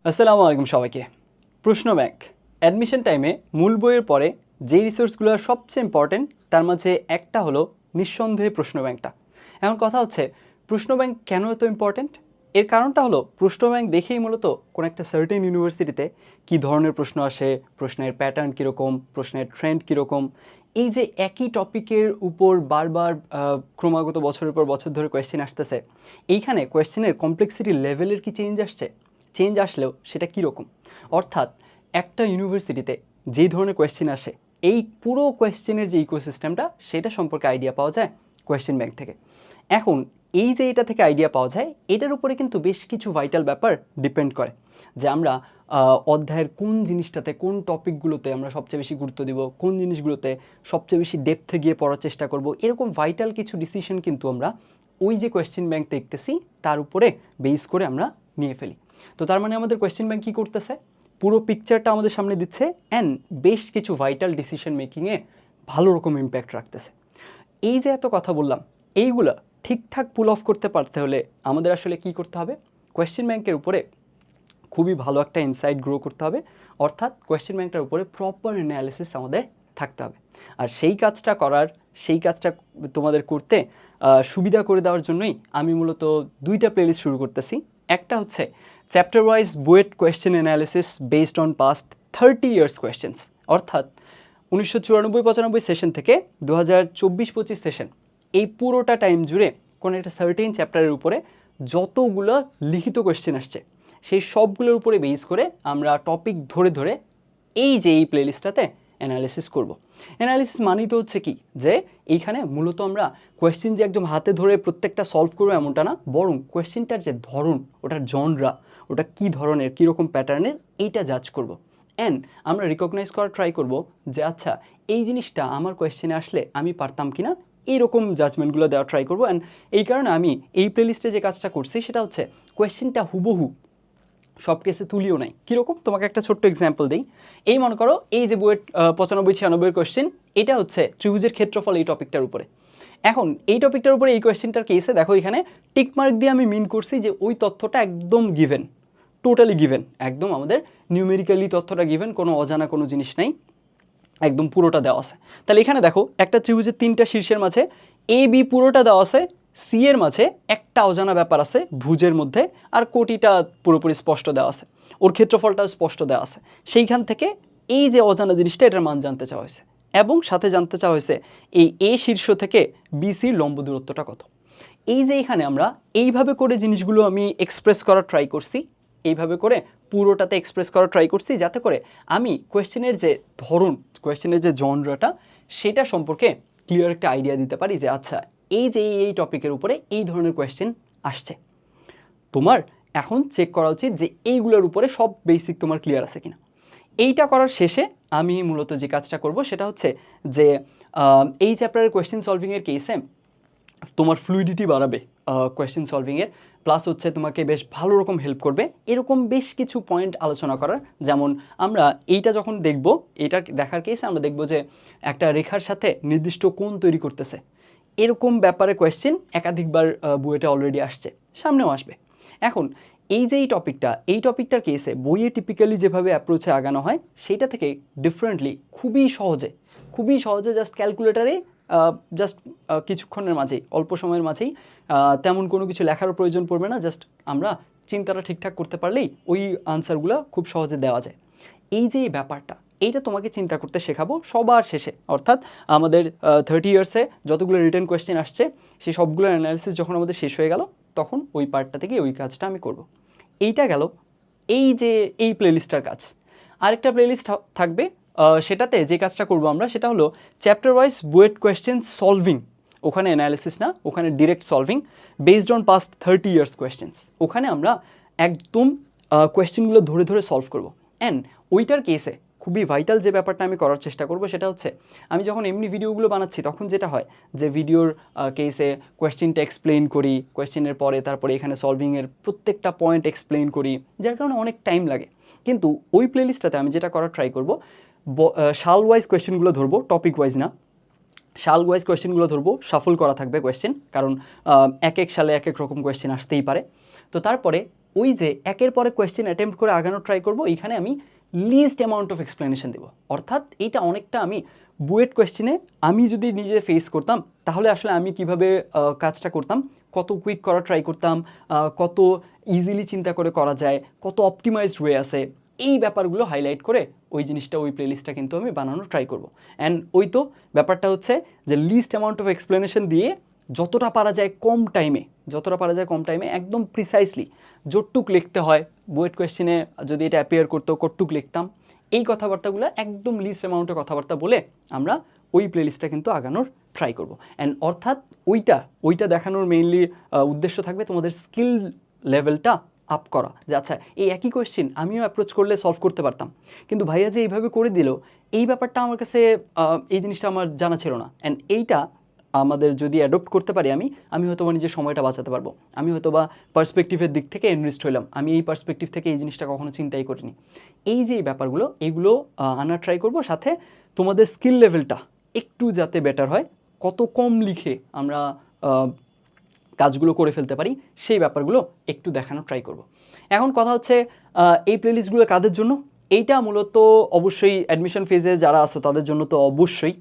আসসালামু আলাইকুম সবাইকে। প্রশ্ন ব্যাংক অ্যাডমিশন টাইমে মূল বইয়ের পরে যেই রিসোর্সগুলো সবচেয়ে ইম্পর্টেন্ট তার মাঝে একটা হলো নিঃসন্দেহে প্রশ্ন ব্যাংকটা। এখন কথা হচ্ছে প্রশ্ন ব্যাংক কেন এত ইম্পর্টেন্ট? এর কারণটা হলো প্রশ্ন ব্যাংক দেখেই মূলত কোনো একটা সার্টেন ইউনিভার্সিটিতে কী ধরনের প্রশ্ন আসে, প্রশ্নের প্যাটার্ন কীরকম, প্রশ্নের ট্রেন্ড কীরকম, এই যে একই টপিকের উপর বারবার ক্রমাগত বছরের পর বছর ধরে কোয়েশ্চেন আসতেছে, এইখানে কোয়েশ্চেনের কমপ্লেক্সিটি লেভেলের কি চেঞ্জ আসছে? চেঞ্জ আসলেও সেটা কীরকম? অর্থাৎ একটা ইউনিভার্সিটিতে যেই ধরনের কোয়েশ্চেন আসে, এই পুরো কোয়েশ্চেনের যে ইকোসিস্টেমটা সেটা সম্পর্কে আইডিয়া পাওয়া যায় কোয়েশ্চেন ব্যাংক থেকে। এখন এই যে এটা থেকে আইডিয়া পাওয়া যায়, এটার উপরে কিন্তু বেশ কিছু ভাইটাল ব্যাপার ডিপেন্ড করে যে আমরা অধ্যায়ের কোন জিনিসটাতে, কোন টপিকগুলোতে আমরা সবচেয়ে বেশি গুরুত্ব দিব, কোন জিনিসগুলোতে সবচেয়ে বেশি ডেপথে গিয়ে পড়ার চেষ্টা করব। এরকম ভাইটাল কিছু ডিসিশন কিন্তু আমরা ওই যে কোয়েশ্চেন ব্যাংক দেখতেছি তার উপরে বেস করে আমরা নিয়ে ফেলি। তো তার মানে আমাদের কোয়েশ্চেন ব্যাংক কী করতেছে? পুরো পিকচারটা আমাদের সামনে দিচ্ছে অ্যান্ড বেশ কিছু ভাইটাল ডিসিশন মেকিংয়ে ভালো রকম ইম্প্যাক্ট রাখতেছে। এই যে এত কথা বললাম, এইগুলো ঠিকঠাক পুল অফ করতে পারতে হলে আমাদের আসলে কি করতে হবে? কোয়েশ্চেন ব্যাংকের উপরে খুবই ভালো একটা ইনসাইট গ্রো করতে হবে, অর্থাৎ কোয়েশ্চেন ব্যাংকটার উপরে প্রপার অ্যানালিসিস আমাদের থাকতে হবে। আর সেই কাজটা তোমাদের করতে সুবিধা করে দেওয়ার জন্যই আমি মূলত দুইটা প্লেলিস্ট শুরু করতেছি। একটা হচ্ছে chapter wise BUET question analysis based on past 30 years questions, অর্থাৎ 1994-95 সেশন থেকে 2024-25 সেশন, এই পুরোটা টাইম জুড়ে কোনো একটা সার্টেন চ্যাপ্টারের উপরে যতগুলো লিখিত কোয়েশ্চেন আসছে সেই সবগুলোর উপরে বেস করে আমরা টপিক ধরে ধরে এই প্লেলিস্টটাতে অ্যানালিসিস করব। অ্যানালিসিস মানেই তো হচ্ছে কি, যে এইখানে মূলত আমরা কোয়েশ্চেন যে একদম হাতে ধরে প্রত্যেকটা সলভ করবো এমনটা না, বরং কোয়েশ্চেনটার যে ধরন, ওটার জনরা, ওটা কী ধরনের, কীরকম প্যাটার্নের, এইটা জাজ করব। অ্যান্ড আমরা রিকগনাইজ করা ট্রাই করব যে আচ্ছা এই জিনিসটা আমার কোয়েশ্চেনে আসলে আমি পারতাম কি না, এইরকম জাজমেন্টগুলো দেওয়া ট্রাই করবো। অ্যান্ড এই কারণে আমি এই প্লেলিস্টে যে কাজটা করছি সেটা হচ্ছে কোয়েশ্চেনটা হুবহু সব কেসে তুলিও নাই। কীরকম? তোমাকে একটা ছোট্ট এক্সাম্পল দিই। এই মনে করো এই যে বইয়ের 95-96 কোয়েশ্চেন, এটা হচ্ছে ত্রিভুজের ক্ষেত্রফল এই টপিকটার উপরে। এখন এই টপিকটার উপরে এই কোয়েশ্চেনটার কেসে দেখো এখানে টিকমার্ক দিয়ে আমি মিন করছি যে ওই তথ্যটা একদম গিভেন, টোটালি গিভেন, একদম আমাদের নিউমেরিক্যালি তথ্যটা গিভেন, কোনো অজানা কোনো জিনিস নেই, একদম পুরোটা দেওয়া আছে। তাহলে এখানে দেখো একটা ত্রিভুজের 3টা শীর্ষের মাঝে এ বি পুরোটা দেওয়া আছে, সি এর মাঝে একটা অজানা ব্যাপার আছে ভুজের মধ্যে, আর কোটিটা পুরোপুরি স্পষ্ট দেওয়া আছে, ওর ক্ষেত্রফলটা স্পষ্ট দেওয়া আছে। সেইখান থেকে এই যে অজানা জিনিসটা, এটার মান জানতে চাওয়া হয়েছে, এবং সাথে জানতে চাওয়া হয়েছে এই এ শীর্ষ থেকে বি সির লম্ব দূরত্বটা কত। এই যে এখানে আমরা এইভাবে করে জিনিসগুলো আমি এক্সপ্রেস করার ট্রাই করছি, এইভাবে করে পুরোটাতে এক্সপ্রেস করার ট্রাই করছি, যাতে করে আমি কোয়েশ্চেনের যে ধরন, কোয়েশ্চেনের যে জনরাটা, সেটা সম্পর্কে ক্লিয়ার একটা আইডিয়া দিতে পারি যে আচ্ছা এই যে এই টপিকের উপরে এই ধরনের কোয়েশ্চেন আসছে। তোমার এখন চেক করা উচিত যে এইগুলোর উপরে সব বেসিক তোমার ক্লিয়ার আছে কিনা। এইটা করার শেষে আমি মূলত যে কাজটা করব সেটা হচ্ছে যে এই চ্যাপ্টারের কোয়েশ্চেন সলভিংয়ের কেসে তোমার ফ্লুইডিটি বাড়াবে কোয়েশ্চেন সলভিংয়ের, প্লাস হচ্ছে তোমাকে বেশ ভালো রকম হেল্প করবে এরকম বেশ কিছু পয়েন্ট আলোচনা করার। যেমন আমরা এইটা যখন দেখব, এটা দেখার কেসে আমরা দেখব যে একটা রেখার সাথে নির্দিষ্ট কোণ তৈরি করতেছে, এরকম ব্যাপারে কোয়েশ্চেন একাধিকবার বইয়েটা অলরেডি আসছে, সামনেও আসবে। এখন এই যে এই টপিকটার কেসে বইয়ে টিপিক্যালি যেভাবে অ্যাপ্রোচে আগানো হয় সেটা থেকে ডিফারেন্টলি খুবই সহজে জাস্ট ক্যালকুলেটারে জাস্ট কিছুক্ষণের মাঝেই, অল্প সময়ের মাঝেই, তেমন কোনো কিছু লেখারও প্রয়োজন পড়বে না, জাস্ট আমরা চিন্তাটা ঠিকঠাক করতে পারলেই ওই আনসারগুলো খুব সহজে দেওয়া যায়। এই যে এই ব্যাপারটা, এইটা তোমাকে চিন্তা করতে শেখাবো সবার শেষে, অর্থাৎ আমাদের 30 ইয়ার্সে যতগুলো রিটেন কোয়েশ্চেন আসছে সেই সবগুলোর অ্যানালিসিস যখন আমাদের শেষ হয়ে গেল, তখন ওই পার্টটা থেকে ওই কাজটা আমি করব। এইটা গেল এই যে এই প্লেলিস্টটার কাজ। আরেকটা প্লেলিস্ট থাকবে, সেটাতে যে কাজটা করব আমরা সেটা হলো chapter wise BUET question solving. ওখানে অ্যানালিসিস না, ওখানে direct solving based on past 30 years questions. ওখানে আমরা একদম কোয়েশ্চেনগুলো ধরে ধরে সলভ করব। অ্যান্ড ওইটার কেসে খুবই ভাইটাল যে ব্যাপারটা আমি করার চেষ্টা করব সেটা হচ্ছে, আমি যখন এমনি ভিডিওগুলো বানাচ্ছি তখন যেটা হয় যে ভিডিওর কেসে কোয়েশ্চেনটা এক্সপ্লেইন করি, কোয়েশ্চেনের পরে তারপরে এখানে সলভিংয়ের প্রত্যেকটা পয়েন্ট এক্সপ্লেইন করি, যার কারণে অনেক টাইম লাগে। কিন্তু ওই প্লেলিস্টটাতে আমি যেটা করার ট্রাই করব, সাল ওয়াইজ কোয়েশ্চেনগুলো ধরবো, টপিক ওয়াইজ না। সাল ওয়াইজ কোয়েশ্চেনগুলো ধরবো, শাফল করা থাকবে কোয়েশ্চেন, কারণ এক এক সালে এক এক রকম কোয়েশ্চেন আসতেই পারে। তো তারপরে ওই যে একের পরে কোয়েশ্চেন অ্যাটেম্প্ট করে আগানোর ট্রাই করব, এইখানে আমি লিস্ট অ্যামাউন্ট অফ এক্সপ্লেনেশন দেবো। অর্থাৎ এইটা অনেকটা আমি বুয়েট কোয়েশ্চেনে আমি যদি নিজে ফেস করতাম তাহলে আসলে আমি কিভাবে কাজটা করতাম, কত কুইক করা ট্রাই করতাম, কত ইজিলি চিন্তা করে করা যায়, কত অপটিমাইজড ওয়ে আছে, এই ব্যাপারগুলো হাইলাইট করে ওই জিনিসটা, ওই প্লেলিস্টটা কিন্তু আমি বানানোর ট্রাই করব। অ্যান্ড ওই তো ব্যাপারটা হচ্ছে যে লিস্ট অ্যামাউন্ট অফ এক্সপ্লেনেশন দিয়ে যতটা পারা যায় কম টাইমে একদম প্রিসাইসলি যতটুক লিখতে হয়, বুয়েট কোয়েশ্চেনে যদি এটা অ্যাপিয়ার করতো কতটুক লিখতাম, এই কথাবার্তাগুলো একদম লিস্ট অ্যামাউন্টের কথাবার্তা বলে আমরা ওই প্লেলিস্টটা কিন্তু আগানোর ট্রাই করব। অ্যান্ড অর্থাৎ ওইটা দেখানোর মেইনলি উদ্দেশ্য থাকবে তোমাদের স্কিল লেভেলটা আপ করা, যে আচ্ছা এই একই কোয়েশ্চেন আমিও অ্যাপ্রোচ করলে সলভ করতে পারতাম, কিন্তু ভাইয়া যে এইভাবে করে দিল, এই ব্যাপারটা আমার কাছে এই জিনিসটা আমার জানা ছিল না। অ্যান্ড এইটা আমাদের যদি অ্যাডপ্ট করতে পারি আমি হয়তো বা নিজের সময়টা বাঁচাতে পারবো, আমি হয়তো বা পার্সপেক্টিভের দিক থেকে ইনভেস্ট হইলাম, আমি এই পার্সপেক্টিভ থেকে এই জিনিসটা কখনো চিন্তাই করিনি। এই যে ব্যাপারগুলো এগুলো আনার ট্রাই করব, সাথে তোমাদের স্কিল লেভেলটা একটু যাতে বেটার হয়, কত কম লিখে আমরা কাজগুলো করে ফেলতে পারি সেই ব্যাপারগুলো একটু দেখানোর ট্রাই করব। এখন কথা হচ্ছে এই প্লেলিস্টগুলো কাদের জন্য? এইটা মূলত অবশ্যই অ্যাডমিশন ফেজে যারা আসো তাদের জন্য তো অবশ্যই,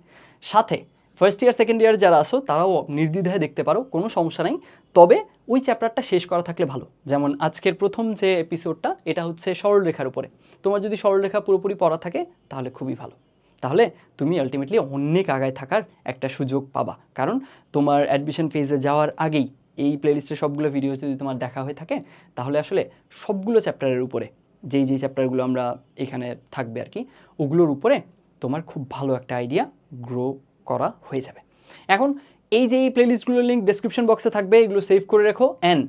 সাথে ফার্স্ট ইয়ার সেকেন্ড ইয়ার যারা আসো তারাও নির্দ্বিধায় দেখতে পারো, কোনো সমস্যা নেই। তবে ওই চ্যাপ্টারটা শেষ করা থাকলে ভালো। যেমন আজকের প্রথম যে এপিসোডটা এটা হচ্ছে সরলরেখার উপরে, তোমার যদি সরলরেখা পুরোপুরি পড়া থাকে তাহলে খুবই ভালো, তাহলে তুমি আলটিমেটলি অনেক আগায় থাকার একটা সুযোগ পাবা। কারণ তোমার অ্যাডমিশন ফেজে যাওয়ার আগেই এই প্লেলিস্টের সবগুলো ভিডিও যদি তোমার দেখা হয়ে থাকে তাহলে আসলে সবগুলো চ্যাপ্টারের উপরে যেই চ্যাপ্টারগুলো আমরা এখানে থাকবে আর কি, ওগুলোর উপরে তোমার খুব ভালো একটা আইডিয়া গ্রো করা হয়ে যাবে। এখন এই যে এই প্লেলিস্টগুলোর লিঙ্ক ডেসক্রিপশন বক্সে থাকবে, এগুলো সেভ করে রেখো। অ্যান্ড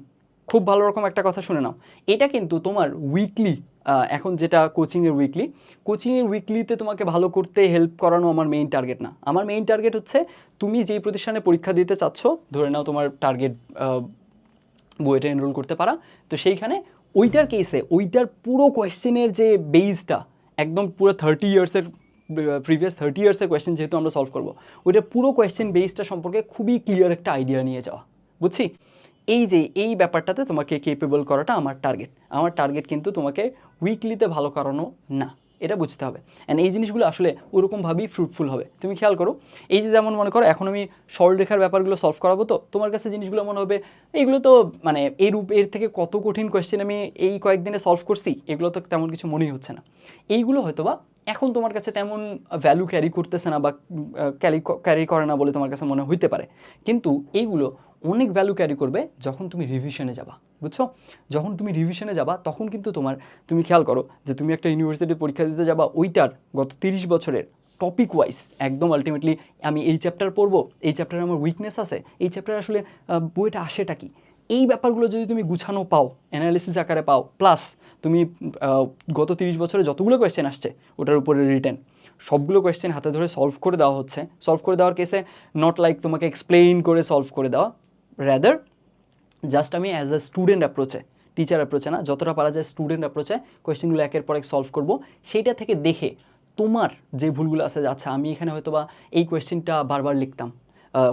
খুব ভালো রকম একটা কথা শুনে নাও, এটা কিন্তু তোমার উইকলি, এখন যেটা কোচিংয়ের উইকলিতে তোমাকে ভালো করতে হেল্প করানো আমার মেইন টার্গেট না। আমার মেইন টার্গেট হচ্ছে তুমি যেই প্রতিষ্ঠানে পরীক্ষা দিতে চাচ্ছ, ধরে নাও তোমার টার্গেট বুয়েটে এনরোল করতে পারা, তো সেইখানে ওইটার কেসে ওইটার পুরো কোয়েশ্চেনের যে বেসটা একদম পুরো প্রিভিয়াস 30 ইয়ার্সের কোয়েশ্চেন যেহেতু আমরা সলভ করবো, ওইটার পুরো কোয়েশ্চেন বেসটা সম্পর্কে খুবই ক্লিয়ার একটা আইডিয়া নিয়ে যাওয়া, বুঝছি? এই ব্যাপারটাতে তোমাকে কেপেবল করাটা আমার টার্গেট কিন্তু তোমাকে উইকলিতে ভালো করানো না, এটা বুঝতে হবে। অ্যান্ড এই জিনিসগুলো আসলে ওরকমভাবেই ফ্রুটফুল হবে। তুমি খেয়াল করো, এই যে যেমন মনে করো এখন আমি সরলরেখার ব্যাপারগুলো সলভ করাবো, তো তোমার কাছে জিনিসগুলো মনে হবে এইগুলো তো মানে এর থেকে কত কঠিন কোয়েশ্চেন আমি এই কয়েকদিনে সলভ করছি, এগুলো তো তেমন কিছু মনেই হচ্ছে না। এইগুলো হয়তো বা এখন তোমার কাছে তেমন ভ্যালু ক্যারি করতেছে না বা ক্যারি করে না বলে তোমার কাছে মনে হইতে পারে, কিন্তু এইগুলো অনেক ভ্যালু ক্যারি করবে যখন তুমি রিভিশনে যাবা, বুঝছো? যখন তুমি রিভিশনে যাবা তখন কিন্তু তুমি খেয়াল করো যে তুমি একটা ইউনিভার্সিটি পরীক্ষা দিতে যাবা, ওইটার গত 30 বছরের টপিক ওয়াইজ একদম আলটিমেটলি আমি এই চ্যাপ্টার পড়বো, এই চ্যাপ্টারে আমার উইকনেস আছে, এই চ্যাপ্টারে আসলে বইটা আসেটা কি, এই ব্যাপারগুলো যদি তুমি গুছানো পাও, অ্যানালিসিস আকারে পাও, প্লাস তুমি গত 30 বছরে যতগুলো কোয়েশ্চেন আসছে ওটার উপরে রিটেন সবগুলো কোয়েশ্চেন হাতে ধরে সলভ করে দেওয়া হচ্ছে, সলভ করে দেওয়ার কেসে নট লাইক তোমাকে এক্সপ্লেইন করে সলভ করে দেওয়া, র্যাদার জাস্ট আমি অ্যাজ আ স্টুডেন্ট অ্যাপ্রোচে, টিচার অ্যাপ্রোচে না, যতটা পারা যায় স্টুডেন্ট অ্যাপ্রোচে কোয়েশ্চেনগুলো একের পর এক সলভ করবো, সেইটা থেকে দেখে তোমার যে ভুলগুলো আছে, আচ্ছা আমি এখানে হয়তো বা এই কোয়েশ্চেনটা বারবার লিখতাম,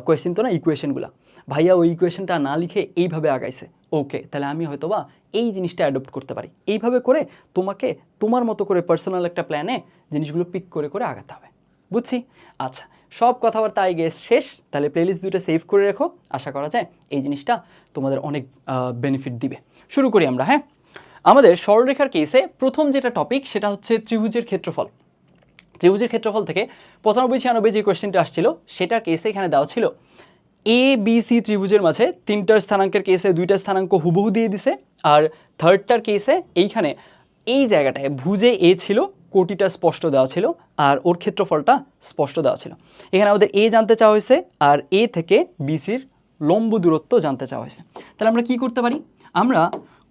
কোয়েশ্চেন তো না ইকুয়েশনগুলো, ভাইয়া ওই ইকুয়েশনটা না লিখে এইভাবে আগাইছে, ওকে তাহলে আমি হয়তো বা এই জিনিসটা অ্যাডপ্ট করতে পারি, এইভাবে করে তোমাকে তোমার মতো করে পার্সোনাল একটা প্ল্যানে জিনিসগুলো পিক করে করে আগাতে হবে, বুঝছি? আচ্ছা, সব কথাবার্তা শেষ, তাহলে প্লেলিস্ট দুটো সেভ করে রেখো, আশা করা যায় এই জিনিসটা তোমাদের অনেক বেনিফিট দিবে। শুরু করি আমরা। হ্যাঁ, আমাদের সরলরেখার কেসে প্রথম যেটা টপিক সেটা হচ্ছে ত্রিভুজের ক্ষেত্রফল। ত্রিভুজের ক্ষেত্রফল থেকে 95-96 যে কোয়েশ্চেনটা আসছিল সেটার কেসে এখানে দেওয়া ছিল এ বি সি ত্রিভুজের মাঝে 3টার স্থানাঙ্কের কেসে 2টা স্থানাঙ্ক হুবহু দিয়ে দিছে, আর থার্ডটার কেসে এইখানে এই জায়গাটায় ভুজে এ ছিল, কোটিটা স্পষ্ট দেওয়া ছিল, আর ওর ক্ষেত্রফলটা স্পষ্ট দেওয়া ছিল। এখানে আমাদের এ জানতে চাওয়া হয়েছে আর এ থেকে বিসির লম্ব দূরত্ব জানতে চাওয়া হয়েছে। তাহলে আমরা কি করতে পারি? আমরা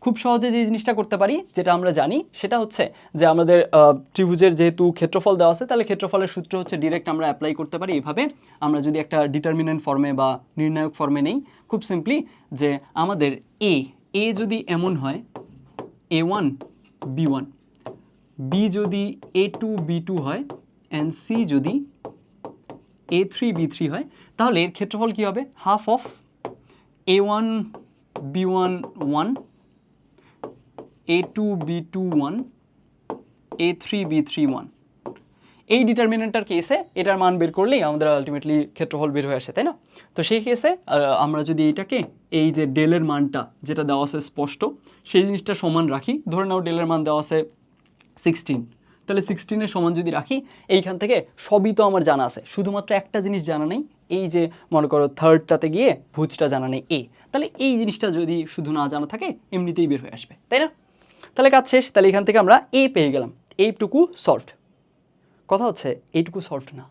খুব সহজে যে জিনিসটা করতে পারি, যেটা আমরা জানি সেটা হচ্ছে যে আমাদের ত্রিভুজের যেহেতু ক্ষেত্রফল দেওয়া আছে, তাহলে ক্ষেত্রফলের সূত্র হচ্ছে ডিরেক্ট আমরা অ্যাপ্লাই করতে পারি এভাবে। আমরা যদি একটা ডিটারমিনেন্ট ফর্মে বা নির্ণায়ক ফর্মে নেই, খুব সিম্পলি যে আমাদের এ যদি এমন হয় A1 B1, বি যদি A2 B2 হয়, অ্যান্ড সি যদি A3 B3 হয়, তাহলে এর ক্ষেত্রফল কী হবে? Half of A1 B1 1 A2B2 1 A3B3 1, এই ডিটারমিনেন্টার কেসে এটার মান বের করলেই আমাদের আলটিমেটলি ক্ষেত্রফল বের হয়ে আসে, তাই না? তো সেই কেসে আমরা যদি এইটাকে এই যে ডেলের মানটা যেটা দেওয়া আছে স্পষ্ট সেই জিনিসটা সমান রাখি, ধরে নাও ডেলের মান দেওয়া আছে 16, তাহলে 16-এর সমান যদি রাখি, এইখান থেকে সবই তো আমার জানা আছে, শুধুমাত্র একটা জিনিস জানা নেই, এই যে মনে করো থার্ডটাতে গিয়ে ভুজটা জানা নেই এ, তাহলে এই জিনিসটা যদি শুধু না জানা থাকে এমনিতেই বের হয়ে আসবে, তাই না? তাহলে কাজ শেষ। তাহলে এখান থেকে আমরা এ পেয়ে গেলাম, এইটুকু সলভড। কথা হচ্ছে এইটুকু সলভড না,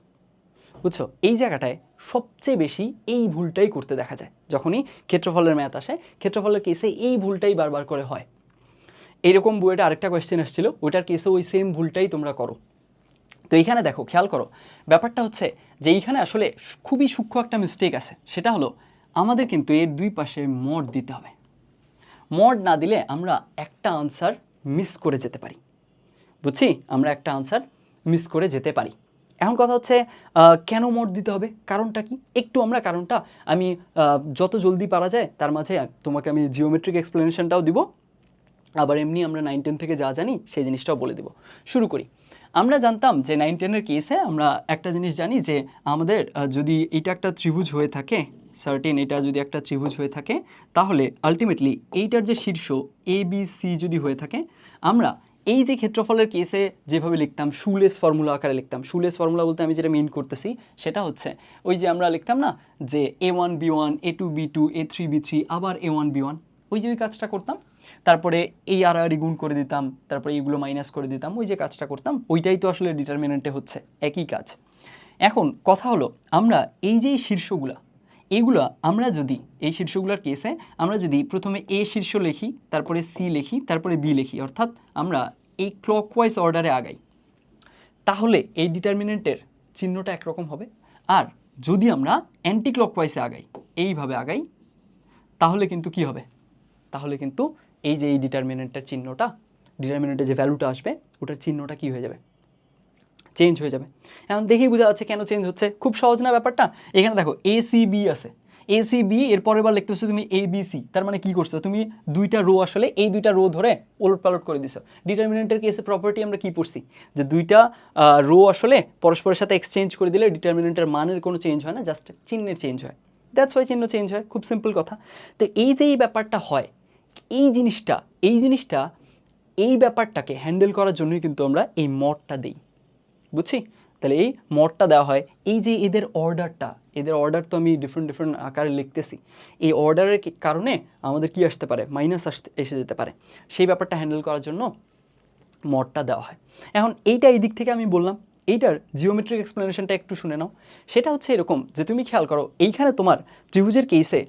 বুঝছো? এই জায়গাটায় সবচেয়ে বেশি এই ভুলটাই করতে দেখা যায় যখনই ক্ষেত্রফলের ম্যাথ আসে, ক্ষেত্রফলের কেসে এই ভুলটাই বারবার করে হয়। এইরকম বইটা আরেকটা কোয়েশ্চেন আসছিল, ওইটার কেসে ওই সেম ভুলটাই তোমরা করো। তো এইখানে দেখো, খেয়াল করো, ব্যাপারটা হচ্ছে যে এইখানে আসলে খুবই সূক্ষ্ম একটা মিস্টেক আছে, সেটা হলো আমাদের কিন্তু এর দুই পাশে মড দিতে হবে। মড না দিলে আমরা একটা আনসার মিস করে যেতে পারি, বুঝছি? আমরা একটা আনসার মিস করে যেতে পারি। এখন কথা হচ্ছে কেন মড দিতে হবে, কারণটা কি? একটু আমরা কারণটা আমি যত জলদি পারা যায় তার মাঝে তোমাকে আমি জিওমেট্রিক এক্সপ্লেনেশনটাও দিব, আবার এমনি আমরা 9-10 থেকে যা জানি সেই জিনিসটাও বলে দিব। শুরু করি। আমরা জানতাম যে 9-10-এর কেসে আমরা একটা জিনিস জানি যে আমাদের যদি এটা একটা ত্রিভুজ হয়ে থাকে, সার্টেন এটা যদি একটা ত্রিভুজ হয়ে থাকে, তাহলে আলটিমেটলি এইটার যে শীর্ষ ABC যদি হয়ে থাকে, আমরা এই যে ক্ষেত্রফলের কেসে যেভাবে লিখতাম শুলেস ফর্মুলা আকারে লিখতাম। শুলেস ফর্মুলা বলতে আমি যেটা মিন করতেছি সেটা হচ্ছে ওই যে আমরা লিখতাম না যে A1B1 A2B2 A3B3 আবার A1B1, ওই যে ওই কাজটা করতাম, তারপরে এই আর গুণ করে দিতাম, তারপরে এইগুলো মাইনাস করে দিতাম, ওই যে কাজটা করতাম ওইটাই তো আসলে ডিটারমিনেন্টে হচ্ছে, একই কাজ। এখন কথা হলো আমরা এই যে শীর্ষগুলা, এইগুলো আমরা যদি এই শীর্ষগুলোর কেসে আমরা যদি প্রথমে এ শীর্ষ লিখি, তারপরে সি লিখি, তারপরে বি লিখি, অর্থাৎ আমরা এই ক্লকওয়াইজ অর্ডারে আগাই, তাহলে এই ডিটারমিনেন্টের চিহ্নটা একরকম হবে। আর যদি আমরা অ্যান্টি ক্লকওয়াইজে আগাই, এইভাবে আগাই, তাহলে কিন্তু কি হবে? তাহলে কিন্তু এই যে এই ডিটারমিনেন্টের চিহ্নটা, ডিটারমিনেন্টের যে ভ্যালুটা আসবে ওটার চিহ্নটা কি হয়ে যাবে? চেঞ্জ হয়ে যাবে। এখন দেখেই বোঝা যাচ্ছে কেন চেঞ্জ হচ্ছে, খুব সহজ না ব্যাপারটা? এখানে দেখো ACB আছে, ACB এর পরের বার লিখতে হচ্ছে তুমি ABC, তার মানে কি করছো তুমি? দুইটা রো আসলে এই দুইটা রো ধরে ওলট পালট করে দিছো। ডিটারমিনেন্টের কেসে প্রপার্টি আমরা কি পড়ছি যে দুইটা রো আসলে পরস্পরের সাথে এক্সচেঞ্জ করে দিলে ডিটারমিনেন্টের মানের কোনো চেঞ্জ হয় না, জাস্ট চিহ্নের চেঞ্জ হয়, দ্যাটস ওয়াই চিহ্ন চেঞ্জ হয়, খুব সিম্পল কথা। তো এই যে এই ব্যাপারটা হয়, এই জিনিসটা এই ব্যাপারটাকে হ্যান্ডেল করার জন্যই কিন্তু আমরা এই মডটা দিই, বুঝছি? তাহলে এই মডটা দেওয়া হয়, এই যে এদের অর্ডার তো আমি ডিফারেন্ট আকারে লিখতেছি, এই অর্ডারের কারণে আমাদের কি আসতে পারে? মাইনাস এসে যেতে পারে, সেই ব্যাপারটা হ্যান্ডেল করার জন্য মডটা দেওয়া হয়। এখন এইটা এই দিক থেকে আমি বললাম, এইটার জিওমেট্রিক এক্সপ্লেনেশনটা একটু শুনে নাও। সেটা হচ্ছে এরকম যে তুমি খেয়াল করো, এইখানে তোমার ত্রিভুজের কেসে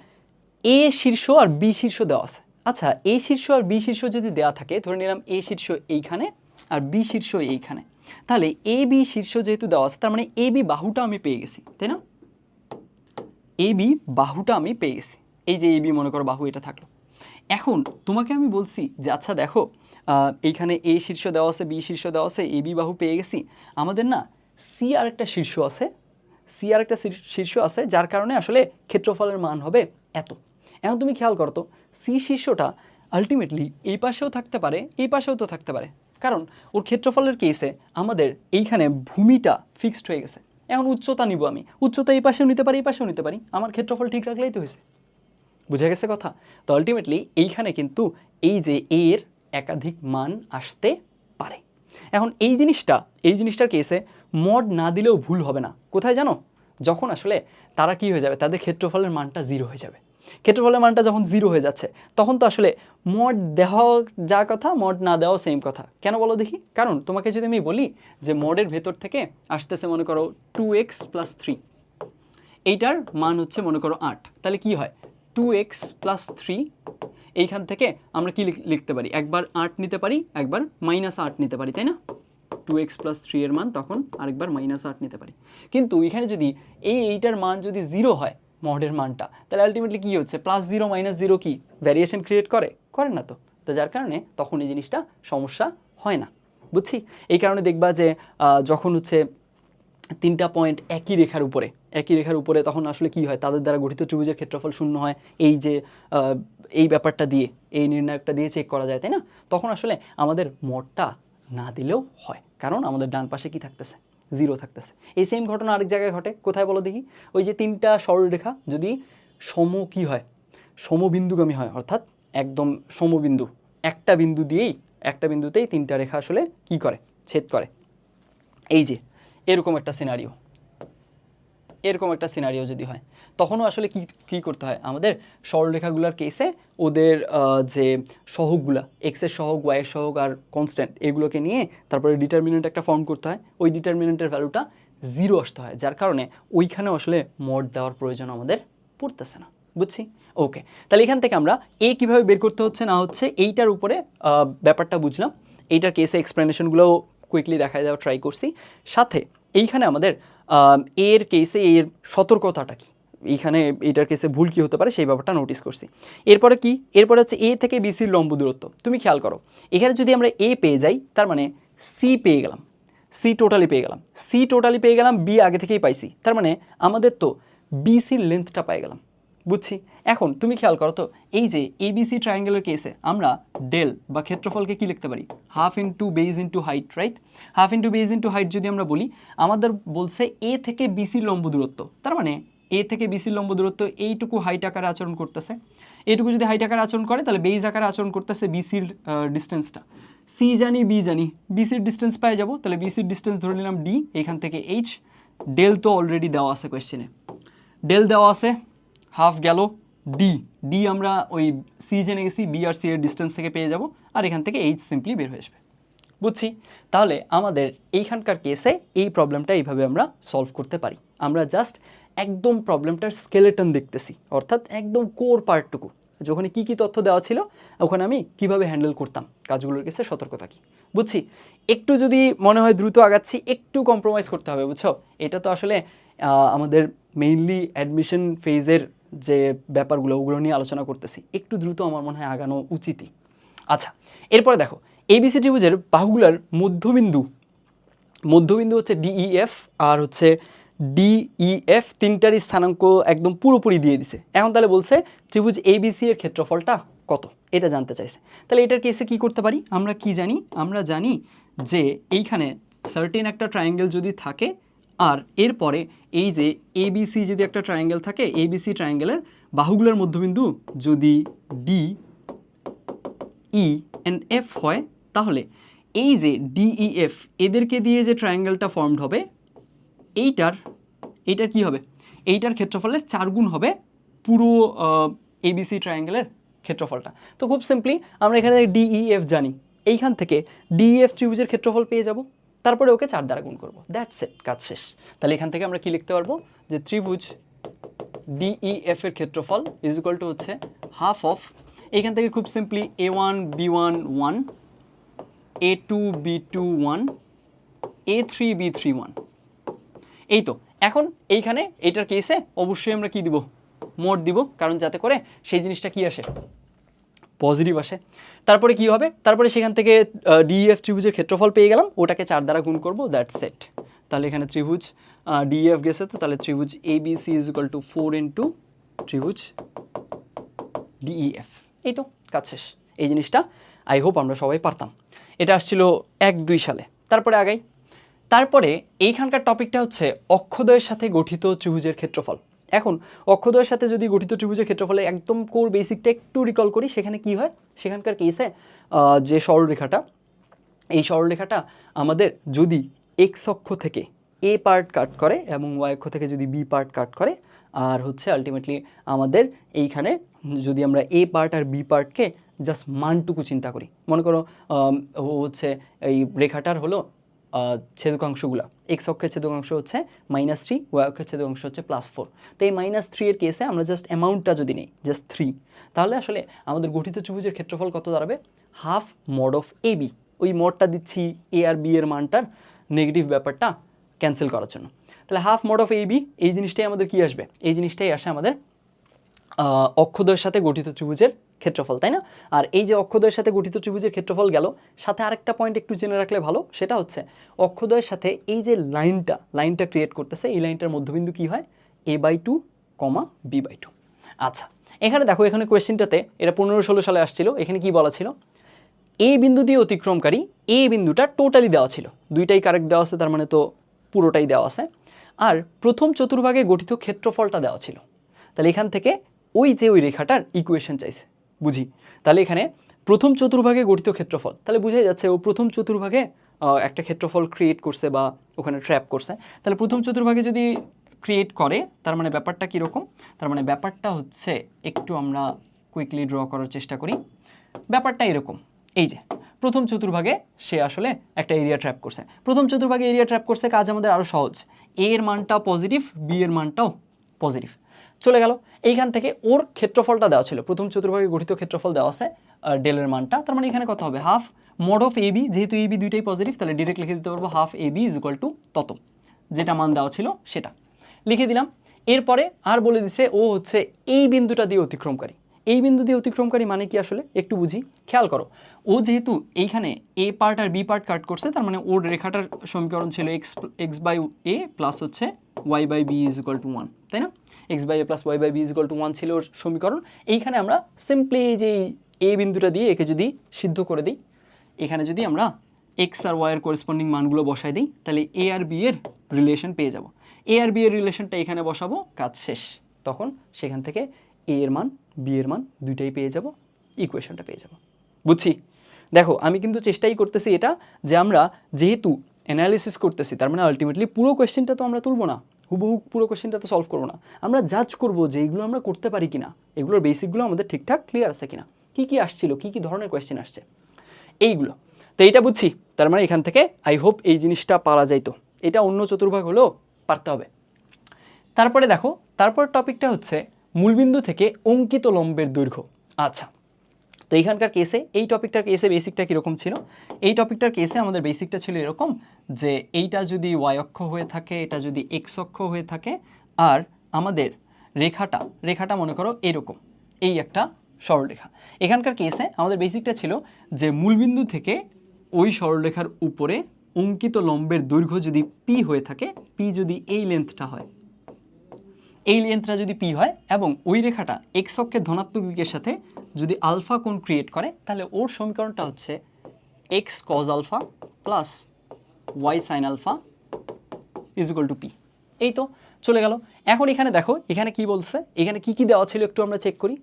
এ শীর্ষ আর বি শীর্ষ দেওয়া আছে। আচ্ছা, এ শীর্ষ আর বি শীর্ষ যদি দেওয়া থাকে, ধরে নিলাম এ শীর্ষ এইখানে আর বি শীর্ষ এইখানে, তাহলে এ বি শীর্ষ যেহেতু দেওয়া আছে, তার মানে এ বি বাহুটা আমি পেয়ে গেছি, তাই না? এ বি বাহুটা আমি পেয়ে গেছি, এই যে এ বি মনে করো বাহু এটা থাকলো। এখন তোমাকে আমি বলছি যে আচ্ছা দেখো, এইখানে এ শীর্ষ দেওয়া আছে, বি শীর্ষ দেওয়া আছে, এ বি বাহু পেয়ে গেছি, আমাদের না সি আর একটা শীর্ষ আছে, যার কারণে আসলে ক্ষেত্রফলের মান হবে এত। এখন তুমি খেয়াল করো তো, সি শীর্ষটা আলটিমেটলি এই পাশেও থাকতে পারে, এই পাশেও তো থাকতে পারে, কারণ ওর ক্ষেত্রফলের কেসে আমাদের এইখানে ভূমিটা ফিক্সড হয়ে গেছে। এখন উচ্চতা নিব আমি, উচ্চতা এই পাশেও নিতে পারি, এই পাশেও নিতে পারি, আমার ক্ষেত্রফল ঠিক রাখলেই তো হয়েছে। বুঝে গেছে কথা? তো আলটিমেটলি এইখানে কিন্তু এই যে এর একাধিক মান আসতে পারে। এখন এই জিনিসটার কেসে মড না দিলেও ভুল হবে না, কোথায় জানো? যখন আসলে তারা কি হয়ে যাবে, তাদের ক্ষেত্রফলের মানটা 0 হয়ে যাবে। ক্ষেত্রফলের মানটা যখন 0 হয়ে যাচ্ছে, তখন তো আসলে মড দেওয়া যা কথা, মড না দেওয়াও সেম কথা। কেন বলো দেখি? কারণ তোমাকে যদি আমি বলি যে মডের ভেতর থেকে আসতেছে মনে করো 2x + 3, এইটার মান হচ্ছে মনে করো 8, তাহলে কি হয়? 2x + 3, এইখান থেকে আমরা কি লিখতে পারি? একবার 8 নিতে পারি, একবার -8 নিতে পারি, তাই না? 2x + 3 এর মান তখন আরেকবার -8 নিতে পারি। কিন্তু এখানে যদি এইটার মান যদি 0 হয়, মডের মানটা, তাহলে আলটিমেটলি কি হচ্ছে? +0 -0 কি ভ্যারিয়েশন ক্রিয়েট করে না তো? তো যার কারণে তখন এই জিনিসটা সমস্যা হয় না, বুঝছি? এই কারণে দেখবা যে যখন হচ্ছে 3টা পয়েন্ট একই রেখার উপরে একই রেখার উপরে, তখন আসলে কি হয়, তাদের দ্বারা গঠিত ত্রিভুজের ক্ষেত্রফল শূন্য হয়। এই যে এই ব্যাপারটা দিয়ে, এই নির্ণায়কটা দিয়ে চেক করা যায়, তাই না? তখন আসলে আমাদের মোডটা না দিলেও হয়, কারণ আমাদের ডান পাশে কি থাকতেছে, 0 থাকতেছে। এই সেম ঘটনা আরেক জায়গায় ঘটে, কোথায় বলো দেখি? ওই যে 3টা সরলরেখা যদি কি হয়, সমবিন্দুগামী হয়, অর্থাৎ একদম সমবিন্দু, একটা বিন্দুতেই 3টা রেখা আসলে কি করে, ছেদ করে। এই যে এরকম একটা সিনারিও যদি হয়, তখনও আসলে কি করতে হয়, আমাদের সরলরেখাগুলোর কেসে ওদের যে সহগগুলা, এক্সের সহগ, ওয়াইয়ের সহগ আর কনস্ট্যান্ট, এগুলোকে নিয়ে তারপরে ডিটারমিনেন্ট একটা ফর্ম করতে হয়। ওই ডিটারমিনেন্টের ভ্যালুটা 0 আসতে হয়, যার কারণে ওইখানেও আসলে মোড দেওয়ার প্রয়োজন আমাদের পড়তেছে না। বুঝছি? ওকে, তাহলে এখান থেকে আমরা এ কীভাবে বের করতে হচ্ছে না হচ্ছে এইটার উপরে ব্যাপারটা বুঝলাম। এইটার কেসে এক্সপ্লেনেশনগুলোও কুইকলি দেখা দেওয়ার ট্রাই করছি। সাথে এইখানে আমাদের এর কেসে এর সতর্কতাটা কি, এইখানে এটার কেসে ভুল কী হতে পারে সেই ব্যাপারটা নোটিস করছি। এরপরে কি, এরপরে হচ্ছে এ থেকে বিসির লম্ব দূরত্ব। তুমি খেয়াল করো, এখানে যদি আমরা এ পেয়ে যাই, তার মানে সি পেয়ে গেলাম, সি টোটালি পেয়ে গেলাম, বি আগে থেকেই পাইছি, তার মানে আমাদের তো বিসির লেন্থটা পাই গেলাম। বুঝছি? এখন তুমি খেয়াল করো তো, এই যে এবিসি ট্রায়াঙ্গেলের কেসে আমরা ডেল বা ক্ষেত্রফলকে কি লিখতে পারি, half into base into height, right? Half into base into height যদি আমরা বলি, আমাদের বলছে এ থেকে বিসির লম্ব দূরত্ব, তার মানে এ থেকে বিসির লম্ব দূরত্ব এইটুকু হাইট আকারে আচরণ করতেছে। এইটুকু যদি হাইট আকারে আচরণ করে, তাহলে বেজ আকারে আচরণ করতেছে বিসির ডিস্টেন্সটা। সি জানি, বি জানি, বিসির ডিস্টেন্স পাই যাব, তাহলে বিসির ডিস্টেন্স ধরে নিলাম ডি, এখান থেকে এইচ। ডেল তো অলরেডি দেওয়া আছে কোয়েশ্চেনে, ডেল দেওয়া আছে, হাফ গেল, ডি আমরা ওই সি জেনে গেছি, বি আর সি এর ডিস্টেন্স থেকে পেয়ে যাব, আর এখান থেকে এইচ সিম্পলি বের হয়ে আসবে। বুঝছি? তাহলে আমাদের এইখানকার কেসে এই প্রবলেমটা এইভাবে আমরা সলভ করতে পারি। আমরা জাস্ট একদম প্রবলেমটার স্কেলেটন দেখতেছি, অর্থাৎ একদম কোর পার্টটুকু, যখন কী কী তথ্য দেওয়া ছিল ওখানে আমি কিভাবে হ্যান্ডেল করতাম, কাজগুলোর কেসে সতর্কতা কী। বুঝছি? একটু যদি মনে হয় দ্রুত আগাচ্ছি, একটু কম্প্রোমাইজ করতে হবে, বুঝছো? এটা তো আসলে আমাদের মেইনলি অ্যাডমিশন ফেজের যে ব্যাপারগুলো, ওগুলো নিয়ে আলোচনা করতেছি, একটু দ্রুত আমার মনে হয় আগানো উচিতই। আচ্ছা, এরপরে দেখো, এবিসি ত্রিভুজের বাহুগুলার মধ্যবিন্দু হচ্ছে ডিইএফ, আর হচ্ছে ডিইএফ তিনটারই স্থানাঙ্ক একদম পুরোপুরি দিয়ে দিছে। এখন তাহলে বলছে ত্রিভুজ এবিসি এর ক্ষেত্রফলটা কত, এটা জানতে চাইছে। তাহলে এটার কেসে কি করতে পারি, আমরা কি জানি, আমরা জানি যে এইখানে সার্টেন একটা ট্রায়াঙ্গেল যদি থাকে, আর এরপরে এই যে এবিসি যদি একটা ট্রায়াঙ্গেল থাকে, এবিসি ট্রায়াঙ্গেলের বাহুগুলোর মধ্যবিন্দু যদি ডি, ই অ্যান্ড এফ হয়, তাহলে এই যে ডিইএফ এদেরকে দিয়ে যে ট্রায়াঙ্গেলটা ফর্মড হবে, এইটার কি হবে, এইটার ক্ষেত্রফলের 4 গুণ হবে পুরো এবিসি ট্রায়াঙ্গেলের ক্ষেত্রফলটা। তো খুব সিম্পলি আমরা এখানে ডিইএফ জানি, এইখান থেকে ডিইএফ ত্রিভুজের ক্ষেত্রফল পেয়ে যাব, তারপরে ওকে 4 দ্বারা গুণ করবো, দ্যাটস ইট, কাজ শেষ। তাহলে এখান থেকে আমরা কি লিখতে পারবো, যে ত্রিভুজ ডিইএফ এর ক্ষেত্রফল ইজ ইকুয়াল টু হচ্ছে হাফ অফ, এইখান থেকে খুব simply A1 B1 1, A2 B2 1, A3 B3 1। এই তো, এখন এইখানে এইটার কেসে অবশ্যই আমরা কি দিব, মোড দিব, কারণ যাতে করে সেই জিনিসটা কি আসে, পজিটিভ আসে। তারপরে কি হবে, তারপরে সেখান থেকে ডিইএফ ত্রিভুজের ক্ষেত্রফল পেয়ে গেলাম, ওটাকে 4 দ্বারা গুণ করবো, দ্যাটস ইট। তাহলে এখানে ত্রিভুজ ডিইএফ গেছে, তো তাহলে ত্রিভুজ ABC is equal two 4 into ত্রিভুজ ডিইএফ। এই তো, কাজ শেষ। এই জিনিসটা আই হোপ আমরা সবাই পারতাম। এটা আসছিল 1-2 সালে। তারপরে আগাই। তারপরে এইখানকার টপিকটা হচ্ছে অক্ষদ্বয়ের সাথে গঠিত ত্রিভুজের ক্ষেত্রফল। এখন অক্ষদ্বয়ের সাথে যদি গঠিত ত্রিভুজের ক্ষেত্রফলের একদম কোর বেসিকটা একটু রিকল করি, সেখানে কি হয়, সেখানকার কেসে যে সরলরেখাটা, এই সরলরেখাটা আমাদের যদি এক্স অক্ষ থেকে এ পার্ট কাট করে এবং ওয়াই অক্ষ থেকে যদি বি পার্ট কাট করে, আর হচ্ছে আলটিমেটলি আমাদের এইখানে যদি আমরা এ পার্ট আর বি পার্টকে জাস্ট মানটুকু চিন্তা করি, মনে করো হচ্ছে এই রেখাটার হলো ছেদকাংশগুলো, এক্স অক্ষের ছেদকাংশ হচ্ছে -3, ওয়াই অক্ষের ছেদকাংশ হচ্ছে +4। তো এই -3 এর কেসে আমরা জাস্ট অ্যামাউন্টটা যদি নেই, জাস্ট 3, তাহলে আসলে আমাদের গঠিত ত্রিভুজের ক্ষেত্রফল কত দাঁড়াবে, half mod of A B. ওই মডটা দিচ্ছি এ আর বি এর মানটার নেগেটিভ ব্যাপারটা ক্যান্সেল করার জন্য। তাহলে half mod of A B, এই জিনিসটাই আমাদের কি আসবে, এই জিনিসটাই আসে আমাদের অক্ষদ্বয়ের সাথে গঠিত ত্রিভুজের ক্ষেত্রফল, তাই না? আর এই যে অক্ষদ্বয়ের সাথে গঠিত ত্রিভুজের ক্ষেত্রফল গেল, সাথে আরেকটা পয়েন্ট একটু জেনে রাখলে ভালো, সেটা হচ্ছে অক্ষদ্বয়ের সাথে এই যে লাইনটা ক্রিয়েট করতেছে, এই লাইনটার মধ্যবিন্দু কি হয়, a/2, b/2। আচ্ছা, এখানে দেখো, এখানে কোয়েশ্চেনটাতে এটা 15-16 সালে আসছিল। এখানে কি বলা ছিল, এ বিন্দু দিয়ে অতিক্রমকারী এ বিন্দুটা টোটালি দেওয়া ছিল, দুইটাই কারেক্ট দেওয়া আছে, তার মানে তো পুরোটাই দেওয়া আছে। আর প্রথম চতুর্ভাগে গঠিত ক্ষেত্রফলটা দেওয়া ছিল। তাহলে এখান থেকে ওই রেখাটার ইকুয়েশন চাইছে, বুঝি। তাহলে এখানে প্রথম চতুর্ভাগে গঠিত ক্ষেত্রফল, তাহলে বোঝাই যাচ্ছে ও প্রথম চতুর্ভাগে একটা ক্ষেত্রফল ক্রিয়েট করছে বা ওখানে ট্র্যাপ করছে। তাহলে প্রথম চতুর্ভাগে যদি ক্রিয়েট করে, তার মানে ব্যাপারটা কীরকম, তার মানে ব্যাপারটা হচ্ছে, একটু আমরা কুইকলি ড্র করার চেষ্টা করি। ব্যাপারটা এরকম, এই যে প্রথম চতুর্ভাগে সে আসলে একটা এরিয়া ট্র্যাপ করছে। প্রথম চতুর্ভাগে এরিয়া ট্র্যাপ করছে, কাজ আমাদের আরও সহজ। এ এর মানটাও পজিটিভ, বি এর মানটাও পজিটিভ, চলে গেল। এইখান থেকে ওর ক্ষেত্রফলটা দেওয়া ছিল, প্রথম চতুর্ভাগে গঠিত ক্ষেত্রফল দেওয়া আছে ডেলের মানটা, তার মানে এখানে কত হবে, হাফ মোড অফ এবি, যেহেতু এবি দুইটাই পজিটিভ, তাহলে ডিরেক্ট লিখে দিতে পারবো half A B is equal to তত, যেটা মান দেওয়া ছিল সেটা লিখে দিলাম। এরপরে আর বলে দিছে ও হচ্ছে এই বিন্দুটা দিয়ে অতিক্রমকারী। এই বিন্দু দিয়ে অতিক্রমকারী মানে কি আসলে একটু বুঝি, খেয়াল করো। ও যেহেতু এইখানে এ পার্ট আর বি পার্ট কাট করছে, তার মানে ওর রেখাটার সমীকরণ ছিল এক্স বাই এ প্লাস হচ্ছে y by b is equal to 1, তাই না? X by a plus y by b is equal to 1 ছিল ওর সমীকরণ। এইখানে আমরা সিম্পলি যে এ বিন্দুটা দিয়ে একে যদি সিদ্ধ করে দিই, এখানে যদি আমরা এক্স আর ওয়াই এর করেসপন্ডিং মানগুলো বসাই দিই, তাহলে এ আর বি এর রিলেশন পেয়ে যাব। এ আর বি এর রিলেশনটা এখানে বসাবো, কাজ শেষ। তখন সেখান থেকে এ এর মান বি এর মান দুইটাই পেয়ে যাব, ইকুয়েশনটা পেয়ে যাব। বুঝছি? দেখো, আমি কিন্তু চেষ্টাই করতেছি এটা, যে আমরা যেহেতু অ্যানালিসিস করতেছি, তার মানে আলটিমেটলি পুরো কোয়েশ্চেনটা তো আমরা তুলব না, হুবহু পুরো কোয়েশ্চেনটা তো সলভ করবো না। আমরা জাজ করবো যে এইগুলো আমরা করতে পারি কিনা, এগুলোর বেসিকগুলো আমাদের ঠিকঠাক ক্লিয়ার আছে কিনা, কী কী আসছিল, কী কী ধরনের কোয়েশ্চেন আসছে, এইগুলো। তো এইটা বুঝছি, তার মানে এখান থেকে আই হোপ এই জিনিসটা পারা যাইতো। এটা অন্য চতুর্ভাগ হলেও পারতে হবে। তারপরে দেখো, তারপর টপিকটা হচ্ছে মূলবিন্দু থেকে অঙ্কিত লম্বের দৈর্ঘ্য। আচ্ছা, তো এইখানকার কেসে, এই টপিকটার কেসে বেসিকটা কীরকম ছিল, এই টপিকটার কেসে আমাদের বেসিকটা ছিল এরকম, যে এইটা যদি ওয়াই অক্ষ হয়ে থাকে, এটা যদি এক্স অক্ষ হয়ে থাকে, আর আমাদের রেখাটা মনে করো এরকম, এই একটা সরলরেখা। এখানকার কেসে আমাদের বেসিকটা ছিল যে মূলবিন্দু থেকে ওই সরলরেখার উপরে অঙ্কিত লম্বের দৈর্ঘ্য যদি পি হয়ে থাকে, পি যদি এই লেন্থটা হয়, এই লেন্থটা যদি পি হয়, এবং ওই রেখাটা এক্স অক্ষের ধনাত্মক দিকের সাথে যদি আলফা কোণ ক্রিয়েট করে, তাহলে ওর সমীকরণটা হচ্ছে x cos alpha plus y sine alpha is equal to p. এই তো চলে গেল। এখন এখানে দেখো, এখানে কি বলছে, এখানে কি কি দেওয়া ছিল একটু আমরা চেক করি।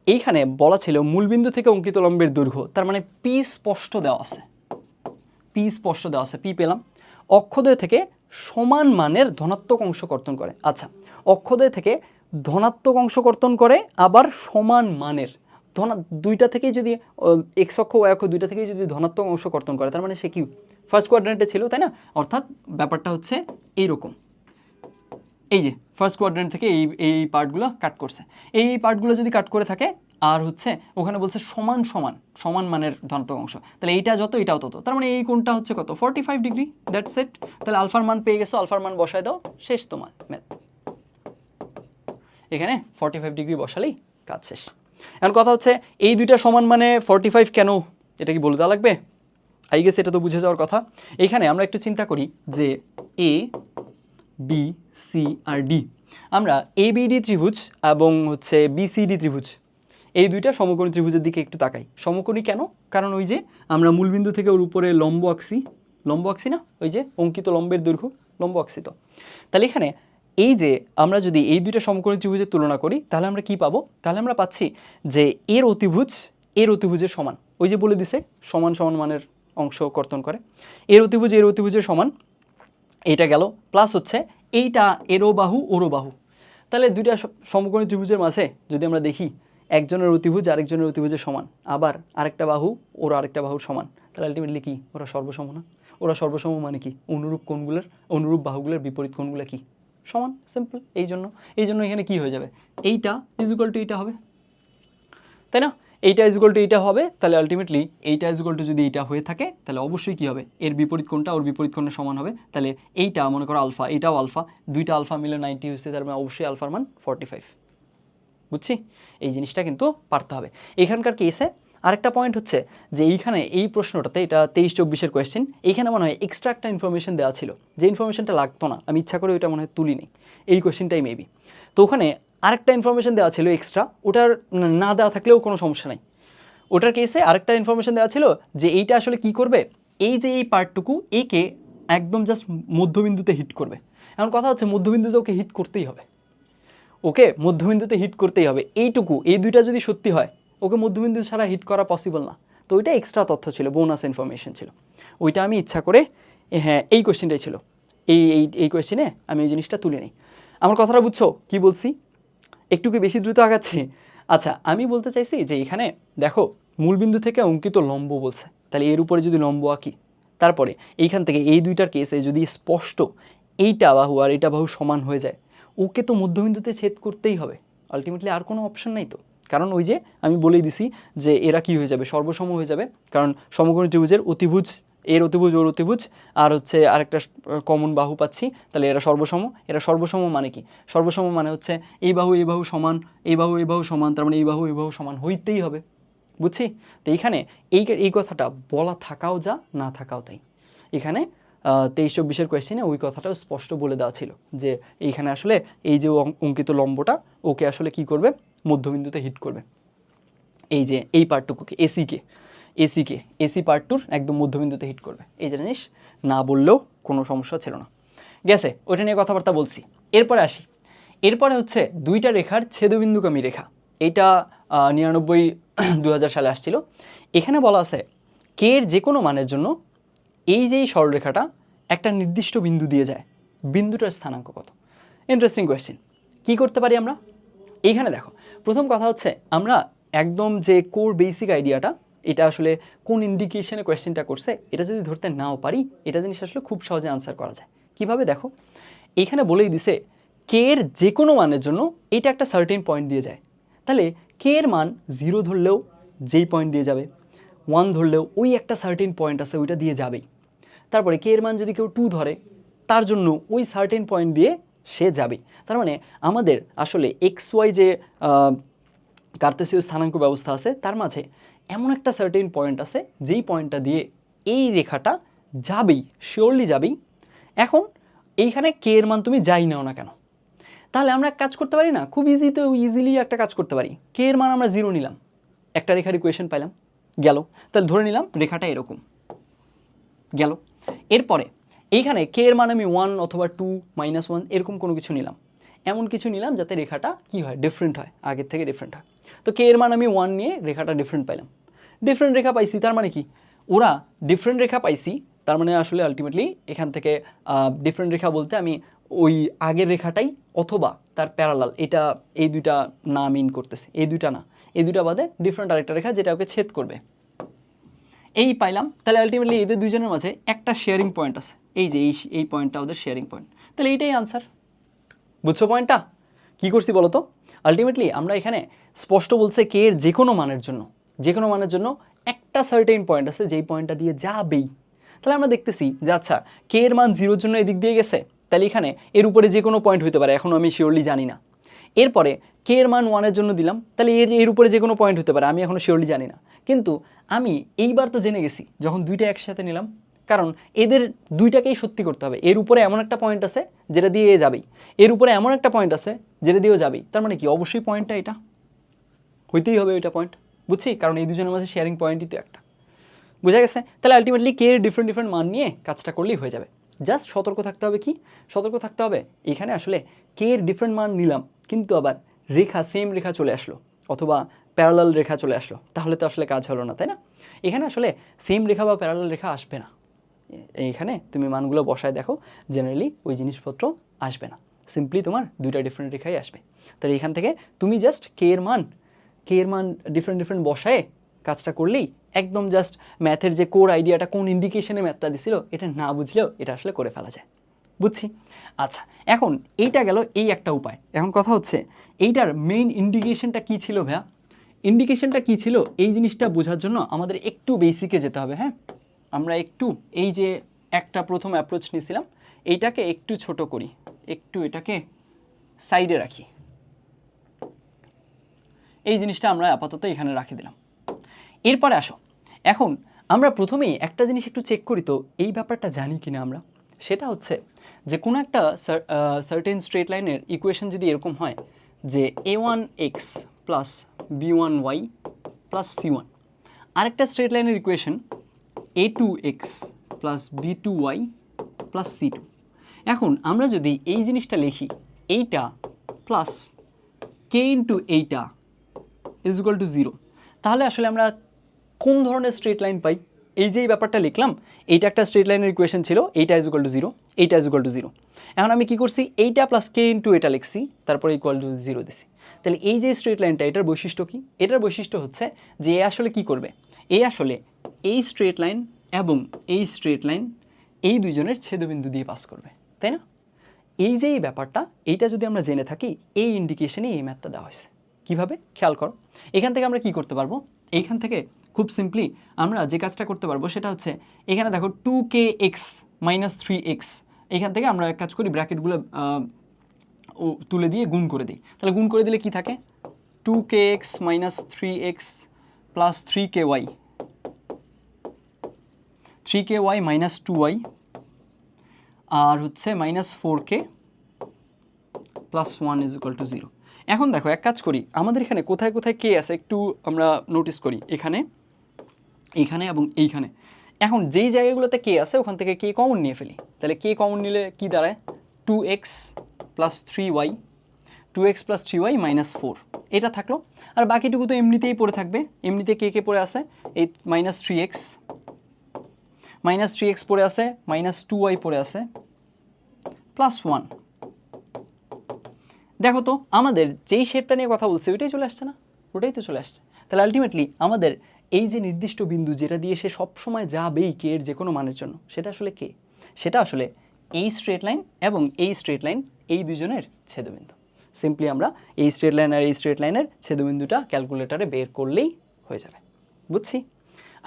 এইখানে বলা ছিল মূলবিন্দু থেকে অঙ্কিত লম্বের দৈর্ঘ্য, তার মানে পি স্পষ্ট দেওয়া আছে, পি স্পষ্ট দেওয়া আছে, পি পেলাম। অক্ষদ্বয় থেকে সমান মানের ধনাত্মক অংশ কর্তন করে। আচ্ছা, অক্ষদ্বয় থেকে ধনাত্মক অংশ কর্তন করে, আবার সমান মানের দুইটা থেকেই যদি এক্স অক্ষ ওয়াই অক্ষ দুইটা থেকেই যদি ধনাত্মক অংশ কর্তন করে, তার মানে সে কি ফার্স্ট কোয়াড্রেন্টে ছিল, তাই না? অর্থাৎ ব্যাপারটা হচ্ছে এইরকম, এই যে ফার্স্ট কোয়াড্রেন্ট থেকে এই পার্টগুলো কাট করছে, এই পার্টগুলো যদি কাট করে থাকে, আর হচ্ছে ওখানে বলছে সমান মানের ধনাত্মক অংশ, তাহলে এইটা যত এটাও তত, তার মানে এই কোণটা হচ্ছে কত, 45 ডিগ্রি, দ্যাটস ইট। তাহলে আলফার মান পেয়ে গেছো, আলফার মান বসায় দাও, শেষ তোমার ম্যাথ। এখানে 45 ডিগ্রি বসালেই কাজ শেষ। এখন কথা হচ্ছে এই দুইটা সমান মানে 45 কেন, এটা কি বলে দেওয়া লাগবে? আই গেস এটা তো বুঝে যাওয়ার কথা। এখানে আমরা একটু চিন্তা করি যে A B C R D, আমরা এবিডি ত্রিভুজ এবং হচ্ছে বিসিডি ত্রিভুজ, এই দুইটা সমকোণী ত্রিভুজের দিকে একটু তাকাই। সমকোণী কেন? কারণ ওই যে আমরা মূলবিন্দু থেকে ওর উপরে লম্ব আঁকছি না, ওই যে অঙ্কিত লম্বের দৈর্ঘ্য, লম্ব আঁকছি। তো তাহলে এখানে এই যে আমরা যদি এই দুইটা সমকোণী ত্রিভুজের তুলনা করি, তাহলে আমরা কি পাবো? তাহলে আমরা পাচ্ছি যে এর অতিভুজের সমান, ওই যে বলে দিছে সমান মানের অংশ কর্তন করে, এর অতিভুজের সমান, এইটা গেল, প্লাস হচ্ছে এইটা এরও বাহু ওরও বাহু। তাহলে দুইটা সমকোণী ত্রিভুজের মাঝে যদি আমরা দেখি একজনের অতিভুজ আরেকজনের অতিভুজের সমান, আবার আরেকটা বাহু ওর আরেকটা বাহুর সমান, তাহলে আলটিমেটলি কি ওরা সর্বসম না? ওরা সর্বসম মানে কি, অনুরূপ বাহুগুলোর বিপরীত কোণগুলো কি সমান, সিম্পল। এই জন্য এখানে কি হয়ে যাবে, এইটা ইজ ইকুয়াল টু এইটা হবে, তাই না? এইটা ইজ ইকুয়াল টু এইটা হবে, তাহলে আলটিমেটলি এইটা ইজ ইকুয়াল টু যদি এইটা হয়ে থাকে, তাহলে অবশ্যই কি হবে, এর বিপরীত কোণটা ওর বিপরীত কোণের সমান হবে। তাহলে এইটা মনে করো আলফা, এটাও আলফা, দুইটা আলফা মিলে 90 হচ্ছে, তার মানে অবশ্যই আলফার মান 45। বুঝছি? এই জিনিসটা কিন্তু পারতে হবে। এখানকার কেসে আরেকটা পয়েন্ট হচ্ছে যে এইখানে এই প্রশ্নটাতে, এটা 23-24 কোয়েশ্চেন, এইখানে মনে হয় এক্সট্রা একটা ইনফরমেশন দেওয়া ছিল, যে ইনফরমেশনটা লাগতো না, আমি ইচ্ছা করে ওইটা মনে হয় তুলিনি, এই কোয়েশ্চেনটাই মেবি। তো ওখানে আরেকটা ইনফরমেশন দেওয়া ছিল এক্সট্রা, ওটার না দেওয়া থাকলেও কোনো সমস্যা নাই। ওটার কেসে আরেকটা ইনফরমেশন দেওয়া ছিল যে এইটা আসলে কি করবে, এই যে এই পার্টটুকু একে একদম জাস্ট মধ্যবিন্দুতে হিট করবে। এখন কথা হচ্ছে মধ্যবিন্দুতে ওকে হিট করতেই হবে, ওকে মধ্যবিন্দুতে হিট করতেই হবে, এইটুকু, এই দুইটা যদি সত্যি হয় ওকে মধ্যবিন্দু ছাড়া হিট করা পসিবল না। তো ওইটা এক্সট্রা তথ্য ছিল, বোনাস ইনফরমেশন ছিল, ওইটা আমি ইচ্ছা করে, হ্যাঁ এই কোয়েশ্চেনটাই ছিল, এই কোয়েশ্চেনে আমি এই জিনিসটা তুলে নিই। আমার কথাটা বুঝছো কি বলছি? একটু কি বেশি দ্রুত আগাচ্ছি? আচ্ছা, আমি বলতে চাইছি যে এখানে দেখো মূলবিন্দু থেকে অঙ্কিত লম্ব বলছে, তাহলে এর উপরে যদি লম্ব আঁকি, তারপরে এইখান থেকে এই দুইটার কেসে যদি স্পষ্ট এইটা বাহু আর এইটা বাহু সমান হয়ে যায়, ওকে তো মধ্যবিন্দুতে ছেদ করতেই হবে আলটিমেটলি, আর কোনো অপশন নাই তো। কারণ ওই যে আমি বলেই দিছি যে এরা কি হয়ে যাবে, সর্বসম হয়ে যাবে, কারণ সমকোণী ত্রিভুজের অতিভুজ, এর অতিভুজ ওর অতিভুজ, আর হচ্ছে আরেকটা কমন বাহু পাচ্ছি, তাহলে এরা সর্বসম। এরা সর্বসম মানে কি? সর্বসম মানে হচ্ছে এই বাহু সমান, এই বাহু সমান, তার মানে এই বাহু সমান হইতেই হবে, বুঝছি? তো এইখানে এই কথাটা বলা থাকাও যা, না থাকাও তাই। এখানে 23-24 কোয়েশ্চেনে ওই কথাটাও স্পষ্ট বলে দেওয়া ছিল যে এইখানে আসলে এই যে অঙ্কিত লম্বটা ওকে আসলে কি করবে, মধ্যবিন্দুতে হিট করবে, এই যে এই পার্টটুকুকে, এসি পার্টটুর একদম মধ্যবিন্দুতে হিট করবে। এই যে জিনিস না বললেও কোনো সমস্যা ছিল না, গেছে, ওইটা নিয়ে কথাবার্তা বলছি। এরপরে আসি, এরপরে হচ্ছে দুইটা রেখার ছেদবিন্দুগামী রেখা, এইটা 99-2000 সালে আসছিল। এখানে বলা আছে কে এর যে কোনো মানের জন্য এই যে সরলরেখাটা একটা নির্দিষ্ট বিন্দু দিয়ে যায়, বিন্দুটার স্থানাঙ্ক কত? Interesting question. কী করতে পারি আমরা? এইখানে দেখো, প্রথম কথা হচ্ছে আমরা একদম যে কোর বেসিক আইডিয়াটা, এটা আসলে কোন ইন্ডিকেশনে কোয়েশ্চেনটা করছে এটা যদি ধরতে নাও পারি, এটা জিনিস আসলে খুব সহজে আনসার করা যায়। কিভাবে দেখো, এইখানে বলেই দিছে কে এর যে কোনো মানের জন্য এটা একটা সার্টেন পয়েন্ট দিয়ে যায়, তাহলে কে এর মান 0 ধরলেও যেই পয়েন্ট দিয়ে যাবে, 1 ধরলেও ওই একটা সার্টেন পয়েন্ট আছে ওইটা দিয়ে যাবেই, তারপরে কে এর মান যদি কেউ 2 ধরে তার জন্য ওই সার্টেন পয়েন্ট দিয়ে সে যাবে। তার মানে আমাদের আসলে এক্স ওয়াই যে কার্তেসীয় স্থানাঙ্ক ব্যবস্থা আছে তার মাঝে এমন একটা সার্টেন পয়েন্ট আছে যেই পয়েন্টটা দিয়ে এই রেখাটা যাবেই, শিওরলি যাবেই। এখন এইখানে কে এর মান তুমি যাই নাও না কেন, তাহলে আমরা এক কাজ করতে পারি না, খুব ইজিলি একটা কাজ করতে পারি, কে এর মান আমরা 0 নিলাম, একটা রেখার ইকুয়েশন পাইলাম, গেল, তাহলে ধরে নিলাম রেখাটা এরকম গেল। এরপরে এইখানে কে এর মান আমি 1 অথবা 2 -1 এরকম কোনো কিছু নিলাম, এমন কিছু নিলাম যাতে রেখাটা কি হয়, ডিফারেন্ট হয়, আগের থেকে ডিফারেন্ট হয়। তো কে এর মান আমি 1 নিয়ে রেখাটা ডিফারেন্ট পাইলাম, ডিফারেন্ট রেখা পাইছি, তার মানে কি ওরা ডিফারেন্ট রেখা পাইছি, তার মানে আসলে আলটিমেটলি এখান থেকে ডিফারেন্ট রেখা বলতে আমি ওই আগের রেখাটাই অথবা তার প্যারালাল, এটা এই দুইটা না মিন করতেছে, এই দুইটা না, এই দুইটা বাদে ডিফারেন্ট আরেকটা রেখা যেটা ওকে ছেদ করবে, এই পাইলাম। তাহলে আলটিমেটলি এদের দুজনের মাঝে একটা শেয়ারিং পয়েন্ট আছে, এই যে এই পয়েন্টটা ওদের শেয়ারিং পয়েন্ট, তাহলে এইটাই আনসার। বুঝছো পয়েন্টটা? কী করছি বলো তো? আলটিমেটলি আমরা এখানে স্পষ্ট বলছে কে এর যে কোনো মানের জন্য একটা সার্টেন পয়েন্ট আছে যেই পয়েন্টটা দিয়ে যাবেই। তাহলে আমরা দেখতেছি যে আচ্ছা কে এর মান 0-র জন্য এদিক দিয়ে গেছে, তাহলে এখানে এর উপরে যে কোনো পয়েন্ট হতে পারে, এখনও আমি শিওরলি জানি না। এরপরে কে এর মান 1-এর জন্য দিলাম, তাহলে এর উপরে যে কোনো পয়েন্ট হতে পারে, আমি এখনও শিওরলি জানি না। কিন্তু আমি এইবার তো জেনে গেছি যখন দুইটা একসাথে নিলাম, কারণ এদের দুইটাকেই সত্যি করতে হবে, এর উপরে এমন একটা পয়েন্ট আছে যেটা দিয়ে যাবেই, এর উপরে এমন একটা পয়েন্ট আছে যেটা দিয়েও যাবেই, তার মানে কি অবশ্যই পয়েন্টটা এটা হইতেই হবে, ওইটা পয়েন্ট, বুঝছি? কারণ এই দুজনের মাঝে শেয়ারিং পয়েন্টই তো একটা, বোঝা গেছে? তাহলে আলটিমেটলি কে এর ডিফারেন্ট মান নিয়ে কাজটা করলেই হয়ে যাবে। জাস্ট সতর্ক থাকতে হবে, কি সতর্ক থাকতে হবে, এখানে আসলে কে এর ডিফারেন্ট মান নিলাম কিন্তু আবার রেখা সেম রেখা চলে আসলো অথবা প্যারালাল রেখা চলে আসলো, তাহলে তো আসলে কাজ হলো না, তাই না? এখানে আসলে সেম রেখা বা প্যারালাল রেখা আসবে না, এইখানে তুমি মানগুলো বসায় দেখো, জেনারেলি ওই জিনিসপত্র আসবে না, সিম্পলি তোমার দুইটা ডিফারেন্ট রেখাই আসবে। তাহলে এখান থেকে তুমি জাস্ট কে এর মান ডিফারেন্ট বসায় কাজটা করলেই একদম জাস্ট ম্যাথের যে কোর আইডিয়াটা, কোন ইন্ডিকেশনে ম্যাথটা দিছিল এটা না বুঝলেও এটা আসলে করে ফেলা যায়, বুঝছি? আচ্ছা, এখন এইটা গেল এই একটা উপায়। এখন কথা হচ্ছে এইটার মেইন ইন্ডিকেশনটা কী ছিল ভাইয়া? ইন্ডিকেশনটা কী ছিল এই জিনিসটা বোঝার জন্য আমাদের একটু বেসিকে যেতে হবে। হ্যাঁ, আমরা একটু এই যে একটা প্রথম অ্যাপ্রোচ নিয়েছিলাম এইটাকে একটু ছোট করি, একটু এটাকে সাইডে রাখি, এই জিনিসটা আমরা আপাতত এখানে রাখি দিলাম। এরপরে আসো, এখন আমরা প্রথমেই একটা জিনিস একটু চেক করি তো এই ব্যাপারটা জানি কিনা আমরা। সেটা হচ্ছে যে কোনো একটা সার্টেন স্ট্রেট লাইনের ইকুয়েশন যদি এরকম হয় যে a1x plus b1y plus c1, আরেকটা স্ট্রেট লাইনের equation a2x plus b2y plus c2। এখন আমরা যদি এই জিনিসটা লিখি এইটা প্লাস k ইন্টু এইটা ইজ ইকুয়াল টু 0, তাহলে আসলে আমরা কোন ধরনের স্ট্রেট লাইন পাই? এই যে এই ব্যাপারটা লিখলাম, এইটা একটা স্ট্রেট লাইনের ইকুয়েশন ছিল, এইটা ইজ ইকুয়াল টু 0, এইটা ইজ ইকুয়াল টু 0। এখন আমি কি করছি, এইটা প্লাস কে ইন্টু এটা লিখছি, তারপরে ইকুয়াল টু 0 দিছি। তাহলে এই যে স্ট্রেট লাইনটা, এটার বৈশিষ্ট্য কি? এটার বৈশিষ্ট্য হচ্ছে যে এ আসলে কি করবে, এ আসলে এই স্ট্রেট লাইন এবং এই স্ট্রেট লাইন এই দুইজনের ছেদবিন্দু দিয়ে পাস করবে, তাই না? এই যে এই ব্যাপারটা, এইটা যদি আমরা জেনে থাকি, এই ইন্ডিকেশনে এই ম্যাথটা দেওয়া হয়েছে। কীভাবে খেয়াল করো, এখান থেকে আমরা কি করতে পারবো, এইখান থেকে খুব সিম্পলি আমরা যে কাজটা করতে পারবো সেটা হচ্ছে এখানে দেখো 2kx মাইনাস 3x, এখান থেকে আমরা এক কাজ করি ব্র্যাকেটগুলো তুলে দিয়ে গুণ করে দিই। তাহলে গুণ করে দিলে কি থাকে, 2kx minus 3x plus 3ky minus 2y আর হচ্ছে minus 4k plus 1 is equal to 0। এখন দেখো এক কাজ করি, আমাদের এখানে কোথায় কোথায় কে আছে একটু আমরা নোটিস করি, এখানে, এইখানে এবং এইখানে। এখন যেই জায়গাগুলোতে কে আছে ওখান থেকে কে কমন নিয়ে ফেলি। তাহলে কে কমন নিলে কি দাঁড়ায়, 2x plus 3y, 2x plus 3y minus 4, এটা থাকলো। আর বাকিটুকু তো এমনিতেই পড়ে থাকবে, এমনিতে কে পড়ে আছে, এই মাইনাস 3x পড়ে আছে, মাইনাস 2y পড়ে আছে, প্লাস 1। দেখো তো আমাদের যেই শেপটা নিয়ে কথা বলছে ওইটাই চলে আসছে না, ওটাই তো চলে আসছে। তাহলে আলটিমেটলি আমাদের এই যে নির্দিষ্ট বিন্দু যেটা দিয়ে সে সবসময় যাবেই কে এর যে কোনো মানের জন্য, সেটা আসলে কে, সেটা আসলে এই স্ট্রেট লাইন এবং এই স্ট্রেট লাইন এই দুজনের ছেদবিন্দু। সিম্পলি আমরা এই স্ট্রেট লাইন আর এই স্ট্রেট লাইনের ছেদবিন্দুটা ক্যালকুলেটারে বের করলেই হয়ে যাবে। বুঝছি?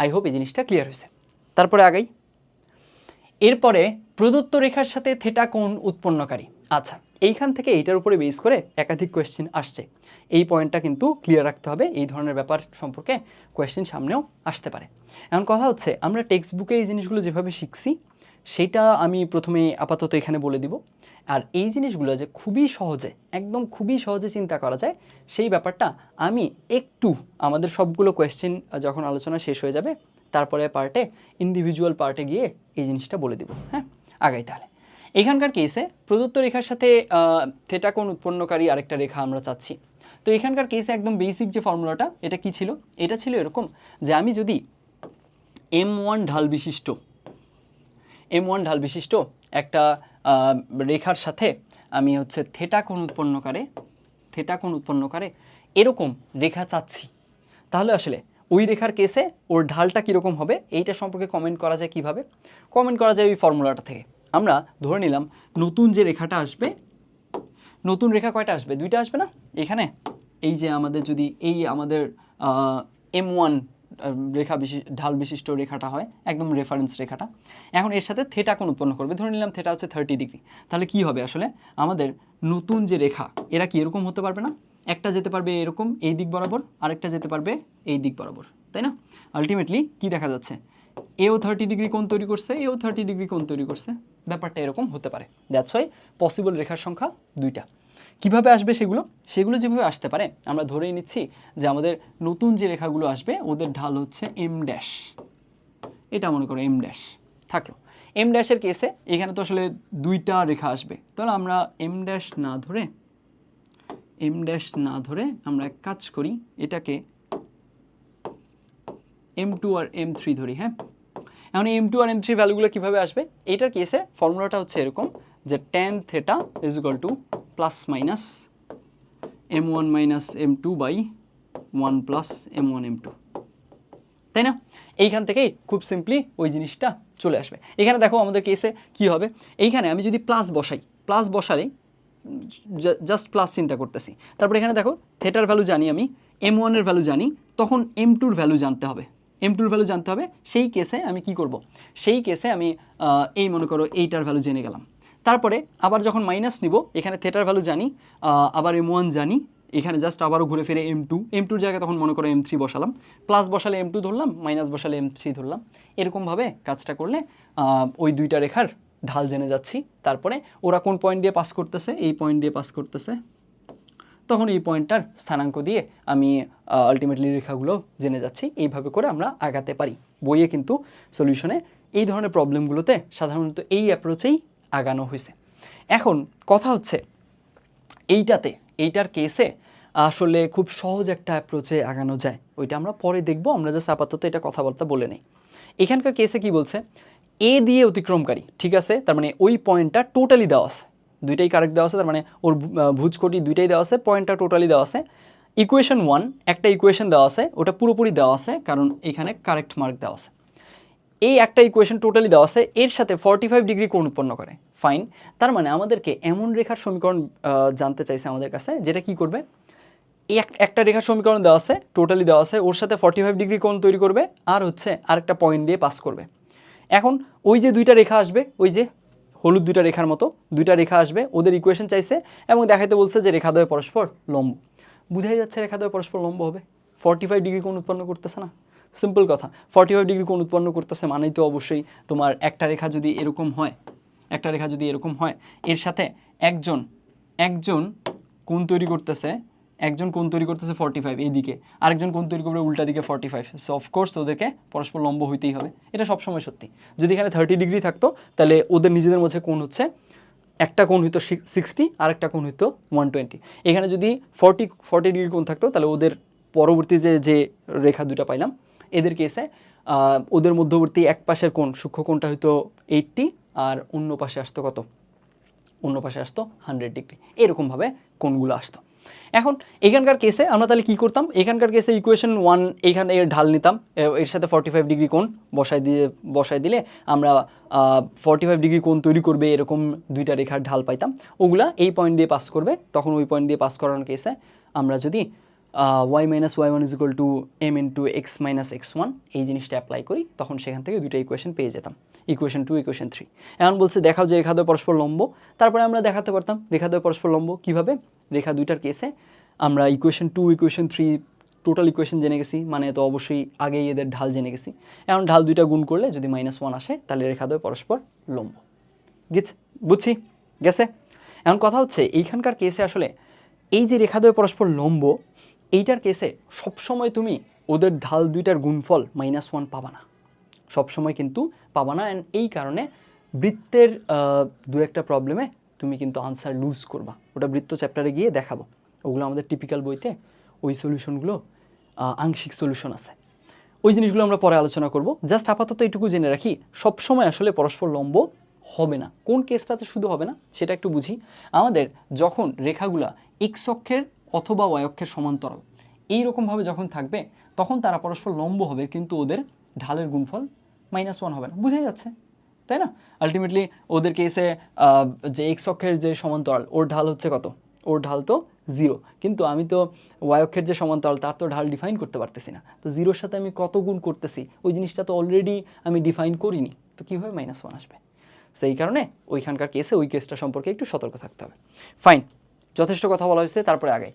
আই হোপ এই জিনিসটা ক্লিয়ার হয়েছে। তারপরে আগাই। এরপরে প্রদত্ত রেখার সাথে থেটা কোণ উৎপন্নকারী। আচ্ছা, এইখান থেকে এইটার উপরে বেস করে একাধিক কোয়েশ্চেন আসছে, এই পয়েন্টটা কিন্তু ক্লিয়ার রাখতে হবে। এই ধরনের ব্যাপার সম্পর্কে কোয়েশ্চেন সামনেও আসতে পারে। এখন কথা হচ্ছে আমরা টেক্সট বুকে এই জিনিসগুলো যেভাবে শিখছি সেটা আমি প্রথমে আপাতত এখানে বলে দিব। আর এই জিনিসগুলো যে খুবই সহজে, একদম খুবই সহজে চিন্তা করা যায় সেই ব্যাপারটা আমি একটু আমাদের সবগুলো কোয়েশ্চেন যখন আলোচনা শেষ হয়ে যাবে তারপরে পার্টে, ইন্ডিভিজুয়াল পার্টে গিয়ে এই জিনিসটা বলে দিব। হ্যাঁ, আগাই তাহলে। এখানকার কেসে প্রদত্ত রেখার সাথে থেটা কোণ উৎপন্নকারী আরেকটা রেখা আমরা চাচ্ছি। তো এখানকার কেসে একদম বেসিক যে ফর্মুলাটা, এটা কি ছিল, এটা ছিল এরকম যে আমি যদি m1 ঢাল বিশিষ্ট একটা রেখার সাথে আমি হচ্ছে থেটা কোণ উৎপন্নকারে এরকম রেখা চাচ্ছি, তাহলে আসলে ওই রেখার কেসে ওর ঢালটা কীরকম হবে এইটা সম্পর্কে কমেন্ট করা যায়। কিভাবে কমেন্ট করা যায়? ওই ফর্মুলাটা থেকে আমরা ধরে নিলাম নতুন যে রেখাটা আসবে, নতুন রেখা কয়টা আসবে, দুইটা আসবে না? এখানে এই যে আমাদের যদি এই আমাদের m1 ঢাল বিশিষ্ট রেখাটা হয়, একদম রেফারেন্স রেখাটা, এখন এর সাথে থেটা কোণ উৎপন্ন করবে, ধরে নিলাম থেটা হচ্ছে 30 ডিগ্রি। তাহলে কি হবে আসলে আমাদের নতুন যে রেখা, এরা কি এরকম হতে পারবে না? একটা যেতে পারবে এরকম এই দিক বরাবর, আরেকটা যেতে পারবে এই দিক বরাবর, তাই না? আলটিমেটলি কি দেখা যাচ্ছে, এও 30 ডিগ্রি কোণ তৈরি করছে, এও 30 ডিগ্রি কোণ তৈরি করছে, ব্যাপারটা এরকম হতে পারে। দ্যাটস ওয়াই পসিবল রেখার সংখ্যা দুইটা। কিভাবে আসবে সেগুলো যেভাবে আসতে পারে আমরা ধরেই নিচ্ছি যে আমাদের নতুন যে রেখাগুলো আসবে ওদের ঢাল হচ্ছে m ড্যাশ, এটা মনে করো m ড্যাশ থাকলো। m ড্যাশের কেসে এখানে তো আসলে দুইটা রেখা আসবে, তাহলে আমরা m ড্যাশ না ধরে আমরা এক কাজ করি, এটাকে m2 আর m3 ধরি। হ্যাঁ, এখন m2 আর m3 ভ্যালুগুলো কীভাবে আসবে, এইটার কেসে ফর্মুলাটা হচ্ছে এরকম যে tan theta is equal to plus minus m1 minus m2 by 1 plus m1 m2, তাই না? এইখান থেকেই খুব সিম্পলি ওই জিনিসটা চলে আসবে। এখানে দেখো আমাদের কেসে কি হবে, এইখানে আমি যদি প্লাস বসালেই জাস্ট প্লাস চিন্তা করতেছি, তারপর এখানে দেখো থেটার ভ্যালু জানি আমি, m1 এর ভ্যালু জানি, তখন m2 এর ভ্যালু জানতে হবে, সেই কেসে আমি কি করব, সেই কেসে আমি এই মনে করো এইটার ভ্যালু জেনে গেলাম, তারপরে আবার যখন মাইনাস নিব এখানে থেটার ভ্যালু জানি, আবার m1 জানি, এখানে জাস্ট আবারও ঘুরে ফিরে এম টুর জায়গায় তখন মনে করো M3 বসালাম, প্লাস বসালে M2 ধরলাম, মাইনাস বসালে M3 ধরলাম। এরকমভাবে কাজটা করলে ওই দুইটা রেখার ঢাল জেনে যাচ্ছি। তারপরে ওরা কোন পয়েন্ট দিয়ে পাস করতেছে, এই পয়েন্ট দিয়ে পাস করতেছে, তখন এই পয়েন্টটার স্থানাঙ্ক দিয়ে আমি আলটিমেটলি রেখাগুলো জেনে যাচ্ছি। এইভাবে করে আমরা আগাতে পারি। বইয়ে কিন্তু সলিউশনে এই ধরনের প্রবলেমগুলোতে সাধারণত এই অ্যাপ্রোচেই আগানো হয়েছে। এখন কথা হচ্ছে এইটার কেসে আসলে খুব সহজ একটা অ্যাপ্রোচে আগানো যায়, ওইটা আমরা পরে দেখব। আমরা জাস্ট আপাতত এটা কথাবার্তা বলে নেই। এখানকার কেসে কি বলছে, এ দিয়ে অতিক্রমকারী, ঠিক আছে, তার মানে ওই পয়েন্টটা টোটালি দেওয়া আছে, দুইটাই কারেক্ট দেওয়া আছে, তার মানে ওর ভুজকোটি দুইটাই দেওয়া আছে, পয়েন্টটা টোটালি দেওয়া আছে। ইকুয়েশন 1 একটা ইকুয়েশন দেওয়া আছে, ওটা পুরোপুরি দেওয়া আছে কারণ এখানে কারেক্ট মার্ক দেওয়া আছে। এই একটা ইকুয়েশন টোটালি দেওয়া আছে, এর সাথে 45 ডিগ্রি কোণ উৎপন্ন করে, ফাইন। তার মানে আমাদেরকে এমন রেখার সমীকরণ জানতে চাইছে আমাদের কাছে, যেটা কি করবে, এই একটা রেখার সমীকরণ দেওয়া আছে, টোটালি দেওয়া আছে, ওর সাথে 45 ডিগ্রি কোণ তৈরি করবে, আর হচ্ছে আরেকটা পয়েন্ট দিয়ে পাস করবে। এখন ওই যে দুইটা রেখা আসবে, ওই যে হলুদ দুইটা রেখার মতো দুইটা রেখা আসবে, ওদের ইকুয়েশন চাইছে এবং দেখাইতে বলছে যে রেখাদ্বয় পরস্পর লম্ব। বুঝাই যাচ্ছে রেখাদ্বয় পরস্পর লম্ব হবে, 45 ডিগ্রি কোণ উৎপন্ন করতেছে না? সিম্পল কথা, 45 ডিগ্রি কোণ উৎপন্ন করতেছে মানেই তো অবশ্যই তোমার একটা রেখা যদি এরকম হয়, এর সাথে একজন কোণ তৈরি করতেছে, 45 এইদিকে, আরেকজন কোণ তৈরি করবে উল্টা দিকে 45, সো অফকোর্স ওদেরকে পরস্পর লম্ব হইতেই হবে। এটা সবসময় সত্যি। যদি এখানে 30 ডিগ্রি থাকতো তাহলে ওদের নিজেদের মধ্যে কোণ হচ্ছে, একটা কোণ হইতো 60 আর একটা কোণ হইতো 120। এখানে যদি 40 ডিগ্রি কোণ থাকতো তাহলে ওদের পরবর্তীতে যে রেখা দুটা পাইলাম এদের কেসে ওদের মধ্যবর্তী এক পাশের কোণ সূক্ষ্ম কোণটা হইতো 80 আর অন্য পাশে আসতো কত, অন্য পাশে আসতো 100 ডিগ্রি, এরকমভাবে কোণগুলো আসতো। এখন এখানকার কেসে আমরা তাহলে কী করতাম, এখানকার কেসে ইকুয়েশন 1 এইখানে এর ঢাল নিতাম, এর সাথে 45 ডিগ্রি কোণ বসাই দিলে আমরা 45 ডিগ্রি কোণ তৈরি করবে এরকম দুইটা রেখার ঢাল পাইতাম, ওগুলা এই পয়েন্ট দিয়ে পাস করবে। তখন ওই পয়েন্ট দিয়ে পাস করানোর কেসে আমরা যদি y minus y1 is equal two m into x minus x1 এই জিনিসটা অ্যাপ্লাই করি, তখন সেখান থেকে দুইটা ইকুয়েশন পেয়ে যেতাম, ইকুয়েশন 2 ইকুয়েশন 3। এখন বলছে দেখাও যে রেখাদ্বয় পরস্পর লম্ব, তারপরে আমরা দেখাতে পারতাম রেখাদ্বয় পরস্পর লম্ব কীভাবে। রেখা দুইটার কেসে আমরা ইকুয়েশন 2 ইকুয়েশন 3 টোটাল ইকুয়েশন জেনে গেছি, মানে তো অবশ্যই আগেই এদের ঢাল জেনে গেছি। এখন ঢাল দুইটা গুণ করলে যদি -1 আসে তাহলে রেখাদ্বয় পরস্পর লম্ব। বুঝছি গেছে? এখন কথা হচ্ছে এইখানকার কেসে আসলে এই যে রেখাদ্বয় পরস্পর লম্ব, এইটার কেসে সবসময় তুমি ওদের ঢাল দুইটার গুণফল -1 পাবা না, সবসময় কিন্তু পাবা না। অ্যান্ড এই কারণে বৃত্তের দু একটা প্রবলেমে তুমি কিন্তু আনসার লুজ করবা, ওটা বৃত্ত চ্যাপ্টারে গিয়ে দেখাবো, ওগুলো আমাদের টিপিক্যাল বইতে ওই সলিউশনগুলো আংশিক সলিউশন আছে, ওই জিনিসগুলো আমরা পরে আলোচনা করব। জাস্ট আপাতত এইটুকু জেনে রাখি, সবসময় আসলে পরস্পর লম্ব হবে না। কোন কেসটাতে শুধু হবে না সেটা একটু বুঝি। আমাদের যখন রেখাগুলা এক্স অক্ষের অথবা ওয়াই অক্ষের সমান্তরাল এইরকমভাবে যখন থাকবে তখন তারা পরস্পর লম্ব হবে, কিন্তু ওদের ঢালের গুণফল -1 হবে না, বুঝাই যাচ্ছে তাই না? আলটিমেটলি ওদের কেসে যে এক্স অক্ষের যে সমান্তরাল ওর ঢাল হচ্ছে কত, ওর ঢাল তো 0, কিন্তু আমি তো ওয়াই অক্ষের যে সমান্তরাল তার তো ঢাল ডিফাইন করতে পারতেছি না, তো 0-র সাথে আমি কত গুণ করতেছি ওই জিনিসটা তো অলরেডি আমি ডিফাইন করিনি, তো কীভাবে -1 আসবে? সেই কারণে ওইখানকার কেসে ওই কেসটা সম্পর্কে একটু সতর্ক থাকতে হবে। ফাইন, যথেষ্ট কথা বলা হয়েছে, তারপরে আগে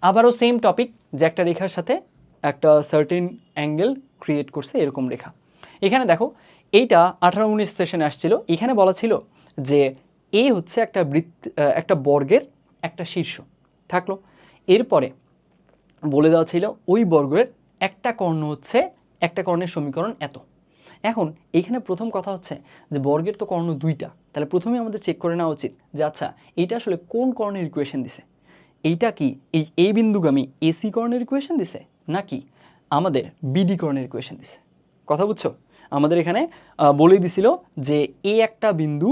আবারও সেম টপিক, যে একটা রেখার সাথে একটা সার্টেন অ্যাঙ্গেল ক্রিয়েট করছে এরকম রেখা। এখানে দেখো এইটা 18-19 সেশনে আসছিল, এখানে বলা ছিল যে এ হচ্ছে একটা বর্গের একটা শীর্ষ থাকলো, এরপরে বলে দেওয়া ছিল ওই বর্গের একটা কর্ণ হচ্ছে একটা কর্ণের সমীকরণ এত। এখন এইখানে প্রথম কথা হচ্ছে যে বর্গের তো কর্ণ দুইটা, তাহলে প্রথমে আমাদের চেক করে নেওয়া উচিত যে আচ্ছা এইটা আসলে কোন কর্ণের ইকুয়েশন দিছে, এইটা কি এই বিন্দুগামী এসি কর্ণের ইকুয়েশন দিছে নাকি আমাদের বিডি কর্ণের ইকুয়েশন দিছে? কথা বুঝছো? আমাদের এখানে বলেই দিছিল যে একটা বিন্দু,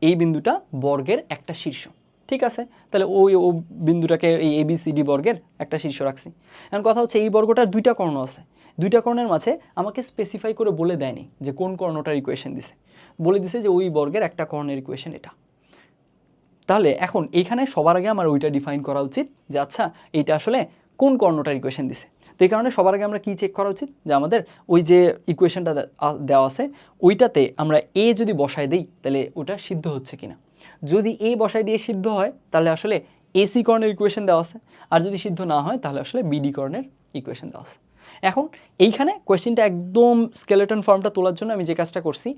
এই বিন্দুটা বর্গের একটা শীর্ষ, ঠিক আছে, তাহলে ও বিন্দুটাকে এই ABCD বর্গের একটা শীর্ষ রাখছি। এখন কথা হচ্ছে এই বর্গটার দুইটা কর্ণ আছে, দুইটা কর্ণের মাঝে আমাকে স্পেসিফাই করে বলে দেয়নি যে কোন কর্ণটার ইকুয়েশন দিছে, বলে দিছে যে ওই বর্গের একটা কর্ণের ইকুয়েশন এটা। তাহলে এখন এইখানে সবার আগে আমার ওইটা ডিফাইন করা উচিত যে আচ্ছা এইটা আসলে কোন কর্ণটার ইকুয়েশন দিছে। তো এই কারণে সবার আগে আমরা কি চেক করা উচিত যে আমাদের ওই যে ইকুয়েশনটা দেওয়া আছে ওইটাতে আমরা এ যদি বসায় দিই তাহলে ওটা সিদ্ধ হচ্ছে কিনা। যদি এ বসায় দিয়ে সিদ্ধ হয় তাহলে আসলে এসি কর্ণের ইকুয়েশন দেওয়া আছে, আর যদি সিদ্ধ না হয় তাহলে আসলে বিডি কর্ণের ইকুয়েশন দেওয়া আছে। এখন এইখানে কোয়েশ্চেনটা একদম স্কেলেটন ফর্মটা তোলার জন্য আমি যে কাজটা করছি,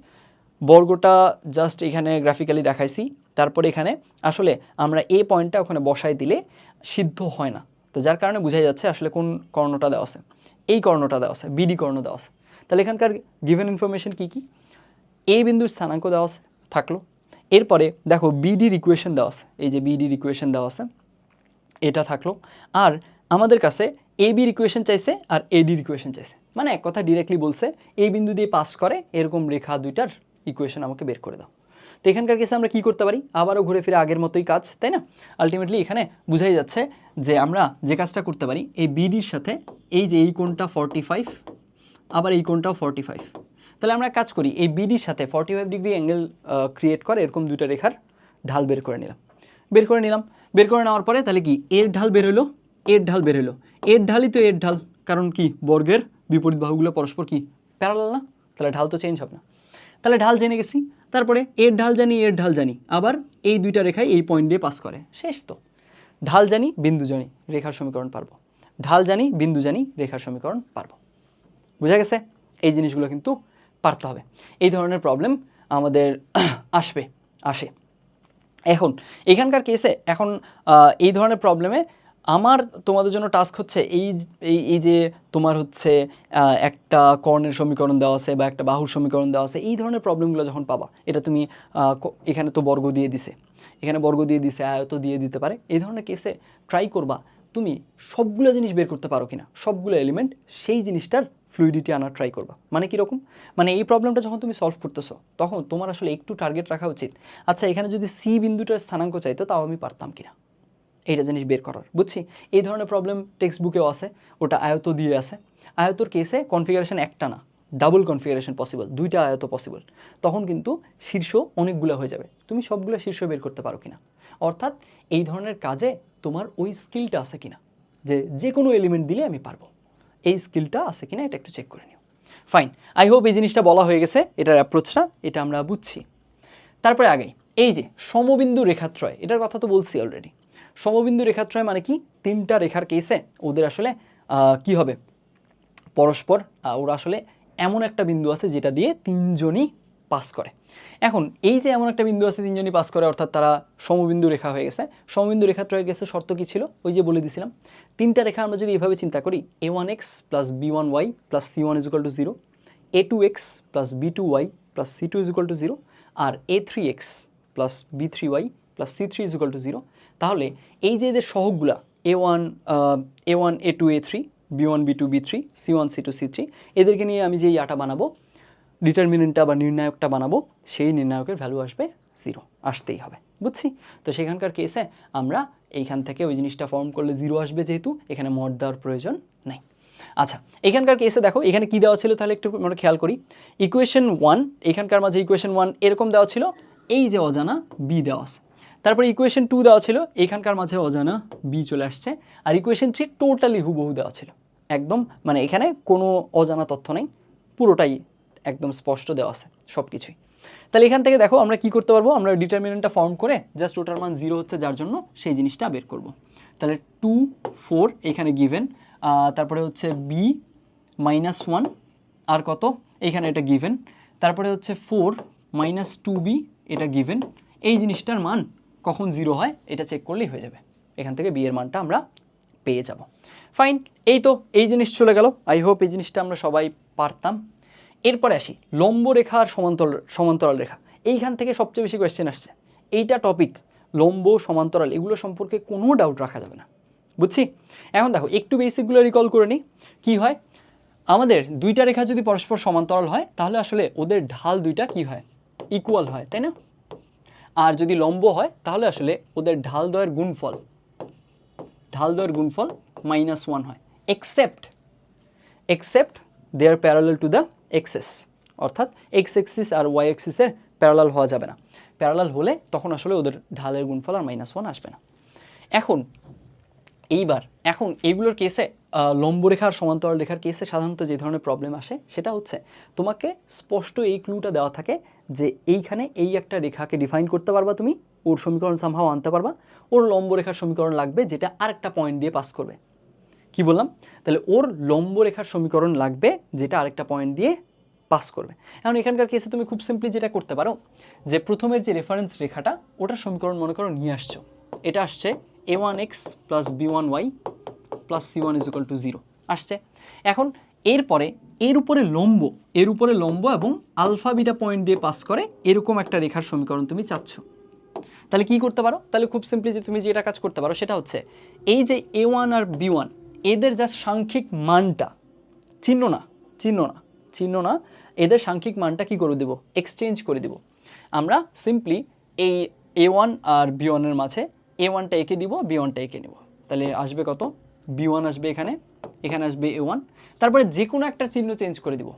বর্গটা জাস্ট এখানে গ্রাফিক্যালি দেখাইছি, তারপরে এখানে আসলে আমরা এই পয়েন্টটা ওখানে বসাই দিলে সিদ্ধ হয় না, তো যার কারণে বোঝাই যাচ্ছে আসলে কোন কর্ণটা দেওয়া আছে, এই কর্ণটা দেওয়া আছে, বিডি কর্ণ দেওয়া আছে। তাহলে এখানকার গিভেন ইনফরমেশন কী কী, এ বিন্দুর স্থানাঙ্ক দেওয়া আছে থাকলো, এরপরে দেখো বিডির ইকুয়েশন দেওয়া আছে, এই যে বিডির ইকুয়েশন দেওয়া আছে এটা থাকলো, আর আমাদের কাছে এ বির ইকুয়েশন চাইছে আর এডির ইকুয়েশন চাইছে, মানে এক কথা ডিরেক্টলি বলছে এই বিন্দু দিয়ে পাস করে এরকম রেখা দুইটার ইকুয়েশন আমাকে বের করে দাও। তো এখানকার কেসে আমরা কী করতে পারি, আবারও ঘুরে ফিরে আগের মতোই কাজ, তাই না? আলটিমেটলি এখানে বোঝাই যাচ্ছে যে আমরা যে কাজটা করতে পারি, এই বিডির সাথে এই যে এই কোণটা 45, আবার এই কোণটাও 45, তাহলে আমরা কাজ করি এই বিডির সাথে 45 ডিগ্রি অ্যাঙ্গেল ক্রিয়েট করে এরকম দুটো রেখার ঢাল বের করে নিলাম, বের করে নেওয়ার পরে তাহলে কি এর ঢাল বের হলো, এর ঢাল বের হলো, এর ঢালই তো এর ঢাল, কারণ কি বর্গের বিপরীত বাহুগুলো পরস্পর কি প্যারালাল না, তাহলে ঢাল তো চেঞ্জ হবে না। তাহলে ঢাল জেনে গেছি, তারপরে এর ঢাল জানি, এর ঢাল জানি, আবার এই দুইটা রেখায় এই পয়েন্ট দিয়ে পাস করে, শেষ তো। ঢাল জানি, বিন্দু জানি, রেখার সমীকরণ পারবো, ঢাল জানি, বিন্দু জানি, রেখার সমীকরণ পারবো। বুঝা গেছে? এই জিনিসগুলো কিন্তু পারতে হবে, এই ধরনের প্রবলেম আমাদের আসে। এখন এখানকার কেসে এখন এই ধরনের প্রবলেমে আমার তোমাদের জন্য টাস্ক হচ্ছে এই যে তোমার হচ্ছে একটা কর্ণের সমীকরণ দেওয়া আছে বা একটা বাহুর সমীকরণ দেওয়া আছে, এই ধরনের প্রবলেমগুলো যখন পাবা, এটা তুমি এখানে তো বর্গ দিয়ে দিছে, এখানে বর্গ দিয়ে দিছে, আয়ত দিয়ে দিতে পারে, এই ধরনের কেসে ট্রাই করবা তুমি সবগুলো জিনিস বের করতে পারো কিনা, সবগুলো এলিমেন্ট সেই জিনিসটার ফ্লুইডিটি আনার ট্রাই করবা। মানে কীরকম, মানে এই প্রবলেমটা যখন তুমি সলভ করতেছো তখন তোমার আসলে একটু টার্গেট রাখা উচিত, আচ্ছা এখানে যদি সি বিন্দুটার স্থানাঙ্ক চাইতো তাও আমি পারতাম কিনা, এইটা জিনিস বের করার। বুঝছি? এই ধরনের প্রবলেম টেক্সট বুকেও আছে, ওটা আয়ত দিয়ে আছে। আয়তর কেসে কনফিগারেশন একটা না, ডাবল কনফিগারেশন পসিবল, দুইটা আয়ত পসিবল, তখন কিন্তু শীর্ষ অনেকগুলো হয়ে যাবে, তুমি সবগুলো শীর্ষ বের করতে পারো কিনা, অর্থাৎ এই ধরনের কাজে তোমার ওই স্কিলটা আছে কিনা, যে কোনো এলিমেন্ট দিলে আমি পারবো, এই স্কিলটা আছে কিনা এটা একটু চেক করে নিও। ফাইন, আই হোপ এই জিনিসটা বলা হয়ে গেছে, এটার অ্যাপ্রোচটা এটা আমরা বুঝছি। তারপরে আগে এই যে সমবিন্দু রেখাত্রয়, এটার কথা তো বলছি অলরেডি। সমবিন্দু রেখাত্রয় মানে কি, তিনটা রেখার কেসে ওদের আসলে কি হবে, পরস্পর ওরা আসলে এমন একটা বিন্দু আছে যেটা দিয়ে তিনজনই পাস করে। এখন এই যে এমন একটা বিন্দু আছে তিনজনই পাস করে, অর্থাৎ তারা সমবিন্দু রেখা হয়ে গেছে। সমবিন্দু রেখাত্রয়ের গেছে শর্ত কী ছিল, ওই যে বলে দিছিলাম, তিনটা রেখা আমরা যদি এভাবে চিন্তা করি, a1x plus b1y plus c1 is equal to 0, a2x plus b2y plus c2 is equal to 0, আর a3x plus b3y plus c3 is equal to 0, তাহলে এই যে এদের সহগগুলা a1 a2 a3 b1 b2 b3 c1 c2 c3, এদেরকে নিয়ে আমি যে আটা বানাবো, ডিটারমিনেন্টটা বা নির্ণায়কটা বানাবো, সেই নির্ণায়কের ভ্যালু আসবে 0, আসতেই হবে। বুঝছি? তো সেখানকার কেসে আমরা এইখান থেকে ওই জিনিসটা ফর্ম করলে 0 আসবে, যেহেতু এখানে মড দেওয়ার প্রয়োজন নাই। আচ্ছা, এখানকার কেসে দেখো এখানে কি দেওয়া ছিল, তাহলে একটু আমরা খেয়াল করি। ইকুয়েশন 1, এখানকার মাঝে ইকুয়েশন 1 এরকম দেওয়া ছিল, এই যে অজানা b দেওয়া আছে। তারপরে ইকুয়েশন 2 দেওয়া ছিল, এখানকার মাঝে অজানা b চলে আসছে। আর ইকুয়েশন 3 টোটালি হুবহু দেওয়া ছিল, একদম, মানে এখানে কোনো অজানা তথ্য নেই, পুরোটাই একদম স্পষ্ট দেওয়া আছে সব কিছুই। তাহলে এখান থেকে দেখো আমরা কি করতে পারবো, আমরা ডিটারমিনেন্টটা ফর্ম করে জাস্ট ওটার মান 0 হচ্ছে যার জন্য সেই জিনিসটা বের করব। তাহলে 2 4 এখানে গিভেন, তারপরে হচ্ছে b -1 আর কত, এখানে এটা গিভেন, তারপরে হচ্ছে 4 -2b এটা গিভেন। এই জিনিসটার মান কখন 0 হয় এটা চেক করলেই হয়ে যাবে, এখান থেকে b এর মানটা আমরা পেয়ে যাব। ফাইন, এই তো এই জিনিস চলে গেল। আই হোপ এই জিনিসটা আমরা সবাই পারতাম। এরপরে আসি লম্ব রেখা আর সমান্তরাল রেখা, এইখান থেকে সবচেয়ে বেশি কোয়েশ্চেন আসছে। এইটা টপিক, লম্ব সমান্তরাল, এগুলো সম্পর্কে কোনো ডাউট রাখা যাবে না। বুঝছি? এখন দেখো একটু বেসিকগুলো রিকল করে নিই। কী হয়, আমাদের দুইটা রেখা যদি পরস্পর সমান্তরাল হয় তাহলে আসলে ওদের ঢাল দুইটা কি হয়, ইকুয়াল হয়, তাই না? আর যদি লম্ব হয় তাহলে আসলে ওদের ঢাল দ্বয়ের গুণফল -1 হয়, except they are parallel to the axes, অর্থাৎ এক্স এক্সিস আর ওয়াই এক্সিসের প্যারালাল হওয়া যাবে না। প্যারালাল হলে তখন আসলে ওদের ঢালের গুণফল আর -1 আসবে না। এখন এইবার এখন এইগুলোর কেসে লম্বরেখা আর সমান্তরাল রেখার কেসে সাধারণত যে ধরনের প্রবলেম আসে সেটা হচ্ছে তোমাকে স্পষ্ট এই ক্লুটা দেওয়া থাকে যে এইখানে এই একটা রেখাকে ডিফাইন করতে পারবা তুমি, ওর সমীকরণ সামহাও আনতে পারবা, ওর লম্বরেখার সমীকরণ লাগবে যেটা আরেকটা পয়েন্ট দিয়ে পাস করবে। কি বললাম? তাহলে ওর লম্বরেখার সমীকরণ লাগবে যেটা আরেকটা পয়েন্ট দিয়ে পাস করবে। এখন এখানকার কেসে তুমি খুব সিম্পলি যেটা করতে পারো যে প্রথমের যে রেফারেন্স রেখাটা ওটার সমীকরণ মনে করো নিয়ে আসছো, এটা আসছে a1x plus b1y plus c1 is equal to 0 আসছে। এখন এরপরে এর উপরে লম্ব এবং আলফা বিটা পয়েন্ট দিয়ে পাস করে এরকম একটা রেখার সমীকরণ তুমি চাচ্ছ। তাহলে কি করতে পারো? তাহলে খুব সিম্পলি যে তুমি যেটা কাজ করতে পারো সেটা হচ্ছে এই যে a1 আর b1 এদের যা সাংখ্যিক মানটা, চিহ্ন না, এদের সাংখ্যিক মানটা কি করে দেব? এক্সচেঞ্জ করে দেব। আমরা সিম্পলি এই a1 আর b1 এর মাঝে a1টা এঁকে দিব, b1টা এঁকে নেব। তাহলে আসবে কত? b1 আসবে এখানে, এখানে আসবে a1, তারপরে যে কোনো একটা চিহ্ন চেঞ্জ করে দিব,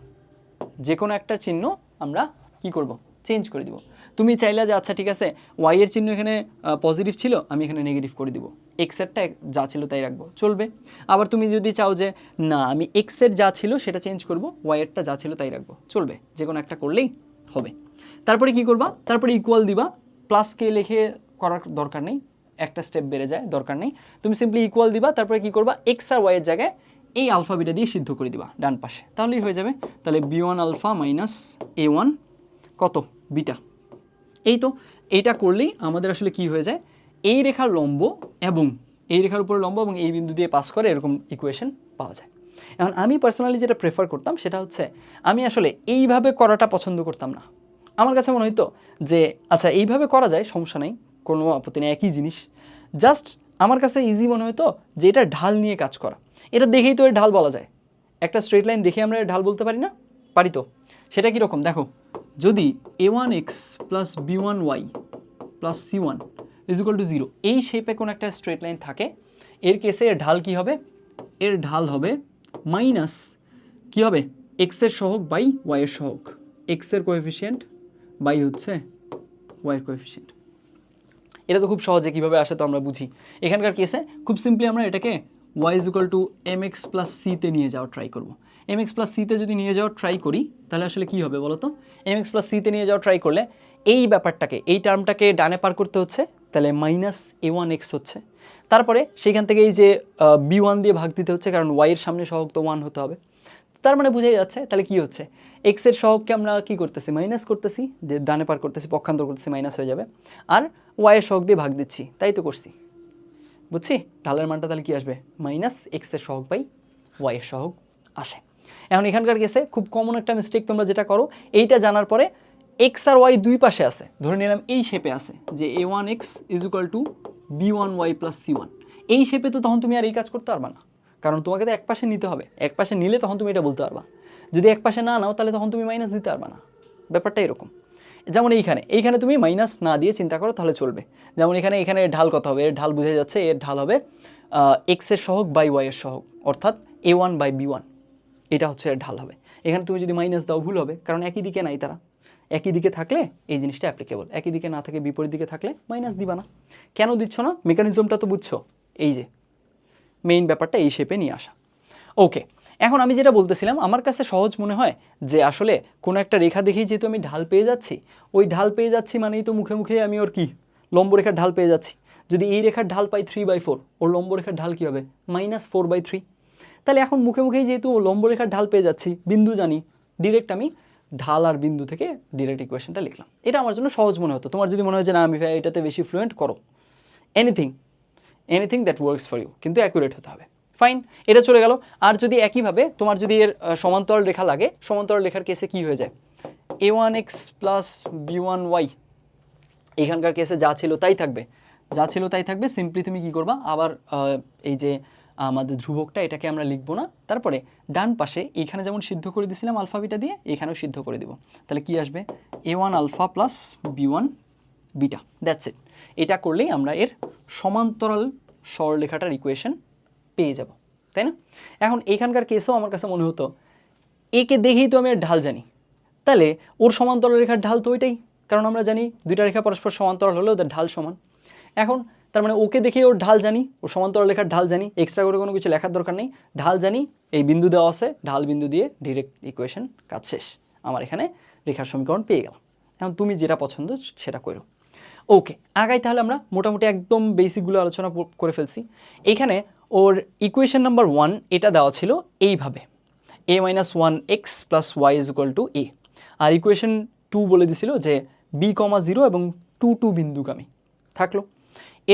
যে কোনো একটা চিহ্ন আমরা কি করব? চেঞ্জ করে দিব। তুমি চাইলে যে আচ্ছা ঠিক আছে ওয়াই এর চিহ্ন এখানে পজিটিভ ছিল, আমি এখানে নেগেটিভ করে দিব, এক্সেরটা যা ছিল তাই রাখবো, চলবে। আবার তুমি যদি চাও যে না আমি এক্সের যা ছিল সেটা চেঞ্জ করব, ওয়াইয়েরটা যা ছিল তাই রাখবো, চলবে, যে কোনো একটা করলেই হবে। তারপরে কি করবা? তারপরে ইকুয়াল দিবা, প্লাসকে লিখে করার দরকার নেই, একটা স্টেপ বেড়ে যায়, দরকার নেই। তুমি সিম্পলি ইকুয়াল দিবা, তারপরে কি করবা? এক্স আর ওয়াইয়ের জায়গায় এই আলফা বিটা দিয়ে সিদ্ধ করে দিবা ডান পাশে, তাহলেই হয়ে যাবে। তাহলে b1 আলফা মাইনাস a1 কত? বিটা। এই তো, এইটা করলেই আমাদের আসলে কি হয়ে যায়? এই রেখার লম্ব এবং এই রেখার উপরে লম্ব এবং এই বিন্দু দিয়ে পাস করে এরকম ইকুয়েশন পাওয়া যায়। এখন আমি পার্সোনালি যেটা প্রেফার করতাম সেটা হচ্ছে আমি আসলে এইভাবে করাটা পছন্দ করতাম না। আমার কাছে মনে হতো যে আচ্ছা এইভাবে করা যায়, সমস্যা নেই, কোনো আপত্তি নেই, একই জিনিস। জাস্ট আমার কাছে ইজি মনে হতো যে এটা ঢাল নিয়ে কাজ করা। এটা দেখেই তো এর ঢাল বলা যায়, একটা স্ট্রেট লাইন দেখে আমরা এর ঢাল বলতে পারি না? পারি তো। সেটা কীরকম দেখো, যদি a1x plus b1y plus c1 is equal to 0 এই শেপে কোনো একটা স্ট্রেট লাইন থাকে, এর কেসে এর ঢাল কি হবে? এর ঢাল হবে মাইনাস কি হবে? এক্সের সহগ বাই ওয়াইয়ের সহগ, এক্সের কোএফিসিয়েন্ট বাই হচ্ছে ওয়াইয়ের কোএফিসিয়েন্ট। এটা তো খুব সহজে কীভাবে আসে তো আমরা বুঝি। এখানকার কেসে খুব সিম্পলি আমরা এটাকে y is equal to mx plus সিতে নিয়ে যাওয়ার ট্রাই করব। mx প্লাস সিতে যদি নিয়ে যাওয়ার ট্রাই করি তাহলে আসলে কী হবে বলো তো? mx প্লাস সিতে নিয়ে যাওয়ার ট্রাই করলে এই ব্যাপারটাকে, এই টার্মটাকে ডানে পার করতে হচ্ছে, তাহলে মাইনাস a1x হচ্ছে। তারপরে সেখান থেকে এই যে b1 দিয়ে ভাগ দিতে হচ্ছে, কারণ ওয়াইয়ের সামনে সহগ তো 1 হতে হবে। তার মানে বোঝাই যাচ্ছে তাহলে কি হচ্ছে, এক্সের সহগকে আমরা কি করতেছি? মাইনাস করতেছি, যে ডানে পার করতেছি, পক্ষান্তর করতেছি, মাইনাস হয়ে যাবে, আর ওয়াইয়ের সহগ দিয়ে ভাগ দিচ্ছি, তাই তো করছি, বুঝছি? ঢালের মানটা তাহলে কি আসবে? মাইনাস এক্সের সহগ বাই ওয়াইয়ের সহগ আসে। এখন এখানকার কেসে খুব কমন একটা মিস্টেক তোমরা যেটা করো, এইটা জানার পরে এক্স আর ওয়াই দুই পাশে আছে, ধরে নিলাম এই শেপে আছে যে a1x is equal two b1y plus c1, এই শেপে তো তখন তুমি আর এই কাজ করতে পারবা না, কারণ তোমাকে তো এক পাশে নিতে হবে, এক পাশে নিলে তখন তুমি এটা বলতে পারবা। যদি এক পাশে না নাও তাহলে তখন তুমি মাইনাস দিতে পারবা না, ব্যাপারটা এরকম। যেমন এইখানে তুমি মাইনাস না দিয়ে চিন্তা করো তাহলে চলবে। যেমন এখানে এর ঢাল কত হবে? এর ঢাল বোঝা যাচ্ছে, এর ঢাল হবে এক্সের সহগ বাই ওয়াইয়ের সহগ, অর্থাৎ a1 বাই b1, এটা হচ্ছে এর ঢাল হবে। এখানে তুমি যদি মাইনাস দাও ভুল হবে, কারণ একই দিকে নাই তারা। একই দিকে থাকলে এই জিনিসটা অ্যাপ্লিকেবল, একই দিকে না থাকে বিপরীত দিকে থাকলে মাইনাস দিবা না। কেন দিচ্ছ না? মেকানিজমটা তো বুঝছো, এই যে মেইন ব্যাপারটা এই শেপে নিয়ে আসা। ওকে, এখন আমি যেটা বলতেছিলাম, আমার কাছে সহজ মনে হয় যে আসলে কোনো একটা রেখা দেখেই যেহেতু আমি ঢাল পেয়ে যাচ্ছি, ওই ঢাল পেয়ে যাচ্ছি মানেই তো মুখে মুখে আমি ওর কি লম্বরেখার ঢাল পেয়ে যাচ্ছি। যদি এই রেখার ঢাল পাই 3/4, ওর লম্বরেখার ঢাল কী হবে? -4/3। তাহলে এখন মুখে মুখেই যেহেতু লম্বরেখার ঢাল পেয়ে যাচ্ছি, বিন্দু জানি, ডিরেক্ট আমি ঢাল আর বিন্দু থেকে ডিরেক্ট ইকুয়েশনটা লিখলাম। এটা আমার জন্য সহজ মনে হতো। তোমার যদি মনে হয় যে না আমি এটাতে বেশি ফ্লুয়েন্ট, করো, anything that works for you, কিন্তু অ্যাকুরেট হতে হবে। ফাইন, এটা চলে গেল। আর যদি একইভাবে তোমার যদি এর সমান্তরাল রেখা লাগে, সমান্তরাল রেখার কেসে কি হয়ে যায়? a1x প্লাস b1y, এখানকার কেসে যা ছিল তাই থাকবে। সিম্পলি তুমি কি করবা? আবার এই যে আমাদের ধ্রুবকটা, এটাকে আমরা লিখবো না, তারপরে ডান পাশে এখানে যেমন সিদ্ধ করে দিয়েছিলাম আলফা বিটা দিয়ে, এখানেও সিদ্ধ করে দিব। তাহলে কি আসবে? a1 alpha plus b1 beta, that's it. এটা করলেই আমরা এর সমান্তরাল সরলরেখাটার ইকুয়েশন পেয়ে যাব, তাই না? এখন এইখানকার কেসেও আমার কাছে মনে হতো একে দেখেই তো আমি এর ঢাল জানি, তাহলে ওর সমান্তরাল রেখার ঢাল তো ওইটাই, কারণ আমরা জানি দুইটা রেখা পরস্পর সমান্তরাল হলে ওদের ঢাল সমান। এখন তার মানে ওকে দেখে ওর ঢাল জানি, ওর সমান্তরাল রেখার ঢাল জানি, এক্সট্রা করে কোনো কিছু লেখার দরকার নেই, ঢাল জানি, এই বিন্দু দেওয়া আছে, ঢাল বিন্দু দিয়ে ডিরেক্ট ইকুয়েশন, কাজ শেষ। আমার এখানে রেখার সমীকরণ পেয়ে গেলাম। এখন তুমি যেটা পছন্দ সেটা করো। ওকে, আগাই তাহলে আমরা মোটামুটি একদম বেসিকগুলো আলোচনা করে ফেলছি। এইখানে ওর ইকুয়েশন নাম্বার 1 এটা দেওয়া ছিল এইভাবে, a - 1x + y = a, R equation 2 বলে দিছিল যে b, 0 এবং 2 2 বিন্দুগামী থাকলো।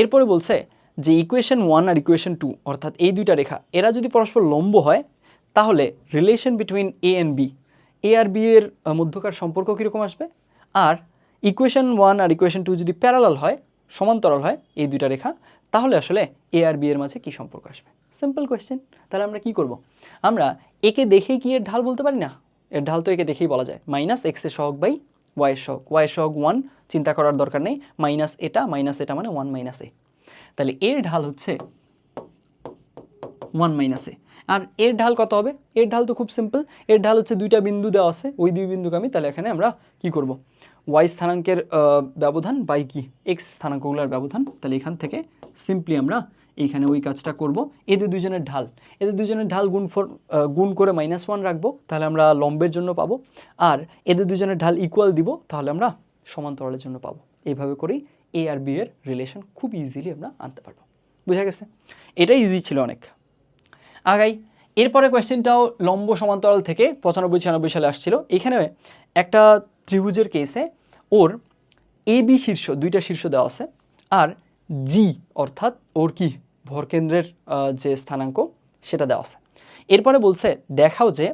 এরপরে বলছে যে ইকুয়েশন 1 আর ইকুয়েশন 2 অর্থাৎ এই দুইটা রেখা এরা যদি পরস্পর লম্ব হয় তাহলে relation between a and b, a আর b এর মধ্যকার সম্পর্ক কীরকম আসবে, আর ইকুয়েশন 1 আর ইকুয়েশন 2 যদি প্যারালাল হয়, সমান্তরাল হয় এই দুইটা রেখা, তাহলে আসলে a আর b এর মাঝে কী সম্পর্ক আসবে। Simple question. তাহলে আমরা কি করব, আমরা একে দেখেই কি এর ঢাল বলতে পারি না? এর ঢাল তো একে দেখেই বলা যায়, -x এর সহগ বাই y এর সহগ, y এর সহগ 1, চিন্তা করার দরকার নেই, মাইনাস এটা মানে 1 - a, তাহলে এর ঢাল হচ্ছে 1 - a। আর এর ঢাল কত হবে? এর ঢাল তো খুব সিম্পল, এর ঢাল হচ্ছে দুইটা বিন্দু দেওয়া আছে, ওই দুই বিন্দুগামী, তাহলে এখানে আমরা কি করব, y স্থানাঙ্কের ব্যবধান বাই কি x স্থানাঙ্কগুলোর ব্যবধান, তাহলে এখান থেকে সিম্পলি আমরা এইখানে ওই কাজটা করব। এদের দুজনের ঢাল গুণ করে -1 রাখবো, তাহলে আমরা লম্বের জন্য পাবো, আর এদের দুজনের ঢাল ইকুয়াল দিব, তাহলে আমরা সমান্তরালের জন্য পাবো। এইভাবে করেই a আর b এর রিলেশন খুব ইজিলি আমরা আনতে পারবো। বুঝা গেছে? এটা ইজি ছিল অনেক। আগাই, এরপরে কোয়েশ্চেনটাও লম্ব সমান্তরাল থেকে 95-96 সালে আসছিল। এখানে একটা ত্রিভুজের কেসে ওর এ বি শীর্ষ, দুইটা শীর্ষ দেওয়া আছে, আর জি অর্থাৎ ওর কি ভরকেন্দ্রের যে স্থানাঙ্ক সেটা দেওয়া আছে। এরপরে বলছে দেখাও যে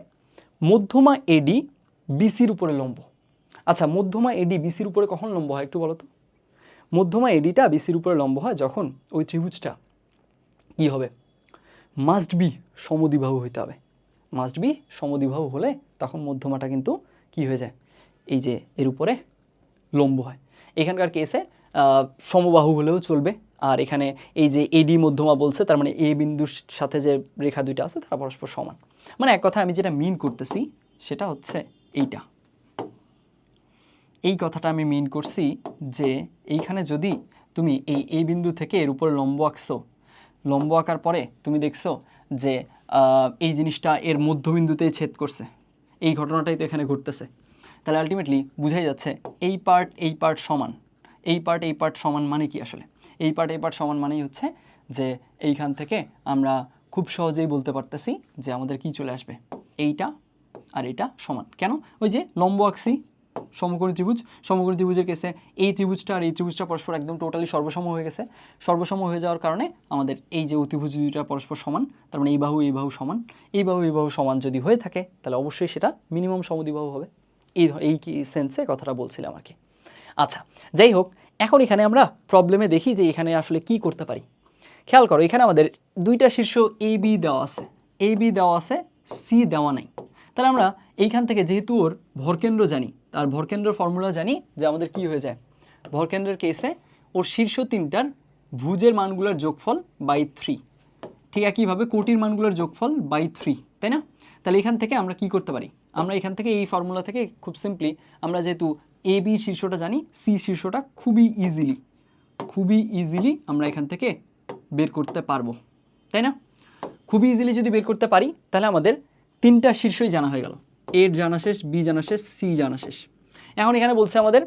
মধ্যমা এডি বিসির উপরে লম্ব। আচ্ছা, মধ্যমা এডি বিসির উপরে কখন লম্ব হয় একটু বলো তো? মধ্যমা এডিটা বিসির উপরে লম্ব হয় যখন ওই ত্রিভুজটা কি হবে, মাস্ট বি সমদ্বিবাহু হইতে হবে। মাস্ট বি সমদ্বিবাহু হলে তখন মধ্যমাটা কিন্তু কি হয়ে যায়, এই যে এর উপরে লম্ব হয়। এখানকার কেসে সমবাহু হলেও চলবে, আর এখানে এই যে এডি মধ্যমা বলছে, তার মানে এ বিন্দুর সাথে যে রেখা দুইটা আছে তারা পরস্পর সমান। মানে এক কথা আমি যেটা মিন করতেছি সেটা হচ্ছে এইটা, এই কথাটা আমি মিন করছি যে এইখানে যদি তুমি এই বিন্দু থেকে এর উপরে লম্ব আঁকছো, লম্ব আঁকার পরে তুমি দেখছো যে এই জিনিসটা এর মধ্যবিন্দুতেই ছেদ করছে, এই ঘটনাটাই তো এখানে ঘটতেছে, তাহলে আলটিমেটলি বুঝাই যাচ্ছে এই পার্ট সমান, এই পার্ট সমান মানে কি আসলে? এই পার্ট সমান মানেই হচ্ছে যে এইখান থেকে আমরা খুব সহজেই বলতে পারতেছি যে আমাদের কি চলে আসবে, এইটা আর এটা সমান। কেন? ওই যে লম্ব আঁকছি, সমকোণী ত্রিভুজের কেসে এই ত্রিভুজটা আর এই ত্রিভুজটা পরস্পর একদম টোটালি সর্বসম হয়ে গেছে। সর্বসম হয়ে যাওয়ার কারণে আমাদের এই যে অতিভুজ দুইটা পরস্পর সমান, তার মানে এই বাহু সমান, এই বাহু সমান যদি হয়ে থাকে তাহলে অবশ্যই সেটা মিনিমাম সমদ্বিবাহু হবে। এই কি সেন্সে কথাটা বলছিলাম আর কি। আচ্ছা, যাই হোক, এখন এখানে আমরা প্রবলেমে দেখি যে এখানে আসলে কি করতে পারি। খেয়াল করো, এখানে আমাদের দুইটা শীর্ষ এ বি দেওয়া আছে, সি দেওয়া নাই। তাহলে আমরা এইখান থেকে যেহেতু ওর ভরকেন্দ্র জানি, তার ভরকেন্দ্র ফর্মুলা জানি যে আমাদের কি হয়ে যায়, ভরকেন্দ্রের কেসে ওর শীর্ষ তিনটার ভুজের মানগুলোর যোগফল বাই 3, ঠিক একইভাবে কোটির মানগুলোর যোগফল বাই 3, তাই না? তাহলে এখান থেকে আমরা কি করতে পারি, আমরা এখান থেকে এই ফর্মুলা থেকে খুব সিম্পলি আমরা যেহেতু এ বি শীর্ষটা জানি, সি শীর্ষটা খুবই ইজিলি আমরা এখান থেকে বের করতে পারবো, তাই না? খুবই ইজিলি যদি বের করতে পারি তাহলে আমাদের তিনটা শীর্ষই জানা হয়ে গেল, এর জানা শেষ, বি জানা শেষ, সি জানা শেষ। এখন এখানে বলছে আমাদের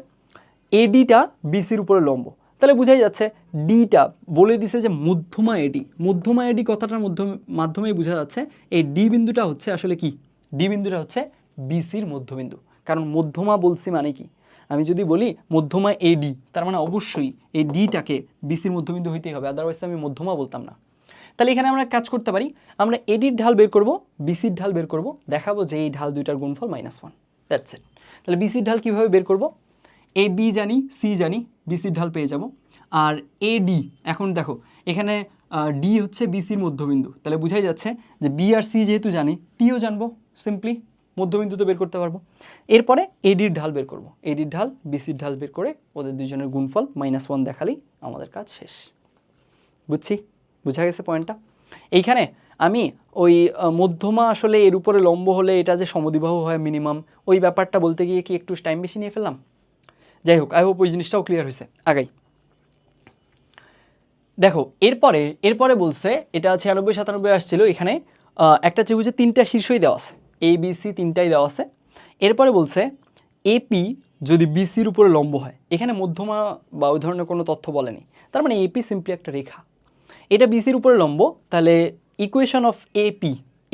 এডিটা বিসির উপরে লম্ব, তাহলে বোঝাই যাচ্ছে ডিটা বলে দিছে যে মধ্যমা এডি কথাটার মাধ্যমেই বোঝা যাচ্ছে এই ডি বিন্দুটা হচ্ছে আসলে কি, ডি বিন্দুটা হচ্ছে বিসির মধ্যবিন্দু। কারণ মধ্যমা বলছি মানে কি, আমি যদি বলি মধ্যমা এডি, তার মানে অবশ্যই এই ডিটাকে বিসির মধ্যবিন্দু হইতেই হবে, আদারওয়াইজ আমি মধ্যমা বলতাম না। তাহলে এখানে আমরা কাজ করতে পারি, আমরা এডির ঢাল বের করব, বিসির ঢাল বের করব, দেখাবো যে এই ঢাল দুইটার গুণফল -1, দ্যাটস ইট। তাহলে বিসির ঢাল কীভাবে বের করব, এ বি জানি, সি জানি, বিসির ঢাল পেয়ে যাব। আর এ ডি, এখন দেখো এখানে ডি হচ্ছে বিসির মধ্যবিন্দু, তাহলে বুঝাই যাচ্ছে যে বি আর সি যেহেতু জানি, টিও জানবো, সিম্পলি মধ্যবিন্দু তো বের করতে পারবো। এরপরে এডির ঢাল বের করব, এডির ঢাল বিসির ঢাল বের করে ওদের দুজনের গুণফল -1 দেখালেই আমাদের কাজ শেষ। বুঝা গেছে পয়েন্টটা? এইখানে আমি ওই মধ্যমা আসলে এর উপরে লম্ব হলে এটা যে সমদ্বিবাহু হয় মিনিমাম, ওই ব্যাপারটা বলতে গিয়ে কি একটু টাইম বেশি নিয়ে ফেললাম? যাই হোক, আই হোপ ওই জিনিসটাও ক্লিয়ার হয়েছে। আগাই, দেখো এরপরে বলছে এটা 96 97 আসছিল, এখানে একটা ত্রিভুজে 3টা শীর্ষই দেওয়া আছে, এ বি সি 3টাই দেওয়া আছে। এরপরে বলছে এপি যদি বিসির উপরে লম্ব হয়, এখানে মধ্যমা বা ওই ধরনের কোনো তথ্য বলেনি, তার মানে এপি সিম্পলি একটা রেখা, এটা বিসির উপরে লম্ব, তাহলে ইকুয়েশন অফ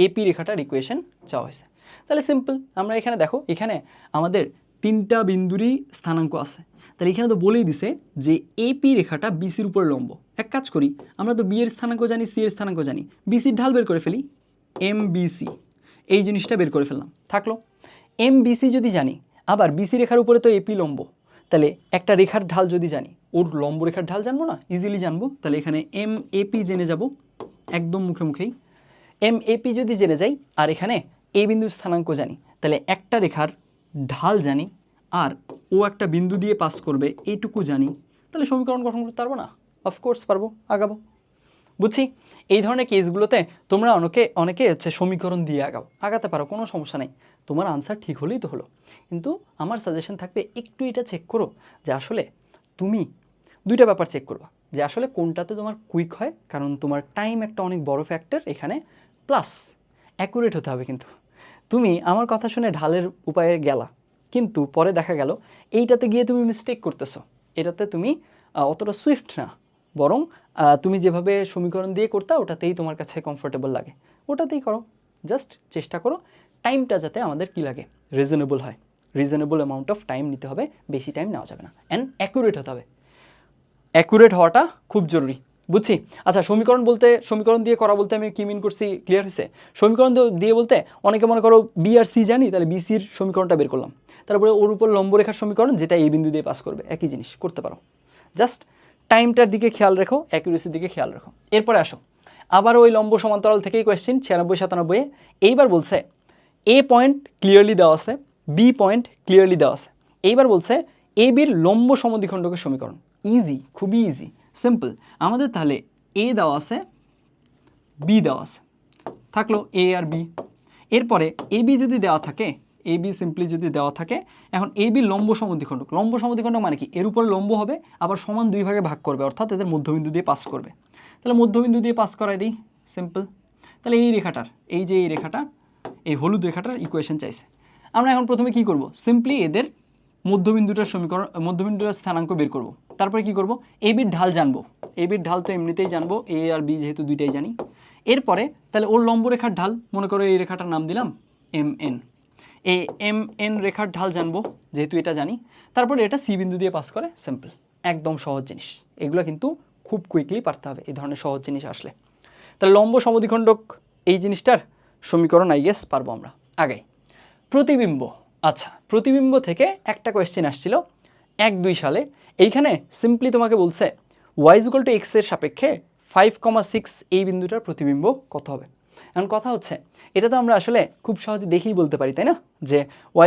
এপি রেখাটার ইকুয়েশন চাওয়া হয়েছে। তাহলে সিম্পল, আমরা এখানে দেখো এখানে আমাদের 3টা বিন্দুরই স্থানাঙ্ক আছে, তাহলে এখানে তো বলেই দিছে যে এপি রেখাটা বিসির উপরে লম্ব। এক কাজ করি, আমরা তো বি এর স্থানাঙ্ক জানি, সি এর স্থানাঙ্ক জানি, বিসির ঢাল বের করে ফেলি, এম বিসি, এই জিনিসটা বের করে ফেললাম, থাকলো। এম বিসি যদি জানি, আবার বিসি রেখার উপরে তো এপি লম্ব, তাহলে একটা রেখার ঢাল যদি জানি, ওর লম্ব রেখার ঢাল জানবো না, ইজিলি জানবো। তাহলে এখানে এম এপি জেনে যাব একদম মুখে মুখেই, এম এপি যদি জেনে যাই আর এখানে এ বিন্দুর স্থানাঙ্ক জানি, তাহলে একটা রেখার ঢাল জানি আর ও একটা বিন্দু দিয়ে পাস করবে এইটুকু জানি, তাহলে সমীকরণ গঠন করতে পারবো না? অফকোর্স পারবো, আগাবো। বুঝছি, এই ধরনের কেসগুলোতে তোমরা অনেকে হচ্ছে সমীকরণ দিয়ে আগাতে পারো, কোনো সমস্যা নেই, তোমার আনসার ঠিক হলেই তো হলো। কিন্তু আমার সাজেশন থাকবে একটু এটা চেক করো যে আসলে তুমি 2টা ব্যাপার চেক করবা, যে আসলে কোনটাতে তোমার কুইক হয়, কারণ তোমার টাইম একটা অনেক বড় ফ্যাক্টর এখানে, প্লাস অ্যাকুরেট হতে হবে। কিন্তু তুমি আমার কথা শুনে ঢালের উপায়ে গেলা, কিন্তু পরে দেখা গেল এইটাতে গিয়ে তুমি মিস্টেক করতেছো, এটাতে তুমি অতটা সুইফট না, বরং তুমি যেভাবে সমীকরণ দিয়ে করতা ওটাতেই তোমার কাছে কমফোর্টেবল লাগে, ওটাতেই করো। জাস্ট চেষ্টা করো টাইমটা যাতে আমাদের কী লাগে, রিজনেবল হয়, রিজনেবল অ্যামাউন্ট অফ টাইম নিতে হবে, বেশি টাইম নেওয়া যাবে না, অ্যান্ড অ্যাকুরেট হতে হবে। অ্যাকুরেট হওয়াটা খুব জরুরি, বুঝছি। আচ্ছা, সমীকরণ দিয়ে করা বলতে আমি কি মিন করছি, ক্লিয়ার হয়েছে? সমীকরণ দিয়ে বলতে অনেকে মনে করো বি আর সি জানি, তাহলে বিসির সমীকরণটা বের করলাম, তারপরে ওর উপর লম্বরেখার সমীকরণ যেটা এই বিন্দু দিয়ে পাস করবে, একই জিনিস করতে পারো। জাস্ট টাইমটার দিকে খেয়াল রেখো, অ্যাকুরেসির দিকে খেয়াল রাখো। এরপরে আসো আবার ওই লম্ব সমান্তরাল থেকেই কোয়েশ্চেন 96 97-এ। এইবার বলছে এ পয়েন্ট ক্লিয়ারলি দেওয়া আছে, বি পয়েন্ট ক্লিয়ারলি দেওয়া আছে। এইবার বলছে এ বির লম্ব সমদ্বিখণ্ডকের সমীকরণ। ইজি, খুবই ইজি, সিম্পল। আমাদের তাহলে এ দেওয়া আছে, বি দেওয়া আছে, থাকলো এ আর বি। এরপরে এ বি যদি দেওয়া থাকে, এ বি সিম্পলি যদি দেওয়া থাকে, এখন এ বি লম্ব সমদ্বিখণ্ডক। লম্ব সমদ্বিখণ্ডক মানে কি, এর উপর লম্ব হবে আবার সমান 2 ভাগে ভাগ করবে, অর্থাৎ এদের মধ্যবিন্দু দিয়ে পাস করবে। তাহলে মধ্যবিন্দু দিয়ে পাস করাই দিই, সিম্পল। তাহলে এই রেখাটার, এই যে এই রেখাটা, এই হলুদ রেখাটার ইকুয়েশন চাইছে। আমরা এখন প্রথমে কি করব, সিম্পলি এদের মধ্যবিন্দুটার সমীকরণ, মধ্যবিন্দুটার স্থানাঙ্ক বের করব। তারপরে কি করব, এ বির ঢাল জানবো, এ বির ঢাল তো এমনিতেই জানবো, এ আর বি যেহেতু দুইটাই জানি। এরপরে তাহলে ওর লম্ব রেখার ঢাল, মনে করো এই রেখাটার নাম দিলাম এম এন, এই এম এন রেখার ঢাল জানবো যেহেতু এটা জানি। তারপরে এটা সি বিন্দু দিয়ে পাস করে, সিম্পল, একদম সহজ জিনিস। এগুলো কিন্তু খুব কুইকলি পারতে হবে এই ধরনের সহজ জিনিস আসলে। তাহলে লম্ব সমদ্বিখণ্ডক এই জিনিসটার সমীকরণ আই গেস পারবো আমরা। আগে প্রতিবিম্ব, আচ্ছা প্রতিবিম্ব থেকে একটা কোয়েশ্চেন আসছিল 1-2 সালে। এইখানে সিম্পলি তোমাকে বলছে y=x এর সাপেক্ষে 5,6 এই বিন্দুটার প্রতিবিম্ব কত হবে। এখন কথা হচ্ছে এটা তো আমরা আসলে খুব সহজে দেখেই বলতে পারি, তাই না, যে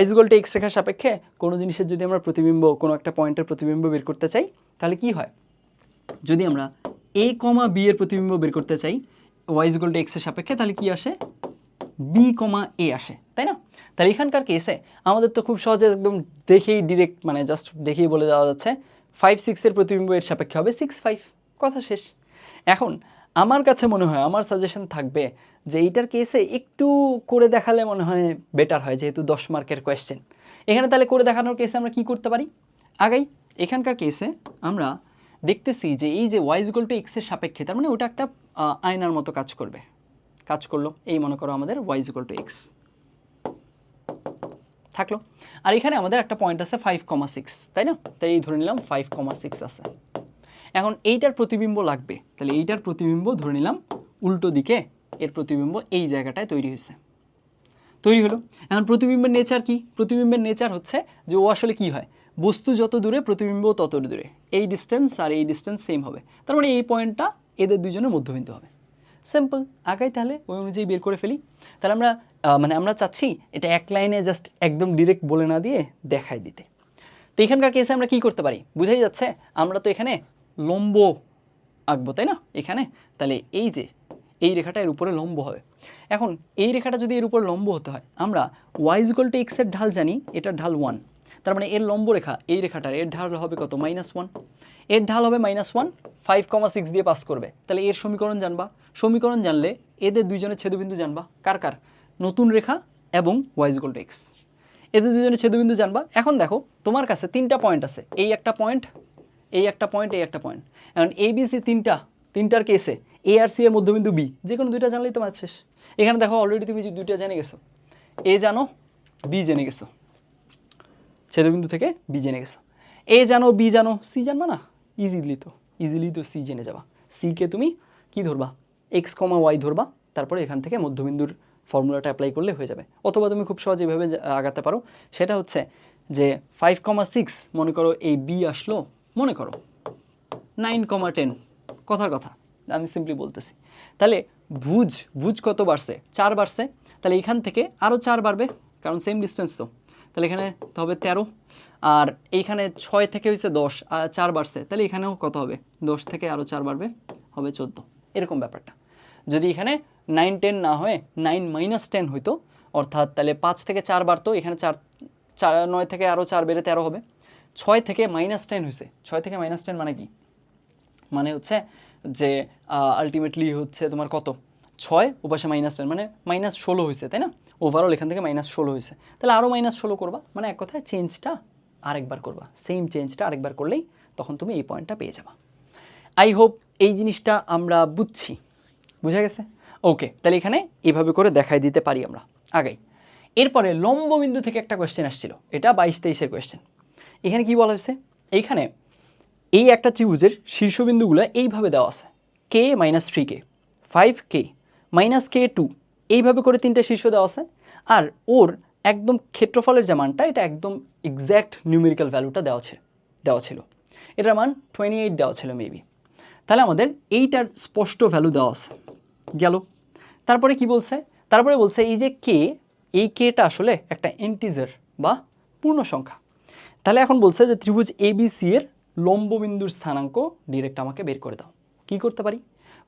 y=x রেখার সাপেক্ষে কোনো জিনিসের যদি আমরা প্রতিবিম্ব, কোনো একটা পয়েন্টের প্রতিবিম্ব বের করতে চাই, তাহলে কি হয়, যদি আমরা a, b এর প্রতিবিম্ব বের করতে চাই y=x এর সাপেক্ষে, তাহলে কি আসে, b, a আসে, তাই না? তাহলে এখানকার কেসে আমাদের তো খুব সহজে একদম দেখেই ডিরেক্ট, মানে জাস্ট দেখেই বলে দেওয়া যাচ্ছে 5, 6 এর প্রতিবিম্ব এর সাপেক্ষে হবে 6, 5, কথা শেষ। এখন আমার কাছে মনে হয়, আমার সাজেশন থাকবে যে এইটার কেসে একটু করে দেখালে মনে হয় বেটার হয়, যেহেতু 10 মার্কের কোয়েশ্চেন এখানে। তাহলে করে দেখানোর কেসে আমরা কি করতে পারি, আগাই এখানকার কেসে আমরা দেখতেছি যে এই যে y=x এর সাপেক্ষে, তার মানে ওটা একটা আয়নার মতো কাজ করলো। এই মনে করো আমাদের y=x থাকলো, আর এখানে আমাদের একটা পয়েন্ট আছে 5,6, তাই না? তাই এই ধরে নিলাম 5,6 আছে। এখন এইটার প্রতিবিম্ব লাগবে, তাহলে এইটার প্রতিবিম্ব ধরে নিলাম উল্টো দিকে, এর প্রতিবিম্ব এই জায়গাটায় তৈরি হলো। এখন প্রতিবিম্বের নেচার কি, প্রতিবিম্বের নেচার হচ্ছে যে ও আসলে কি হয়, বস্তু যত দূরে প্রতিবিম্ব তত দূরে, এই ডিস্টেন্স আর এই ডিস্টেন্স সেম হবে, তার মানে এই পয়েন্টটা এদের দুজনের মধ্যবিন্দু হবে। সিম্পল, আগাই তাহলে ওই অনুযায়ী বের করে ফেলি। তাহলে আমরা আমরা চাচ্ছি এটা এক লাইনে জাস্ট একদম ডিরেক্ট বলে না দিয়ে দেখাই দিতে। তো এখানকার কেসে আমরা কি করতে পারি, বুঝাই যাচ্ছে, আমরা তো এখানে লম্ব আঁকবো, তাই না, এখানে। তাহলে এই যে এই রেখাটা এর উপরে লম্ব হবে। এখন এই রেখাটা যদি এর উপর লম্ব হতে হয়, আমরা y=x এর ঢাল জানি, এটার ঢাল 1, তার মানে এর লম্ব রেখা এই রেখাটার এর ঢাল হবে কত -1, এর ঢাল হবে -1, 5,6 দিয়ে পাস করবে। তাহলে এর সমীকরণ জানবা, সমীকরণ জানলে এদের দুইজনের ছেদবিন্দু জানবা, কার কার, নতুন রেখা এবং y=x, এদের দুজনের ছেদবিন্দু জানবা। এখন দেখো তোমার কাছে তিনটা পয়েন্ট আছে, এই একটা পয়েন্ট, এই একটা পয়েন্ট, এই একটা পয়েন্ট। এখন এ বি সি তিনটার কেসে এ আর সি এর মধ্যবিন্দু বি, যে কোনো দুইটা জানলেই তোমার শেষ। এখানে দেখো অলরেডি তুমি দুইটা জেনে গেছো, এ জানো বি জেনে গেছো, ছেদবিন্দু থেকে বি জেনে গেছো, এ জানো বি জানো, সি জানবা না, ইজিলি তো সি জেনে যাবা। সিকে তুমি কি ধরবা, এক্স কমা ওয়াই ধরবা, তারপরে এখান থেকে মধ্যবিন্দুর ফর্মুলাটা অ্যাপ্লাই করলে হয়ে যাবে। অথবা তুমি খুব সহজে এভাবে আগাতে পারো, সেটা হচ্ছে যে 5,6 মনে করো এই বি আসলো, মনে করো 9,10, কথার কথা আমি সিম্পলি বলতেছি। তাহলে ভুজ কত বাড়ছে, 4 বাড়ছে, তাহলে এখান থেকে আরও 4 বাড়বে, কারণ সেম ডিস্টেন্স তো। তাহলে এখানে হবে 13, আর এইখানে 6 থেকে হয়েছে 10, আর 4 বাড়ছে, তাহলে এখানেও কত হবে, 10 থেকে আরও 4 বাড়বে, হবে 14, এরকম ব্যাপারটা। যদি এখানে 9-10 না হয়ে 9-10 হইতো, অর্থাৎ তাহলে 5 থেকে 4 বাড়তো, এখানে 9 থেকে আরও 4 বেড়ে 13 হবে। 6 থেকে -10 হয়েছে, 6 থেকে -10 মানে কি, মানে হচ্ছে যে আলটিমেটলি হচ্ছে তোমার কত, 6 ওপাশে -10 মানে -16 হয়েছে, তাই না, ওভারঅল এখান থেকে -16 হয়েছে, তাহলে আরও -16 করবা, মানে এক কথায় চেঞ্জটা আরেকবার করবা, সেম চেঞ্জটা আরেকবার করলেই তখন তুমি এই পয়েন্টটা পেয়ে যাবা। আই হোপ এই জিনিসটা আমরা বুঝছি, বুঝা গেছে? ওকে, তাহলে এখানে এভাবে করে দেখাই দিতে পারি আমরা আগাই। এরপরে লম্ববিন্দু থেকে একটা কোয়েশ্চেন আসছিল, এটা 22-23-এর কোয়েশ্চেন। এখানে কি বলা হয়েছে, এইখানে এই একটা ত্রিভুজের শীর্ষবিন্দুগুলো এইভাবে দেওয়া আছে, k - 3k, 5k -k2, এইভাবে করে তিনটা শীর্ষ দেওয়া আছে, আর ওর একদম ক্ষেত্রফলের যে মানটা, এটা একদম এক্স্যাক্ট নিউমেরিক্যাল ভ্যালুটা দেওয়া ছিল, এটার মান 28 দেওয়া ছিল মেবি। তাহলে আমাদের এইটার স্পষ্ট ভ্যালু দেওয়া আছে গেল। তারপরে কি বলছে, তারপরে বলছে এই যে কে, এই কেটা আসলে একটা ইন্টিজার বা পূর্ণ সংখ্যা। তাহলে এখন বলছে যে ত্রিভুজ ABC এর লম্ববিন্দুর স্থানাঙ্ক ডিরেক্ট আমাকে বের করে দাও। কি করতে পারি,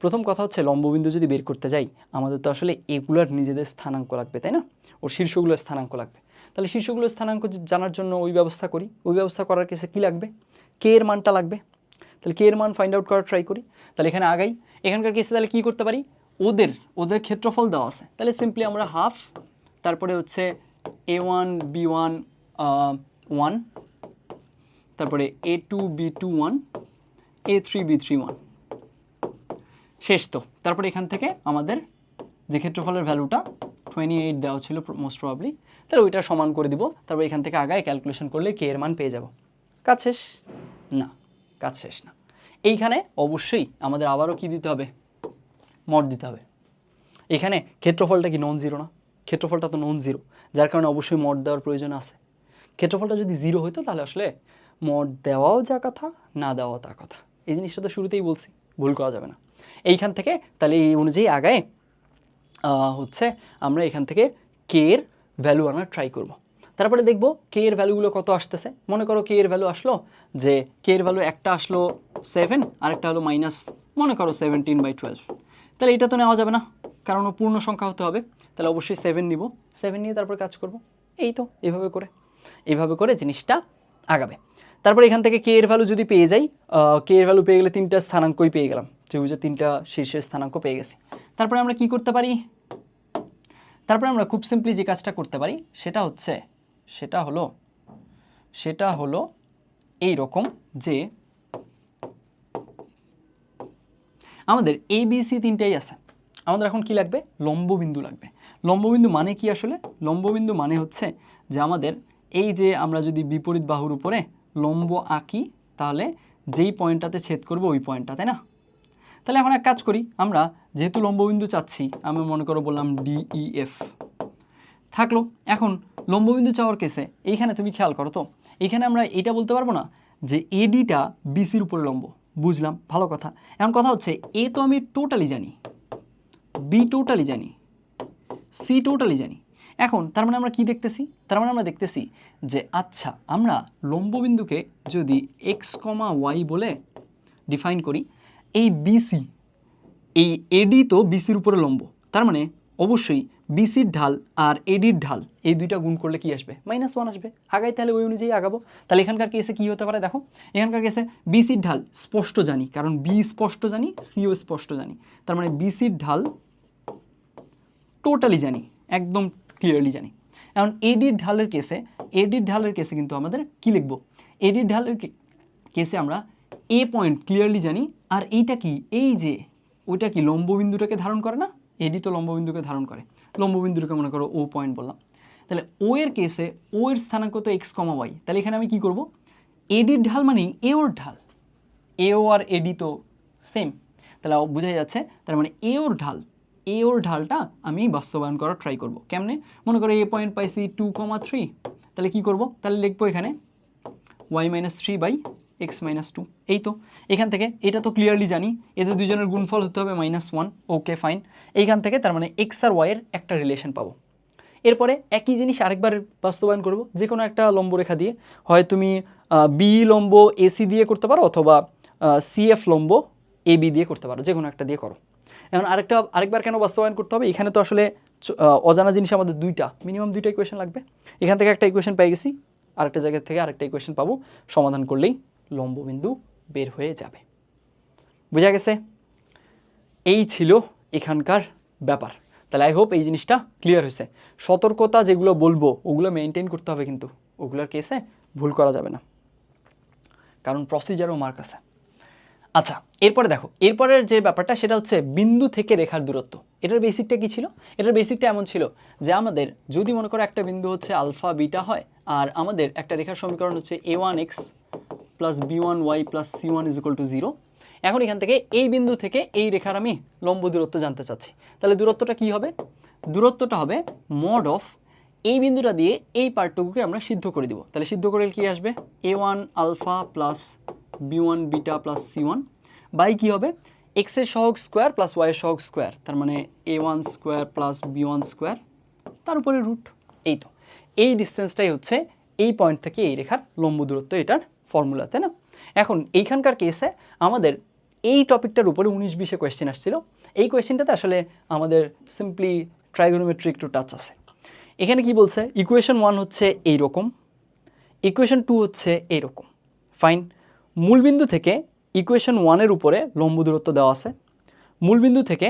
প্রথম কথা হচ্ছে লম্ববিন্দু যদি বের করতে যাই, আমাদের তো আসলে এগুলার নিজেদের স্থানাঙ্ক লাগবে, তাই না, ওর শীর্ষগুলোর স্থানাঙ্ক লাগবে। তাহলে শীর্ষগুলোর স্থানাঙ্ক জানার জন্য ওই ব্যবস্থা করি, ওই ব্যবস্থা করার কেসে কী লাগবে, কে এর মানটা লাগবে। তাহলে কে এর মান ফাইন্ড আউট করার ট্রাই করি। তাহলে এখানে আগাই, এখানকার কেসে তাহলে কী করতে পারি, ওদের ক্ষেত্রফল দেওয়া আছে, তাহলে সিম্পলি আমরা হাফ, তারপরে হচ্ছে A1 B1 1, তারপরে A2 B2 1, A3 B3 1, শেষ তো। তারপরে এখান থেকে আমাদের যে ক্ষেত্রফলের ভ্যালুটা 28 দেওয়া ছিল মোস্ট প্রবাবলি, তাহলে ওইটা সমান করে দিব। তারপর এখান থেকে আগায় ক্যালকুলেশন করলে কে এর মান পেয়ে যাব। কাজ শেষ? না, কাজ শেষ না। এইখানে অবশ্যই আমাদের আবারও কি দিতে হবে, মড দিতে হবে। এখানে ক্ষেত্রফলটা কি নন জিরো না, ক্ষেত্রফলটা তো নন জিরো, যার কারণে অবশ্যই মড দেওয়ার প্রয়োজন আছে। ক্ষেত্রফলটা যদি জিরো হতো তাহলে আসলে মড দেওয়াও যা কথা, না দেওয়াও তা কথা। এই জিনিসটা তো শুরুতেই বলছি, ভুল করা যাবে না। এইখান থেকে তাহলে এই অনুযায়ী আগায় হচ্ছে আমরা এখান থেকে কে এর ভ্যালু আনার ট্রাই করব। তারপরে দেখব কে এর ভ্যালুগুলো কত আসতেছে। মনে করো কে এর ভ্যালু আসলো, যে কে এর ভ্যালু একটা আসলো 7, আরেকটা হলো মাইনাস মনে করো 17/12, তাহলে এটা তো নেওয়া যাবে না, কারণ ও পূর্ণ সংখ্যা হতে হবে। তাহলে অবশ্যই 7 নিব, 7 নিয়ে তারপর কাজ করব। এই তো এইভাবে করে জিনিসটা আগাবে। তারপর এখান থেকে কে এর ভ্যালু যদি পেয়ে যাই, কে এর ভ্যালু পেয়ে গেলে তিনটা স্থানাঙ্কই পেয়ে গেলাম, ত্রিভুজের তিনটা শীর্ষের স্থানাঙ্ক পেয়ে গেছি। তারপরে আমরা কি করতে পারি, তারপরে আমরা খুব সিম্পলি যে কাজটা করতে পারি সেটা হলো এই রকম, যে আমাদের ABC তিনটাই আছে, আমাদের এখন কি লাগবে, লম্ববিন্দু লাগবে। লম্ববিন্দু মানে কি আসলে, লম্ববিন্দু মানে হচ্ছে যে আমাদের এই যে আমরা যদি বিপরীত বাহুর উপরে লম্ব আঁকি, তাহলে যেই পয়েন্টটাতে ছেদ করবো ওই পয়েন্টটা, তাই না। তাহলে এখন এক কাজ করি, আমরা যেহেতু লম্ববিন্দু চাচ্ছি, আমি মনে করো বললাম DEF থাকলো। এখন লম্ববিন্দু চাওয়ার কেসে এইখানে তুমি খেয়াল করো তো, এইখানে আমরা এটা বলতে পারবো না যে ADটা BCর উপরে লম্ব, বুঝলাম, ভালো কথা। এখন কথা হচ্ছে A তো আমি টোটালি জানি, B টোটালি জানি, C টোটালি জানি। এখন তার মানে আমরা কি দেখতেছি, তার মানে আমরা দেখতেছি যে আচ্ছা আমরা লম্ববিন্দুকে যদি x, y বলে ডিফাইন করি, এই BC, এই AD তো BCর উপরে লম্ব, তার মানে অবশ্যই বিসির ঢাল আর এডির ঢাল এই দুইটা গুণ করলে কি আসবে? -1 আসবে। আগাই তাহলে ওই অনুযায়ী আগাবো। তাহলে এখানকার কেসে কি হতে পারে দেখো, এখানকার কেসে বিসির ঢাল স্পষ্ট জানি, কারণ বি স্পষ্ট জানি, সিও স্পষ্ট জানি, তার মানে বিসির ঢাল টোটালি জানি, একদম ক্লিয়ারলি জানি। এখন এডির ঢালের কেসে কিন্তু আমাদের কি লিখবো? এডির ঢালের কেসে আমরা এ পয়েন্ট ক্লিয়ারলি জানি, আর এইটা কি, এই যে ওইটা কি লম্ববিন্দুটাকে ধারণ করে না? এডি তো লম্ববিন্দুকে ধারণ করে, লম্ববিন্দুটাকে মনে করো ও পয়েন্ট বললাম। তাহলে ও এর কেসে ও এর স্থানাঙ্ক তো এক্স কমা ওয়াই, তাহলে এখানে আমি কি করব? এডির ঢাল মানে এ ওর ঢাল, এ ও আর এডি তো সেম, তাহলে বোঝাই যাচ্ছে তার মানে এ ওর ঢালটা আমি বাস্তবায়ন করার ট্রাই করব। কেমনে? মনে করো এ পয়েন্ট পাইছি 2,3, তাহলে কি করব? তাহলে লিখবো এখানে y-3/x-2। এই তো এখান থেকে এটা তো ক্লিয়ারলি জানি, এদের দুজনের গুণফল হতে হবে -1। Okay fine. এইখান থেকে তার মানে এক্স আর ওয়াই এর একটা রিলেশন পাবো। এরপরে একই জিনিস আরেকবার বাস্তবায়ন করব, যে কোনো একটা লম্বরেখা দিয়ে, হয় তুমি বি লম্ব এসি দিয়ে করতে পারো, অথবা সিএফ লম্ব এবি দিয়ে করতে পারো, যে কোনো একটা দিয়ে করো। এখন আরেকবার কেন বাস্তবায়ন করতে হবে? এখানে তো আসলে অজানা জিনিস আমাদের মিনিমাম দুইটা ইকুয়েশন লাগবে। এখান থেকে একটা ইকুয়েশন পেয়ে গেছি, আরেকটা জায়গা থেকে আরেকটা ইকুয়েশন পাবো, সমাধান করলেই লম্ববিন্দু বের হয়ে যাবে। বোঝা গেছে? এই ছিল এখানকার ব্যাপার। তাহলে আই হোপ এই জিনিসটা ক্লিয়ার হয়েছে। সতর্কতা যেগুলো বলবো ওগুলো মেনটেন করতে হবে, কিন্তু ওগুলোর কেসে ভুল করা যাবে না, কারণ প্রসিজারও মার্ক আছে। আচ্ছা, এরপরে দেখো, এরপরের যে ব্যাপারটা সেটা হচ্ছে বিন্দু থেকে রেখার দূরত্ব। এটার বেসিকটা কি ছিল? এটার বেসিকটা এমন ছিল যে আমাদের যদি মনে করো একটা বিন্দু হচ্ছে আলফা বিটা হয়, আর আমাদের একটা রেখার সমীকরণ হচ্ছে a1x plus b1y plus c1 = 0। এখন এখান থেকে এই বিন্দু থেকে এই রেখার আমি লম্ব দূরত্ব জানতে চাচ্ছি, তাহলে দূরত্বটা কি হবে? দূরত্বটা হবে মড অফ এই বিন্দুটা দিয়ে এই পার্টটুকুকে আমরা সিদ্ধ করে দিব। তাহলে সিদ্ধ করে কি আসবে? a1 alpha plus b1 beta plus c1 by কি হবে? এক্স এর সহগ স্কোয়ার প্লাস ওয়াই এর সহগ স্কোয়ার, তার মানে a1 square plus b1 square, তার উপরে রুট। এই তো এই ডিস্টেন্সটাই হচ্ছে এই পয়েন্ট থেকে এই রেখার লম্ব দূরত্ব, এটার ফর্মুলা, তাই না? এখন এইখানকার কেসে আমাদের এই টপিকটার উপরে 19-20 কোয়েশ্চেন আসছিল। এই কোয়েশ্চেনটাতে আসলে আমাদের সিম্পলি ট্রাইগোনোমেট্রি একটু টাচ আছে। এখানে কি বলছে? ইকুয়েশন 1 হচ্ছে এইরকম, ইকুয়েশন 2 হচ্ছে এইরকম। ফাইন। মূলবিন্দু থেকে ইকুয়েশন 1-এর উপরে লম্ব দূরত্ব দেওয়া আছে, মূলবিন্দু থেকে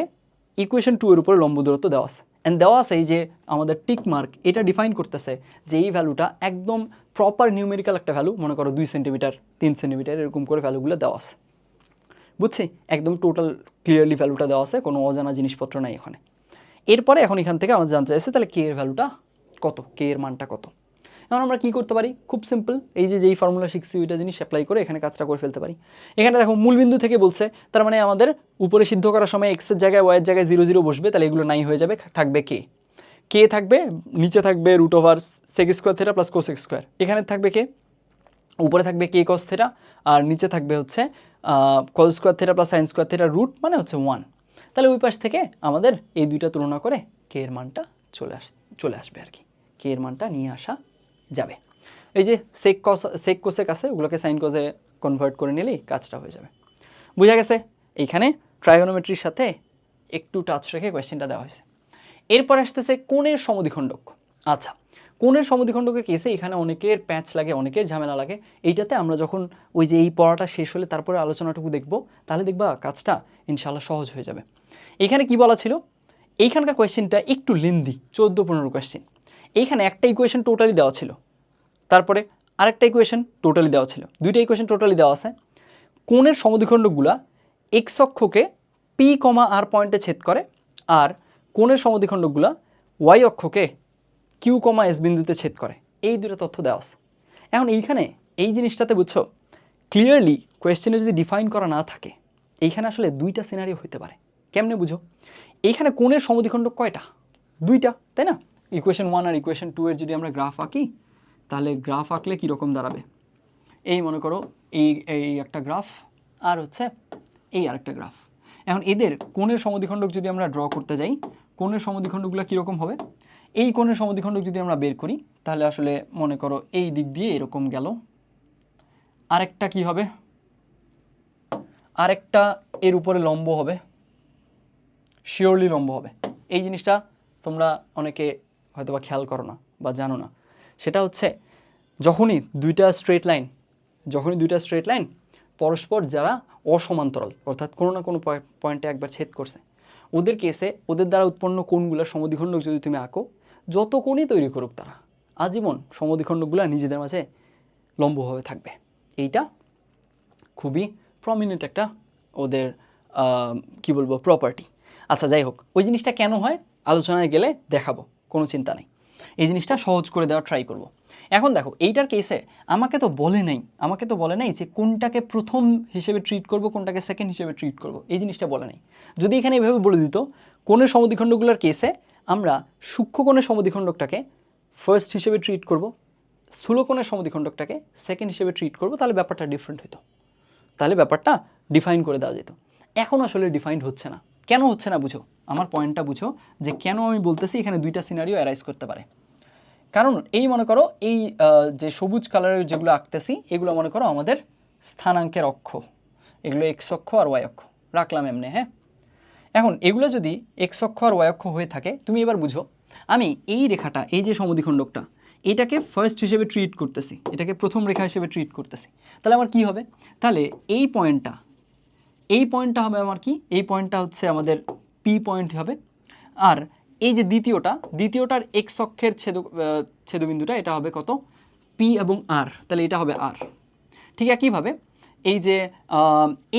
ইকুয়েশন 2-এর উপরে লম্ব দূরত্ব দেওয়া আছে, অ্যান্ড দেওয়া আছে এই যে আমাদের টিক মার্ক, এটা ডিফাইন করতেছে যে এই ভ্যালুটা একদম প্রপার নিউমেরিক্যাল একটা ভ্যালু, মনে করো 2 সেন্টিমিটার 3 সেন্টিমিটার এরকম করে ভ্যালুগুলো দেওয়া আছে। বুঝছি? একদম টোটাল ক্লিয়ারলি ভ্যালুটা দেওয়া আছে, কোনো অজানা জিনিসপত্র নাই এখানে। এরপরে এখন এখান থেকে আমাদের জানতে চাইছে তাহলে কে এর ভ্যালুটা কত, কে এর মানটা কত। এখন আমরা কী করতে পারি? খুব সিম্পল, এই যে যেই ফর্মুলা শিখছি ওইটা জিনিস অ্যাপ্লাই করে এখানে কাজটা করে ফেলতে পারি। এখানে দেখো মূলবিন্দু থেকে বলছে, তার মানে আমাদের উপরে সিদ্ধ করার সময় এক্সের জায়গায় ওয়াইয়ের জায়গায় 0 0 বসবে, তাহলে এগুলো নাই হয়ে যাবে, থাকবে কে থাকবে, নিচে থাকবে √sec² থিটা প্লাস cos² এখানে থাকবে কে, উপরে থাকবে কে cos থিটা, আর নিচে থাকবে হচ্ছে cos² theta plus sin² theta root মানে হচ্ছে 1। তাহলে ওই পাশ থেকে আমাদের এই দুইটা তুলনা করে কে এর মানটা চলে আসবে আর কি, কে এর মানটা নিয়ে আসা যাবে। এই যে সেক কোসেক আছে, ওগুলোকে সাইন কোসে কনভার্ট করে নিলেই কাজটা হয়ে যাবে। বোঝা গেছে? এইখানে ট্রাইগোনোমেট্রির সাথে একটু টাচ রেখে কোয়েশ্চেনটা দেওয়া হয়েছে। এরপর আসতেছে কোণের সমদ্বিখণ্ডক। আচ্ছা, কোণের সমদ্বিখণ্ডকের কেসে এখানে অনেকের প্যাচ লাগে, অনেকের ঝামেলা লাগে। এইটাতে আমরা যখন ওই যে এই পড়াটা শেষ হলে তারপরে আলোচনাটুকু দেখব, তাহলে দেখবা কাজটা ইনশাআল্লাহ সহজ হয়ে যাবে। এইখানে কি বলা ছিল? এইখানকার কোয়েশ্চেনটা একটু লেন্দি, 14-15 কোয়েশ্চেন। এইখানে একটা ইকুয়েশন টোটালি দেওয়া ছিল, তারপরে আরেকটা ইকুয়েশন টোটালি দেওয়া ছিল, দুইটা ইকুয়েশন টোটালি দেওয়া আছে। কোণের সমদ্বিখণ্ডকগুলা এক্স অক্ষকে পি কমা আর পয়েন্টে ছেদ করে, আর কোণের সমদ্বিখণ্ডকগুলা ওয়াই অক্ষকে কিউ কমা এস বিন্দুতে ছেদ করে, এই দুটো তথ্য দেওয়া আছে। এখন এইখানে এই জিনিসটাতে বুঝছো ক্লিয়ারলি কোয়েশ্চেনে যদি ডিফাইন করা না থাকে, এইখানে আসলে দুইটা সিনারিও হতে পারে। কেমনে বুঝো? এইখানে কোণের সমদ্বিখণ্ডক কয়টা? দুইটা, তাই না? ইকুয়েশন 1 আর ইকুয়েশন 2 এর যদি আমরা গ্রাফ আঁকি, তাহলে গ্রাফ আঁকলে কীরকম দাঁড়াবে? এই মনে করো এই একটা গ্রাফ, আর হচ্ছে এই আরেকটা গ্রাফ। এখন এদের কোণের সমদ্বিখণ্ডক যদি আমরা ড্র করতে যাই, কোণের সমদ্বিখণ্ডকগুলো কীরকম হবে? এই কোণের সমদ্বিখণ্ডক যদি আমরা বের করি, তাহলে আসলে মনে করো এই দিক দিয়ে এরকম গেল, আরেকটা কি হবে? আরেকটা এর উপরে লম্ব হবে, শিওরলি লম্ব হবে। এই জিনিসটা তোমরা অনেকে হয়তো বা খেয়াল করো না বা জানো না, সেটা হচ্ছে যখনই দুইটা স্ট্রেট লাইন পরস্পর যারা অসমান্তরাল অর্থাৎ কোনো না কোনো পয়েন্টে একবার ছেদ করছে, ওদের কেসে ওদের দ্বারা উৎপন্ন কোণগুলোর সমদ্বিখণ্ডক যদি তুমি আঁকো, যত কোণই তৈরি করুক তারা আজীবন সমদ্বিখণ্ডকগুলো নিজেদের মাঝে লম্বভাবে থাকবে। এইটা খুবই প্রমিনেন্ট একটা ওদের কি বলবো প্রপার্টি। আচ্ছা যাই হোক, ওই জিনিসটা কেন হয় আলোচনায় গেলে দেখাবো, কোনো চিন্তা নেই, এই জিনিসটা সহজ করে দেওয়ার ট্রাই করব। এখন দেখো এইটার কেসে আমাকে তো বলে নাই যে কোনটাকে প্রথম হিসেবে ট্রিট করব, কোনটাকে সেকেন্ড হিসেবে ট্রিট করব, এই জিনিসটা বলে নাই। যদি এখানে এভাবে বলে দিত কোণের সমদ্বিখণ্ডকগুলোর কেসে আমরা সূক্ষ্ম কোণের সমদ্বিখণ্ডকটাকে ফার্স্ট হিসেবে ট্রিট করব, স্থূল কোণের সমদ্বিখণ্ডকটাকে সেকেন্ড হিসেবে ট্রিট করব, তাহলে ব্যাপারটা ডিফারেন্ট হতো, তাহলে ব্যাপারটা ডিফাইন করে দেওয়া যেত। এখন আসলে ডিফাইন্ড হচ্ছে না। কেন হচ্ছে না বুঝো, আমার পয়েন্টটা বুঝো যে কেন আমি বলতেছি এখানে দুইটা সিনারিও অ্যারাইজ করতে পারে। কারণ এই মনে করো এই যে সবুজ কালারের যেগুলো আঁকতেছি এগুলো মনে করো আমাদের স্থানাঙ্কের অক্ষ, এগুলো এক্স অক্ষ আর ওয়াই অক্ষ রাখলাম এমনি। হ্যাঁ, এখন এগুলো যদি এক্স অক্ষ আর ওয়াই অক্ষ হয়ে থাকে, তুমি এবার বুঝো আমি এই রেখাটা, এই যে সমদ্বিখণ্ডকটা, এটাকে ফার্স্ট হিসেবে ট্রিট করতেছি, এটাকে প্রথম রেখা হিসেবে ট্রিট করতেছি, তাহলে আমার কি হবে, তাহলে এই পয়েন্টটা হবে আমার কি, এই পয়েন্টটা হচ্ছে আমাদের পি পয়েন্ট হবে। আর এই যে দ্বিতীয়টার এক্স অক্ষের ছেদবিন্দুটা এটা হবে কত, পি এবং আর, তাহলে এটা হবে আর। ঠিক একইভাবে এই যে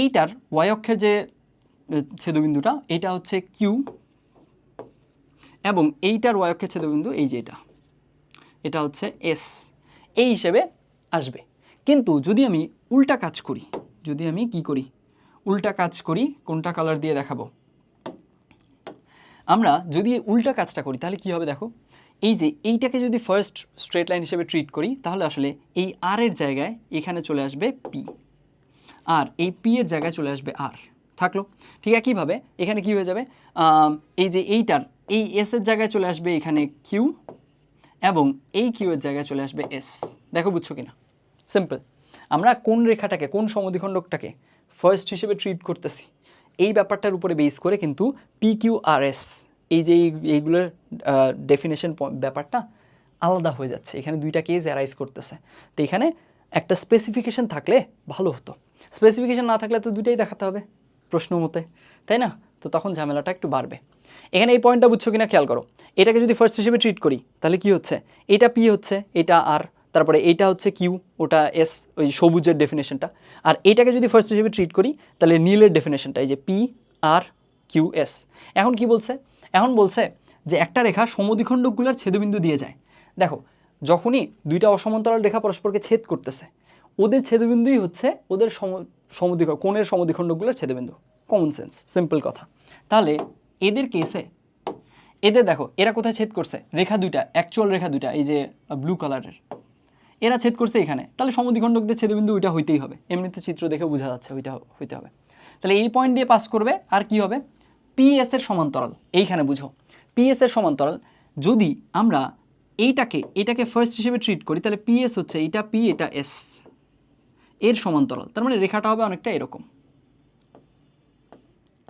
এইটার ওয়াই অক্ষের যে ছেদবিন্দুটা এটা হচ্ছে কিউ, এবং এইটার ওয়াই অক্ষের ছেদবিন্দু এই যে এটা হচ্ছে এস, এই হিসেবে আসবে। কিন্তু যদি আমি উল্টা কাজ করি, উল্টা কাজ করি, কোনটা কালার দিয়ে দেখাবো, আমরা যদি উল্টা কাজটা করি তাহলে কি হবে দেখো, এই যে এইটাকে যদি ফার্স্ট স্ট্রেট লাইন হিসেবে ট্রিট করি, তাহলে আসলে এই আর এর জায়গায় এখানে চলে আসবে পি, আর এই পি এর জায়গায় চলে আসবে আর, থাকলো। ঠিক একইভাবে এখানে কি হয়ে যাবে, এই যে এই এস এর জায়গায় চলে আসবে এখানে কিউ, এবং এই কিউ এর জায়গায় চলে আসবে এস। দেখো বুঝছো কিনা, সিম্পল। আমরা কোন রেখাটাকে, কোন সমদ্বিখণ্ডকটাকে ফার্স্ট হিসেবে ট্রিট করতেছি, এই ব্যাপারটার উপরে বেস করে কিন্তু পি কিউ আর এস এই যে এইগুলোর ডেফিনেশন ব্যাপারটা আলাদা হয়ে যাচ্ছে। এখানে দুইটা কেস অ্যারাইজ করতেছে, তো এখানে একটা স্পেসিফিকেশন থাকলে ভালো হতো। স্পেসিফিকেশন না থাকলে তো দুইটাই দেখাতে হবে প্রশ্ন মতে, তাই না? তো তখন ঝামেলাটা একটু বাড়বে। এখানে এই পয়েন্টটা বুঝছো কিনা খেয়াল করো, এটাকে যদি ফার্স্ট হিসেবে ট্রিট করি তাহলে কি হচ্ছে, এটা পি হচ্ছে, এটা আর, তারপরে এইটা হচ্ছে কিউ, ওটা এস, ওই সবুজের ডেফিনেশনটা। আর এইটাকে যদি ফার্স্ট হিসেবে ট্রিট করি তাহলে নীলের ডেফিনেশনটা, এই যে পি আর কিউ এস। এখন কি বলছে, এখন বলছে যে একটা রেখা সমদ্বিখণ্ডকগুলোর ছেদবিন্দু দিয়ে যায়। দেখো যখনই দুইটা অসমান্তরাল রেখা পরস্পরকে ছেদ করতেছে, ওদের ছেদবিন্দুই হচ্ছে ওদের কোণের সমদ্বিখণ্ডকগুলোর ছেদবিন্দু। কমন সেন্স, সিম্পল কথা। তাহলে এদের কেসে এদের দেখো এরা কোথায় ছেদ করছে, রেখা দুইটা, অ্যাকচুয়াল রেখা দুইটা, এই যে ব্লু কালারের, এরা ছেদ করছে এখানে, তাহলে সমদ্বিখণ্ডকদের ছেদবিন্দু ওইটা হইতেই হবে, এমনিতে চিত্র দেখে বোঝা যাচ্ছে ওইটা হইতে হবে। তাহলে এই পয়েন্ট দিয়ে পাস করবে, আর কি হবে, পিএস এর সমান্তরাল, এইখানে বুঝো পিএস এর সমান্তরাল যদি আমরা এটাকে ফার্স্ট হিসেবে ট্রিট করি, তাহলে পিএস হচ্ছে এটা পি, এটা এস এর সমান্তরাল, তার মানে রেখাটা হবে অনেকটা এরকম,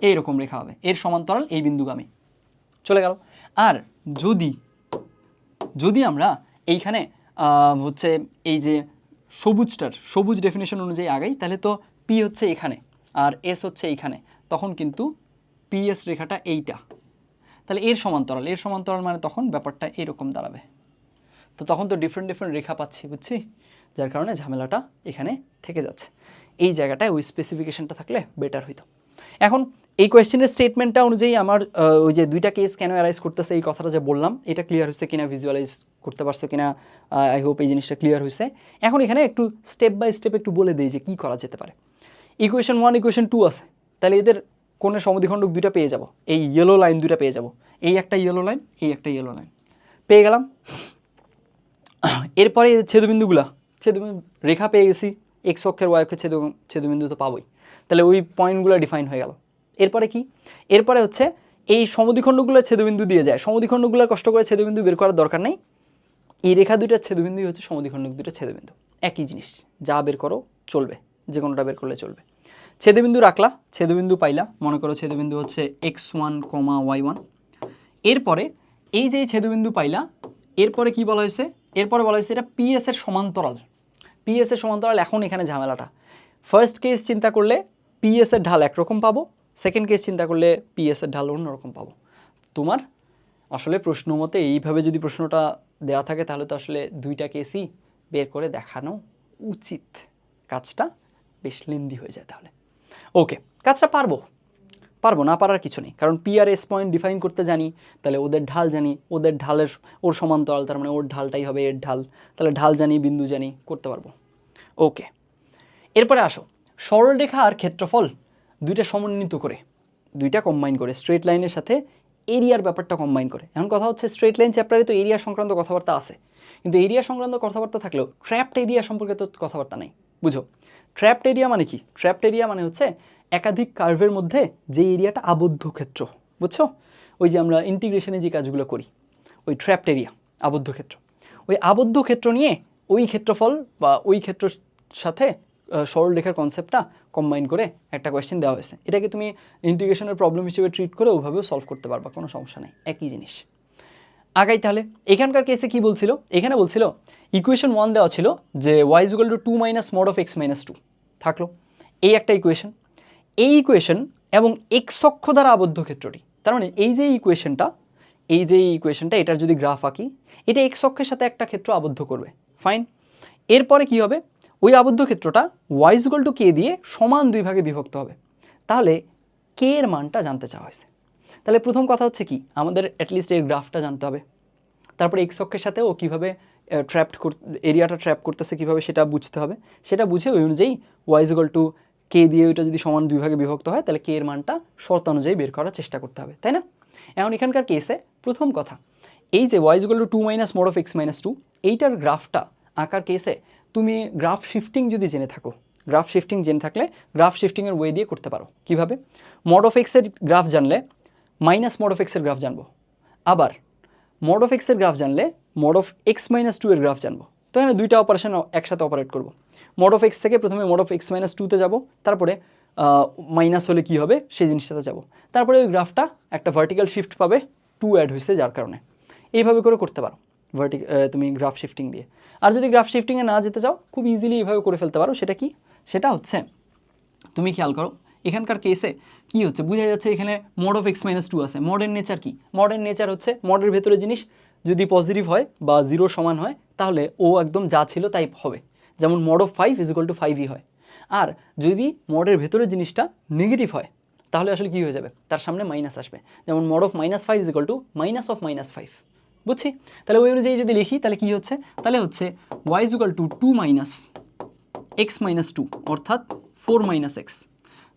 এইরকম রেখা হবে এর সমান্তরাল এই বিন্দুগামী, চলে গেল। আর যদি আমরা এইখানে হচ্ছে এই যে সবুজ ডেফিনেশন অনুযায়ী আগাই, তাহলে তো পি হচ্ছে এখানে আর এস হচ্ছে এইখানে, তখন কিন্তু পিএস রেখাটা এইটা, তাহলে এর সমান্তরাল মানে তখন ব্যাপারটা এরকম দাঁড়াবে। তো তখন তো ডিফারেন্ট রেখা পাচ্ছি, বুঝছি, যার কারণে ঝামেলাটা এখানে থেকে যাচ্ছে। এই জায়গাটায় ওই স্পেসিফিকেশনটা থাকলে বেটার হইতো। এখন এই কোয়েশ্চেনের স্টেটমেন্টটা অনুযায়ী আমার ওই যে দুইটা কেস কেন অ্যারাইজ করতেছে এই কথাটা যে বললাম, এটা ক্লিয়ার হয়েছে কিনা, ভিজুয়ালাইজ করতে পারছো কিনা, আই হোপ এই জিনিসটা ক্লিয়ার হয়েছে। এখন এখানে একটু স্টেপ বাই স্টেপ একটু বলে দিই যে কী করা যেতে পারে। ইকুয়েশন 1 ইকুয়েশন 2 আছে, তাহলে এদের কোণের সমদ্বিখণ্ডক দুইটা পেয়ে যাব, এই ইয়েলো লাইন দুইটা পেয়ে যাব, এই একটা ইয়েলো লাইন, এই একটা ইয়েলো লাইন পেয়ে গেলাম। এরপরে ছেদবিন্দু রেখা পেয়ে গেছি, এক্স অক্ষের ওয়াই অক্ষের ছেদবিন্দু তো পাবোই, তাহলে ওই পয়েন্টগুলো ডিফাইন হয়ে গেল। এরপরে কি, এরপরে হচ্ছে এই সমদ্বিখণ্ডগুলো ছেদবিন্দু দিয়ে যায়, সমদ্বিখণ্ডগুলো কষ্ট করে ছেদবিন্দু বের করার দরকার নেই, এই রেখা দুইটার ছেদবিন্দুই হচ্ছে সমদ্বিখণ্ডক দুইটা ছেদবিন্দু, একই জিনিস, যা বের করো চলবে, যে কোনোটা বের করলে চলবে। ছেদবিন্দু রাখলা, ছেদবিন্দু পাইলা, মনে করো ছেদবিন্দু হচ্ছে x1, y1। এরপরে এই যে ছেদবিন্দু পাইলা, এরপরে কি বলা হয়েছে, এরপরে বলা হয়েছে এটা পিএস এর সমান্তরাল। পিএস এর সমান্তরাল। এখন এখানে ঝামেলাটা, ফার্স্ট কেস চিন্তা করলে পিএস এর ঢাল একরকম পাবো, সেকেন্ড কেস চিন্তা করলে পিএস এর ঢাল অন্যরকম পাবো। তোমার আসলে প্রশ্ন মতে এইভাবে যদি প্রশ্নটা দেওয়া থাকে তাহলে তো আসলে দুইটা কেসই বের করে দেখানো উচিত। কাজটা বেশ লেন্দি হয়ে যায় তাহলে। ওকে, কাজটা পারবো না পারার কিছু নেই, কারণ P R S point define করতে জানি, তাহলে ওদের ঢাল জানি, ওদের ঢালের ওর সমান্তরাল, তার মানে ওর ঢালটাই হবে এর ঢাল, তাহলে ঢাল জানি, বিন্দু জানি, করতে পারবো। ওকে, এরপরে আসো সরলরেখা আর ক্ষেত্রফল দুইটা সমন্বিত করে, দুইটা কম্বাইন করে, স্ট্রেট লাইনের সাথে এরিয়ার ব্যাপারটা কম্বাইন করে। এখন কথা হচ্ছে স্ট্রেট লাইন চ্যাপ্টারে তো এরিয়া সংক্রান্ত কথাবার্তা আছে, কিন্তু এরিয়া সংক্রান্ত কথাবার্তা থাকলেও ট্র্যাপড এরিয়া সম্পর্কে তো কথাবার্তা নেই। বুঝো, ট্র্যাপড এরিয়া মানে কি? ট্র্যাপড এরিয়া মানে হচ্ছে একাধিক কার্ভের মধ্যে যে এরিয়াটা আবদ্ধ ক্ষেত্র। বুঝছো, ওই যে আমরা ইন্টিগ্রেশনে যে কাজগুলো করি, ওই ট্র্যাপড এরিয়া, আবদ্ধ ক্ষেত্র। ওই আবদ্ধ ক্ষেত্র নিয়ে ওই ক্ষেত্রফল বা ওই ক্ষেত্রের সাথে সরলরেখার কনসেপ্টটা কম্বাইন করে একটা কোয়েশ্চেন দেওয়া হয়েছে। এটাকে তুমি ইন্টিগ্রেশনের প্রবলেম হিসেবে ট্রিট করে ওইভাবেও সলভ করতে পারবা, কোনো সমস্যা নেই, একই জিনিস। আগাই তাহলে। এখানকার কেসে কি বলছিল? এখানে বলছিল ইকুয়েশন 1 দেওয়া ছিল যে y = 2 - mod of x - 2 থাকলো, এই একটা ইকুয়েশন। এই ইকুয়েশন এবং এক্স অক্ষ দ্বারা আবদ্ধ ক্ষেত্রটি, তার মানে এই যে ইকুয়েশনটা এটার যদি গ্রাফ আঁকি, এটা এক্স অক্ষের সাথে একটা ক্ষেত্র আবদ্ধ করবে। ফাইন। এরপরে কি হবে? ওই আবদ্ধ ক্ষেত্রটা y = k দিয়ে সমান 2 ভাগে বিভক্ত হবে। তাহলে কে এর মানটা জানতে চাওয়া হয়েছে। তাহলে প্রথম কথা হচ্ছে কি, আমাদের অ্যাটলিস্ট এর গ্রাফটা জানতে হবে। তারপরে এক্স অক্ষের সাথে ও কীভাবে এরিয়াটা ট্র্যাপ করতেছে কীভাবে সেটা বুঝতে হবে। সেটা বুঝে ওই অনুযায়ী y = k দিয়ে ওইটা যদি সমান 2 ভাগে বিভক্ত হয় তাহলে কে এর মানটা শর্ত অনুযায়ী বের করার চেষ্টা করতে হবে, তাই না? এখন এখানকার কেসে প্রথম কথা, এই যে y = 2 - mod of x - 2 এইটার গ্রাফটা আঁকার কেসে তুমি গ্রাফ শিফটিং যদি জেনে থাকো, গ্রাফ শিফটিং জেনে থাকলে গ্রাফ শিফটিংয়ের ওয়ে দিয়ে করতে পারো। কীভাবে? mod of x এর গ্রাফ জানলে মাইনাস mod of x এর গ্রাফ জানবো, আবার mod of x এর গ্রাফ জানলে mod of x - 2 এর গ্রাফ জানবো। তো এখানে দুইটা অপারেশন একসাথে অপারেট করব। mod of x থেকে প্রথমে mod of x - 2 তে যাব, তারপরে মাইনাস হলে কি হবে সেই জিনিসটাতে যাব, তারপরে ওই গ্রাফটা একটা ভার্টিক্যাল শিফট পাবে, 2 অ্যাড হয়েছে যার কারণে। এইভাবে করে করতে পারো তুমি গ্রাফ শিফটিং দিয়ে। আর যদি গ্রাফ শিফটিংয়ে না যেতে চাও, খুব ইজিলি এইভাবে করে ফেলতে পারো। সেটা কি? সেটা হচ্ছে তুমি খেয়াল করো এখানকার কেসে কি হচ্ছে, বোঝা যাচ্ছে এখানে mod of x - 2 আছে। মডের নেচার কি? মডের নেচার হচ্ছে মডের ভেতরে জিনিস যদি পজিটিভ হয় বা 0 সমান হয় তাহলে ও একদম যা ছিল তাই হবে, যেমন mod of 5 = 5ই হয়। আর যদি মডের ভেতরে জিনিসটা নেগেটিভ হয় তাহলে আসলে কি হয়ে যাবে, তার সামনে মাইনাস আসবে, যেমন mod of -5 = -of -5। বুঝছি? তাহলে ওই অনুযায়ী যদি লিখি তাহলে কি হচ্ছে, তাহলে হচ্ছে y = 2 - x - 2 অর্থাৎ 4 - x।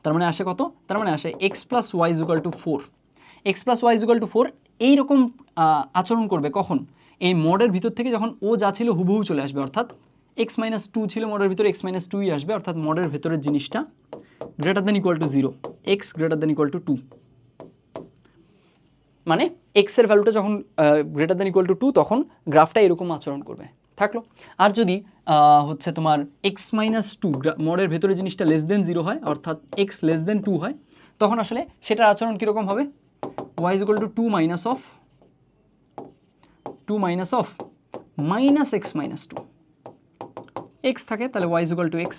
তার মানে আসে কত? তার মানে আসে x + y = 4। x + y = 4 এইরকম আচরণ করবে কখন? এই মডের ভিতর থেকে যখন ও যা ছিল হুবহু চলে আসবে, অর্থাৎ x - 2 ছিল মডের ভিতরে, x - 2ই আসবে, অর্থাৎ মডের ভেতরের জিনিসটা > 0, x > 2। মানে x এর ভ্যালুটা যখন > 2 তখন গ্রাফটা এরকম আচরণ করবে, থাকলো। আর যদি হচ্ছে তোমার x - 2 মডের ভেতরে জিনিসটা <0 হয়, অর্থাৎ x <2 হয়, তখন আসলে সেটার আচরণ কীরকম হবে? y = 2 - of -x - 2। x থাকে তাহলে y = x,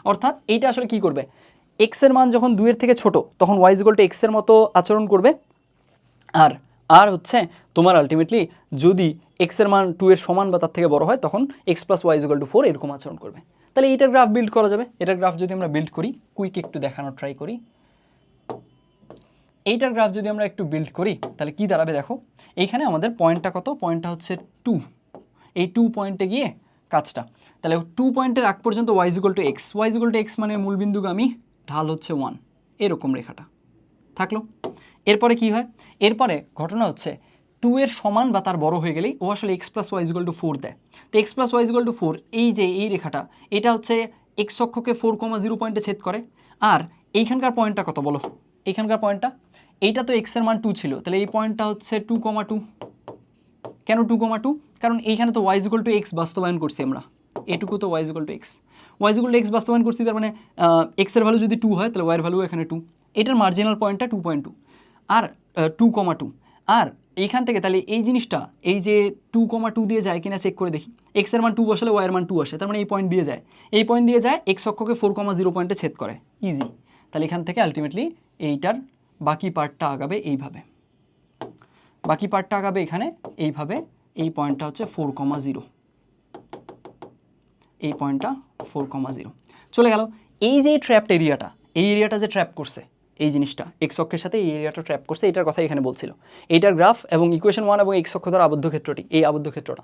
অর্থাৎ এইটা আসলে কি করবে, x এর মান যখন 2 এর থেকে ছোট তখন y = x এর মতো আচরণ করবে। আর হচ্ছে তোমার আলটিমেটলি যদি x এর মান 2 এর সমান বা তার থেকে বড় হয় তখন x + y = 4 এরকম আচরণ করবে। তাহলে এইটার গ্রাফ বিল্ড করা যাবে। এটার গ্রাফ যদি আমরা বিল্ড করি, কুইক একটু দেখানোর ট্রাই করি। এইটার গ্রাফ যদি আমরা একটু বিল্ড করি তাহলে কি দাঁড়াবে দেখো, এইখানে আমাদের পয়েন্টটা কত? পয়েন্টটা হচ্ছে 2। এই 2 পয়েন্টে গিয়ে কাজটা, তাহলে 2 পয়েন্টের আগ পর্যন্ত y = x। y = x মানে মূলবিন্দুগামী, ঢাল হচ্ছে 1, এরকম রেখাটা থাকলো। এরপরে কি হয়? এরপরে ঘটনা হচ্ছে 2 এর সমান বা তার বড় হয়ে গেলেই ও আসলে x + y = 4 দেয়। তো x + y = 4, এই যে এই রেখাটা, এটা হচ্ছে x অক্ষকে 4,0 পয়েন্টে ছেদ করে। আর এইখানকার পয়েন্টটা কত বলো? এইখানকার পয়েন্টটা, এইটা তো x এর মান 2 ছিল, তাহলে এই পয়েন্টটা হচ্ছে 2,2। কেন 2,2? কারণ এইখানে তো y = x বাস্তবায়ন করছি আমরা, এটুকু তো y = x। y = x বাস্তবায়ন করছি, তার মানে x এর ভ্যালু যদি 2 হয় তাহলে y এর ভ্যালু এখানে 2। এটার মার্জিনাল পয়েন্টটা 2.2 আর 2,2। আর এইখান থেকে তাহলে এই জিনিসটা এই যে 2,2 দিয়ে যায় কিনা চেক করে দেখি। এক্স এর মান 2 বসালে ওয়াই এর মান 2 আসে, তার মানে এই পয়েন্ট দিয়ে যায়, এই পয়েন্ট দিয়ে যায়, এক্স অক্ষকে 4,0 পয়েন্টে ছেদ করে, ইজি। তাহলে এখান থেকে আলটিমেটলি এইটার বাকি পার্টটা আগাবে এইভাবে, বাকি পার্টটা আগাবে এখানে এইভাবে, এই পয়েন্টটা হচ্ছে 4,0, এই পয়েন্টটা 4,0 চলে গেল। এই যে ট্র্যাপড এরিয়াটা, এই এরিয়াটা যে ট্র্যাপ করছে এই জিনিসটা এক্স অক্ষের সাথে, এই এরিয়াটা ট্র্যাপ করছে, এটার কথা এখানে বলছিল। এইটার গ্রাফ এবং ইকুয়েশন 1 এবং এক্স অক্ষ দ্বারা আবদ্ধ ক্ষেত্রটি, এই আবদ্ধ ক্ষেত্রটা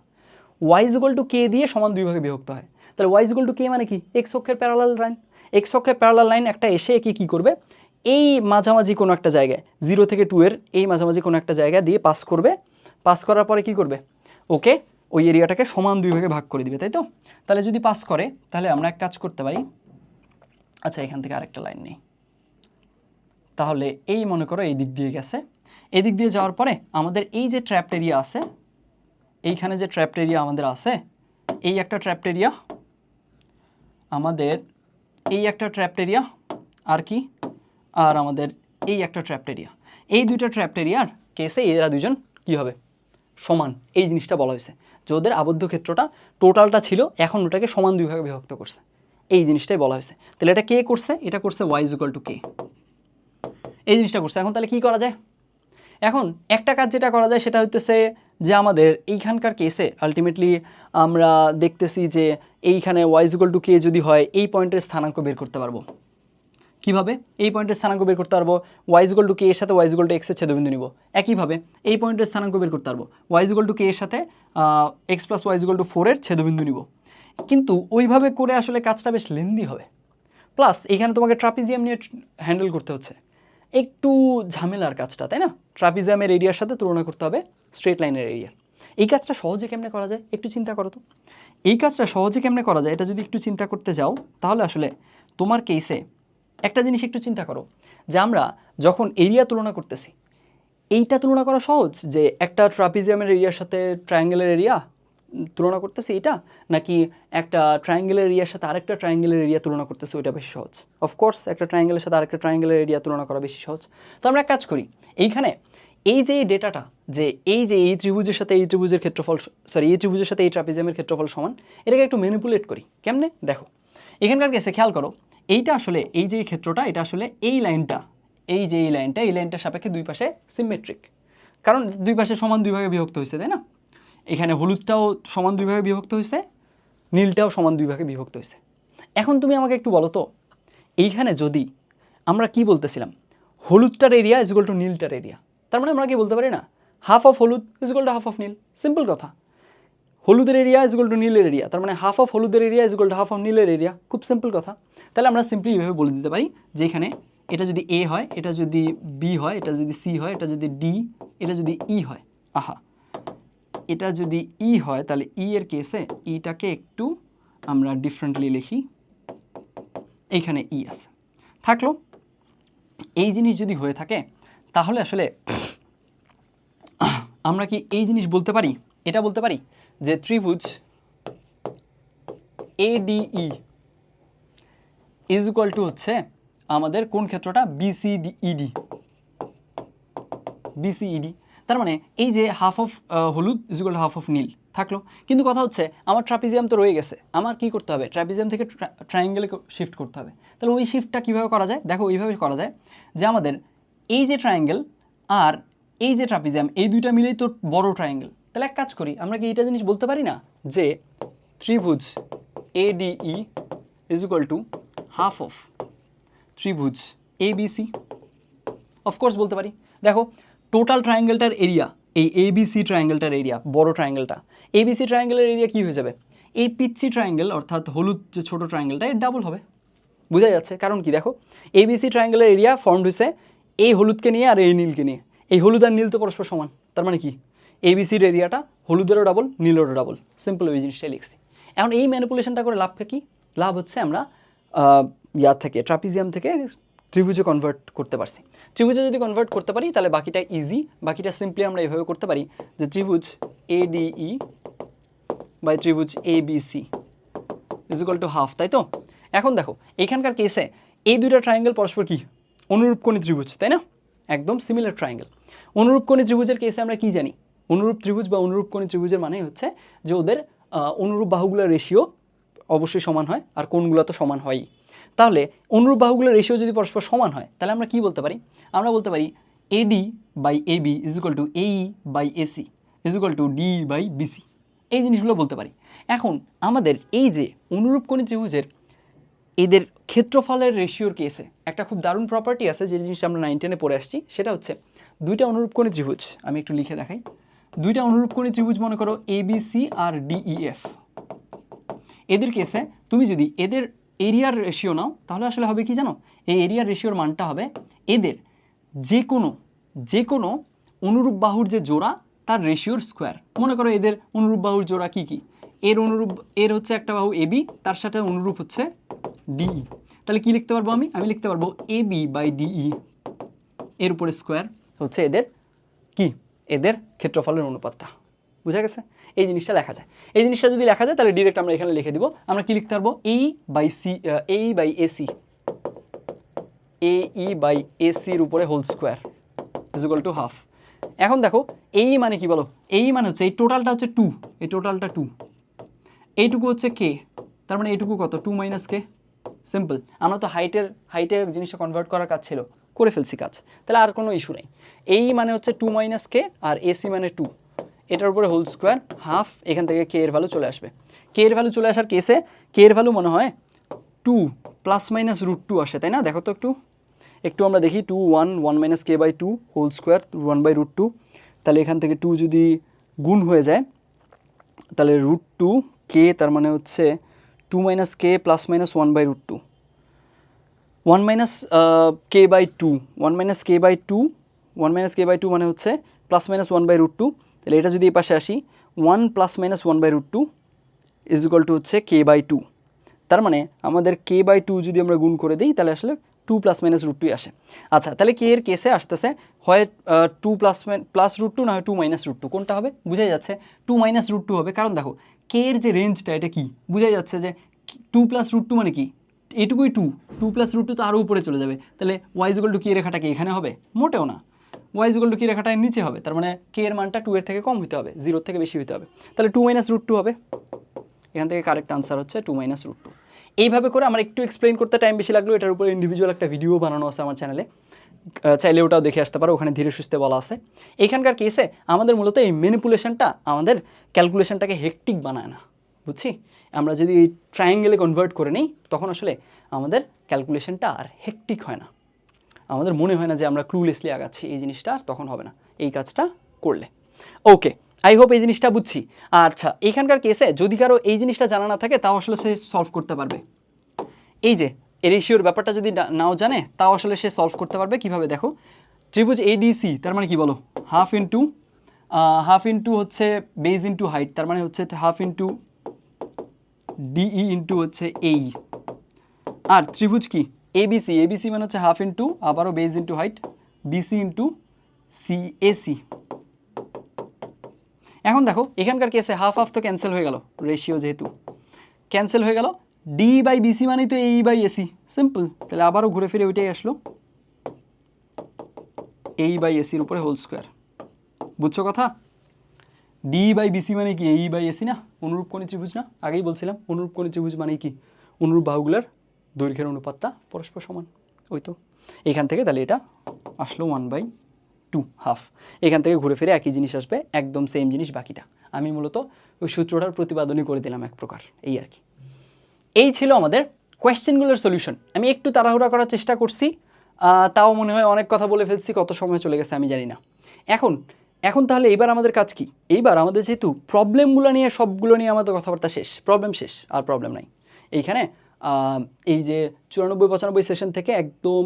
y = k দিয়ে সমান 2 ভাগে বিভক্ত হয়। তাহলে y = k মানে কি? এক্স অক্ষের প্যারালাল লাইন, এক্স অক্ষের প্যারালাল লাইন একটা এসে একে কী করবে, এই মাঝামাঝি কোনো একটা জায়গায় 0 থেকে 2 এর এই মাঝামাঝি কোনো একটা জায়গা দিয়ে পাস করবে, পাস করার পরে কি করবে, ওকে ওই এরিয়াটাকে সমান 2 ভাগে ভাগ করে দিবে, তাই তো? তাহলে যদি পাস করে তাহলে আমরা এক কাজ করতে পারি, আচ্ছা এখান থেকে আরেকটা লাইন নেই, তাহলে এই মনে করো এই দিক দিয়ে গেছে, এই দিক দিয়ে যাওয়ার পরে আমাদের এই যে ট্র্যাপড এরিয়া আছে, এইখানে যে ট্র্যাপড এরিয়া আমাদের আছে, এই একটা ট্র্যাপড এরিয়া, আমাদের এই একটা ট্র্যাপড এরিয়া, আর কি, আর আমাদের এই একটা ট্র্যাপড এরিয়া, এই দুইটা ট্র্যাপড এরিয়ার কেসে এরা দুজন কি হবে, সমান। এই জিনিসটা বলা হয়েছে যে ওদের আবদ্ধ ক্ষেত্রটা টোটালটা ছিল, এখন ওটাকে সমান 2 ভাগে বিভক্ত করছে, এই জিনিসটাই বলা হয়েছে। তাহলে এটা কে করছে? এটা করছে y = k, এই জিনিসটা করছে। এখন তাহলে কি করা যায়? এখন একটা কাজ যেটা করা যায় সেটা হইতেছে যে আমাদের এইখানকার কেসে আলটিমেটলি আমরা দেখতেছি যে এইখানে y = k যদি হয়, এই পয়েন্টের স্থানাঙ্ক বের করতে পারবো। কিভাবে? এই পয়েন্টের স্থানাঙ্ক বের করতে পারবো, y = k এর সাথে y = x এর ছেদবিন্দু নিব। একইভাবে এই পয়েন্টের স্থানাঙ্ক বের করতে পারবো, y = k এর সাথে x + y = 4 এর ছেদবিন্দু নিব। কিন্তু ওইভাবে করে আসলে কাজটা বেশ লেন্দি হবে, প্লাস এখানে তোমাকে ট্রাপিজিয়াম নিয়ে হ্যান্ডেল করতে হচ্ছে, একটু ঝামেলার কাজটা, তাই না? ট্রাপিজিয়ামের এরিয়ার সাথে তুলনা করতে হবে স্ট্রেট লাইনের এরিয়া। এই কাজটা সহজে কেমনে করা যায় একটু চিন্তা করো তো। এই কাজটা সহজে কেমনে করা যায় এটা যদি একটু চিন্তা করতে যাও, তাহলে আসলে তোমার কেসে একটা জিনিস একটু চিন্তা করো যে আমরা যখন এরিয়া তুলনা করতেছি, এইটা তুলনা করা সহজ যে একটা ট্রাপিজিয়ামের এরিয়ার সাথে ট্রায়াঙ্গেলের এরিয়া তুলনা করতেছি এইটা, নাকি একটা ট্রায়াঙ্গেলের এরিয়ার সাথে আরেকটা ট্রায়াঙ্গেলের এরিয়া তুলনা করতেছি ওইটা বেশি সহজ? অফকোর্স একটা ট্রায়াঙ্গেলের সাথে আরেকটা ট্রায়াঙ্গেলের এরিয়া তুলনা করা বেশি সহজ। তো আমরা এক কাজ করি, এইখানে এই যে ডেটাটা, যে এই ত্রিভুজের সাথে এই ত্রিভুজের ক্ষেত্রফল, সরি এই ত্রিভুজের সাথে এই ট্রাপিজিয়ামের ক্ষেত্রফল সমান, এটাকে একটু ম্যানিপুলেট করি। কেমনে? দেখো এখানকার কেসে খেয়াল করো, এইটা আসলে এই যে ক্ষেত্রটা, এটা আসলে এই লাইনটা, এই যে এই লাইনটার সাপেক্ষে দুই পাশে সিমেট্রিক, কারণ দুই পাশে সমান 2 ভাগে বিভক্ত হয়েছে, তাই না? এখানে হলুদটাও সমান 2 ভাগে বিভক্ত হয়েছে, নীলটাও সমান 2 ভাগে বিভক্ত হয়েছে। এখন তুমি আমাকে একটু বলো তো, এইখানে যদি আমরা কি বলতেছিলাম, হলুদটার এরিয়া = নীলটার এরিয়া, তার মানে আমরা কি বলতে পারি না, হাফ অফ হলুদ = হাফ অফ নীল, সিম্পল কথা। হলুদের এরিয়া = নীলের এরিয়া, তার মানে হাফ অফ হলুদের এরিয়া = হাফ অফ নীলের এরিয়া, খুব সিম্পল কথা। তাহলে আমরা সিম্পলি এইভাবে বলে দিতে পারি যে এখানে এটা যদি এ হয়, এটা যদি বি হয়, এটা যদি সি হয়, এটা যদি ডি, এটা যদি ই হয়, আহা এটা যদি ই হয়, তাহলে ই এর কেসে ইটাকে একটু আমরা ডিফারেন্টলি লিখি, এইখানে ই আছে থাকলো। এই জিনিস যদি হয়ে থাকে তাহলে আসলে আমরা কি এই জিনিস বলতে পারি, এটা বলতে পারি যে ত্রিভুজ ADE = হচ্ছে আমাদের কোন ক্ষেত্রটা, BCED। তার মানে এই যে হাফ অফ হলুদ = হাফ অফ নীল থাকলো। কিন্তু কথা হচ্ছে আমার ট্রাপিজিয়াম তো রয়ে গেছে, আমার কি করতে হবে, ট্রাপিজিয়াম থেকে ট্রায়াঙ্গেলে শিফট করতে হবে। তাহলে ওই শিফটটা কীভাবে করা যায়? দেখো এইভাবে করা যায় যে আমাদের এই যে ট্রায়াঙ্গেল আর এই যে ট্রাপিজিয়াম, এই দুইটা মিলেই তো বড় ট্রায়াঙ্গেল। তাহলে এক কাজ করি, আমরা কি এইটা জিনিস বলতে পারি না যে ত্রিভুজ ADE = হাফ অফ ত্রিভুজ ABC? অফকোর্স বলতে পারি। দেখো টোটাল ট্রায়াঙ্গেলটার এরিয়া, এই ABC ট্রায়াঙ্গেলটার এরিয়া, বড় ট্রায়াঙ্গেলটা, ABC ট্রায়াঙ্গেলের এরিয়া কী হয়ে যাবে, এই পিচ্ছি ট্রায়াঙ্গেল অর্থাৎ হলুদ যে ছোটো ট্রায়াঙ্গেলটা এর ডাবল হবে। বোঝা যাচ্ছে? কারণ কি দেখো ABC ট্রায়াঙ্গেলের এরিয়া ফর্মড হয়েছে এই হলুদকে নিয়ে আর এই নীলকে নিয়ে, এই হলুদ আর নীল তো পরস্পর সমান, তার মানে কি ABCর এরিয়াটা হলুদেরও ডাবল নীলেরও ডাবল, সিম্পল ওই জিনিসটাই লিখছি। এখন এই ম্যানিপুলেশনটা করে লাভটা কি? লাভ হচ্ছে আমরা ইয়ার থেকে ট্রাপিজিয়াম থেকে ত্রিভুজে কনভার্ট করতে পারছি। ত্রিভুজে যদি কনভার্ট করতে পারি তাহলে বাকিটা ইজি, বাকিটা সিম্পলি আমরা এইভাবে করতে পারি যে ত্রিভুজ ADE বাই ত্রিভুজ ABC = হাফ, তাই তো? এখন দেখো এইখানকার কেসে এই দুইটা ট্রায়াঙ্গেল পরস্পর কি অনুরূপ কোণী ত্রিভুজ, তাই না? একদম সিমিলার ট্রায়াঙ্গেল। অনুরূপকোণী ত্রিভুজের কেসে আমরা কি জানি? অনুরূপ ত্রিভুজ বা অনুরূপকোণী ত্রিভুজের মানে হচ্ছে যে ওদের অনুরূপ বাহুগুলোর রেশিও অবশ্যই সমান হয়, আর কোণগুলো তো সমান হয়ই। তাহলে অনুরূপ বাহুগুলোর রেশিও যদি পরস্পর সমান হয় তাহলে আমরা কি বলতে পারি? আমরা বলতে পারি AD by AB is equal to AE by AC is equal to DE by BC, এই জিনিসগুলো বলতে পারি। এখন আমাদের এই যে অনুরূপকোণী ত্রিভুজের এদের ক্ষেত্রফলের রেশিওর কেসে একটা খুব দারুণ প্রপার্টি আছে, যে জিনিসটা আমরা 9 10-এ পড়ে আসছি। সেটা হচ্ছে দুইটা অনুরূপকোণী ত্রিভুজ, আমি একটু লিখে দেখাই। দুইটা অনুরূপকোণী ত্রিভুজ মনে করো ABC আর DEF। এদের কেসে তুমি যদি এদের এরিয়ার রেশিও নাও তাহলে আসলে হবে কি জানো? এই এরিয়ার রেশিওর মানটা হবে এদের যে কোনো অনুরূপ বাহুর যে জোড়া তার রেশিওর স্কোয়ার। মনে করো এদের অনুরূপ বাহুর জোড়া কি কি? এর হচ্ছে একটা বাহু AB, তার সাথে অনুরূপ হচ্ছে DE। তাহলে কি লিখতে পারবো আমি লিখতে পারবো AB বাই DE এর উপরে স্কোয়ার হচ্ছে এদের ক্ষেত্রফলের অনুপাতটা। বুঝা গেছে? এই জিনিসটা লেখা যায়। এই জিনিসটা যদি লেখা যায় তাহলে ডিরেক্ট আমরা এখানে লিখে দিব। আমরা কি লিখতে পারবো? AE বাই AC এর উপরে whole square is equal to half. এখন দেখো AE মানে কি বলো? AE মানে হচ্ছে এই টোটালটা হচ্ছে 2, এই টোটালটা 2, এইটুকু হচ্ছে K, তার মানে এইটুকু কত? 2 মাইনাস K। সিম্পল। আমরা তো হাইটে জিনিসটা কনভার্ট করার কাজ ছিল, করে ফেলছি কাজ, তাহলে আর কোনো ইস্যু নেই। AE মানে হচ্ছে 2 মাইনাস K আর AC মানে 2, এটার উপরে হোল স্কোয়ার হাফ। এখান থেকে K এর ভ্যালু চলে আসবে। K এর ভ্যালু চলে আসার কেসে K এর ভ্যালু মনে হয় 2 প্লাস মাইনাস √2 আসে, তাই না? দেখো তো একটু আমরা দেখি। 2 1 minus K by 2 whole square 1 by √2। তাহলে এখান থেকে 2 যদি গুণ হয়ে যায় তাহলে √2 K, তার মানে হচ্ছে 2 minus K plus minus 1 by √2, 1 minus K by 2, 1 minus K by 2, 1 minus K by 2 মানে হচ্ছে প্লাস মাইনাস 1 বাই √2। তাহলে এটা যদি এই পাশে আসি 1 plus minus 1 by √2 is equal to হচ্ছে K বাই 2। তার মানে আমাদের K বাই 2 যদি আমরা গুণ করে দিই তাহলে আসলে 2 প্লাস মাইনাস √2 আসে। আচ্ছা, তাহলে K এর কেসে আসতেছে হয় 2 প্লাস √2 না হয় 2 মাইনাস √2, কোনটা হবে? বুঝাই যাচ্ছে 2 মাইনাস √2 হবে, কারণ দেখো K এর যে রেঞ্জটা এটা কি বুঝাই যাচ্ছে যে 2 প্লাস √2 মানে কি এটুকুই 2 প্লাস √2 তো আরও উপরে চলে যাবে। তাহলে y ইকুয়াল টু কি রেখাটা কি এখানে হবে? মোটেও না, y ইকুয়াল টু কি রেখাটা নিচে হবে। তার মানে K এর মানটা 2 এর থেকে কম হতে হবে, 0 থেকে বেশি হতে হবে। তাহলে 2 মাইনাস √2 হবে। এখান থেকে কারেক্ট আনসার হচ্ছে 2 মাইনাস √2। এইভাবে করে আমার একটু এক্সপ্লেন করতে টাইম বেশি লাগলো, এটার উপরে ইন্ডিভিজুয়াল একটা ভিডিও বানানো আছে আমার চ্যানেলে, চাইলে ওটাও দেখে আসতে পারো, ওখানে ধীরে সুস্থে বলা আছে। এইখানকার কেসে আমাদের মূলত এই ম্যানিপুলেশনটা আমাদের ক্যালকুলেশনটাকে হেকটিক বানায় না, বুঝছি? আমরা যদি এই ট্রায়াঙ্গেলে কনভার্ট করে নিই তখন আসলে আমাদের ক্যালকুলেশনটা আর হেকটিক হয় না, আমাদের মনে হয় না যে আমরা ক্লুলেসলি আগাচ্ছি, এই জিনিসটা আর তখন হবে না এই কাজটা করলে। ওকে, আই হোপ এই জিনিসটা বুঝছি। আচ্ছা, এইখানকার কেসে যদি কারো এই জিনিসটা জানা না থাকে তাও আসলে সে সলভ করতে পারবে। এই যে রেশিওর ব্যাপারটা যদি নাও জানে তাও আসলে সে সলভ করতে পারবে। কিভাবে দেখো, ত্রিভুজ ADC তার মানে কি বলো? হাফ ইন্টু হচ্ছে বেজ ইন্টু হাইট, তার মানে হচ্ছে হাফ ইন্টু DE ইন্টু হচ্ছে AE। আর ত্রিভুজ কি ABC মানে হচ্ছে হাফ ইন্টু আবারও base into height BC into AC। এখন দেখো এখানকার কেসে হাফ তো ক্যান্সেল হয়ে গেল, রেশিও যেহেতু ক্যান্সেল হয়ে গেল, ডি বাই বিসি মানেই তো এই বাই এসি, সিম্পল। তাহলে আবারও ঘুরে ফিরে ওইটাই আসলো, এই বাই এসির উপরে হোল স্কোয়ার। বুঝছো কথা? ডি বাই বিসি মানে কি? এই বাই এসি না, অনুরূপ কোণী ত্রিভুজ না? আগেই বলছিলাম অনুরূপ কোণী ত্রিভুজ মানে কি? অনুরূপ বাহুগুলোর দৈর্ঘ্যের অনুপাতটা পরস্পর সমান। ওই তো এখান থেকে তাহলে এটা আসলো 1/2 হাফ। এখান থেকে ঘুরে ফিরে একই জিনিস আসবে, একদম সেম জিনিস বাকিটা। আমি মূলত ওই সূত্রটার প্রতিপাদনই করে দিলাম এক প্রকার, এই আর কি। এই ছিল আমাদের কোয়েশ্চেনগুলোর সলিউশন। আমি একটু তাড়াহুড়া করার চেষ্টা করছি, তাও মনে হয় অনেক কথা বলে ফেলছি, কত সময় চলে গেছে আমি জানি না। এখন তাহলে এইবার আমাদের কাজ কি? এইবার আমাদের যেহেতু প্রবলেমগুলো নিয়ে সবগুলো নিয়ে আমাদের কথাবার্তা শেষ, প্রবলেম শেষ, আর প্রবলেম নাই এইখানে। এই যে 94-95 সেশন থেকে একদম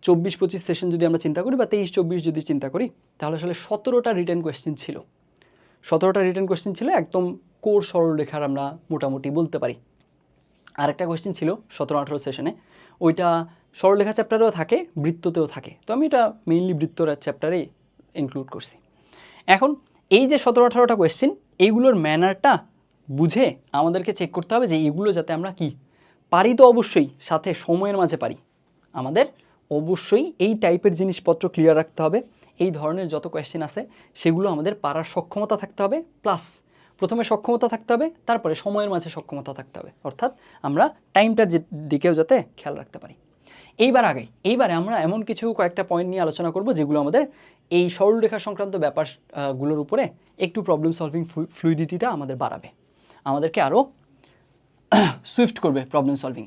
24-25 সেশন যদি আমরা চিন্তা করি, বা 23-24 যদি চিন্তা করি, তাহলে আসলে 17টা রিটেন কোয়েশ্চেন ছিল। 17টা রিটেন কোয়েশ্চেন ছিল, একদম কোর সরলরেখার আমরা মোটামুটি বলতে পারি। আরেকটা কোয়েশ্চেন ছিল 17-18 সেশনে, ওইটা সরলরেখা চ্যাপ্টারেও থাকে, বৃত্ততেও থাকে, তো আমি এটা মেইনলি বৃত্তর চ্যাপ্টারেই ইনক্লুড করছি। এখন এই যে 17-18টা কোয়েশ্চেন, এইগুলোর ম্যানারটা বুঝে আমাদেরকে চেক করতে হবে যে এগুলো যাতে আমরা কি পারি, তো অবশ্যই সাথে সময়ের মাঝে পারি। আমাদের অবশ্যই এই টাইপের জিনিসপত্র ক্লিয়ার রাখতে হবে, এই ধরনের যত কোয়েশ্চেন আছে সেগুলো আমাদের পারার সক্ষমতা থাকতে হবে, প্লাস প্রথমে সক্ষমতা থাকতে হবে, তারপরে সময়ের মাঝে সক্ষমতা থাকতে হবে, অর্থাৎ আমরা টাইমটার দিকেও যাতে খেয়াল রাখতে পারি। এইবারে আমরা এমন কিছু কয়েকটা পয়েন্ট নিয়ে আলোচনা করব যেগুলো আমাদের এই সরলরেখা সংক্রান্ত ব্যাপারগুলোর উপরে একটু প্রবলেম সলভিং ফ্লুইডিটিটা আমাদের বাড়াবে, আমাদেরকে আরও সুইফট করবে প্রবলেম সলভিং।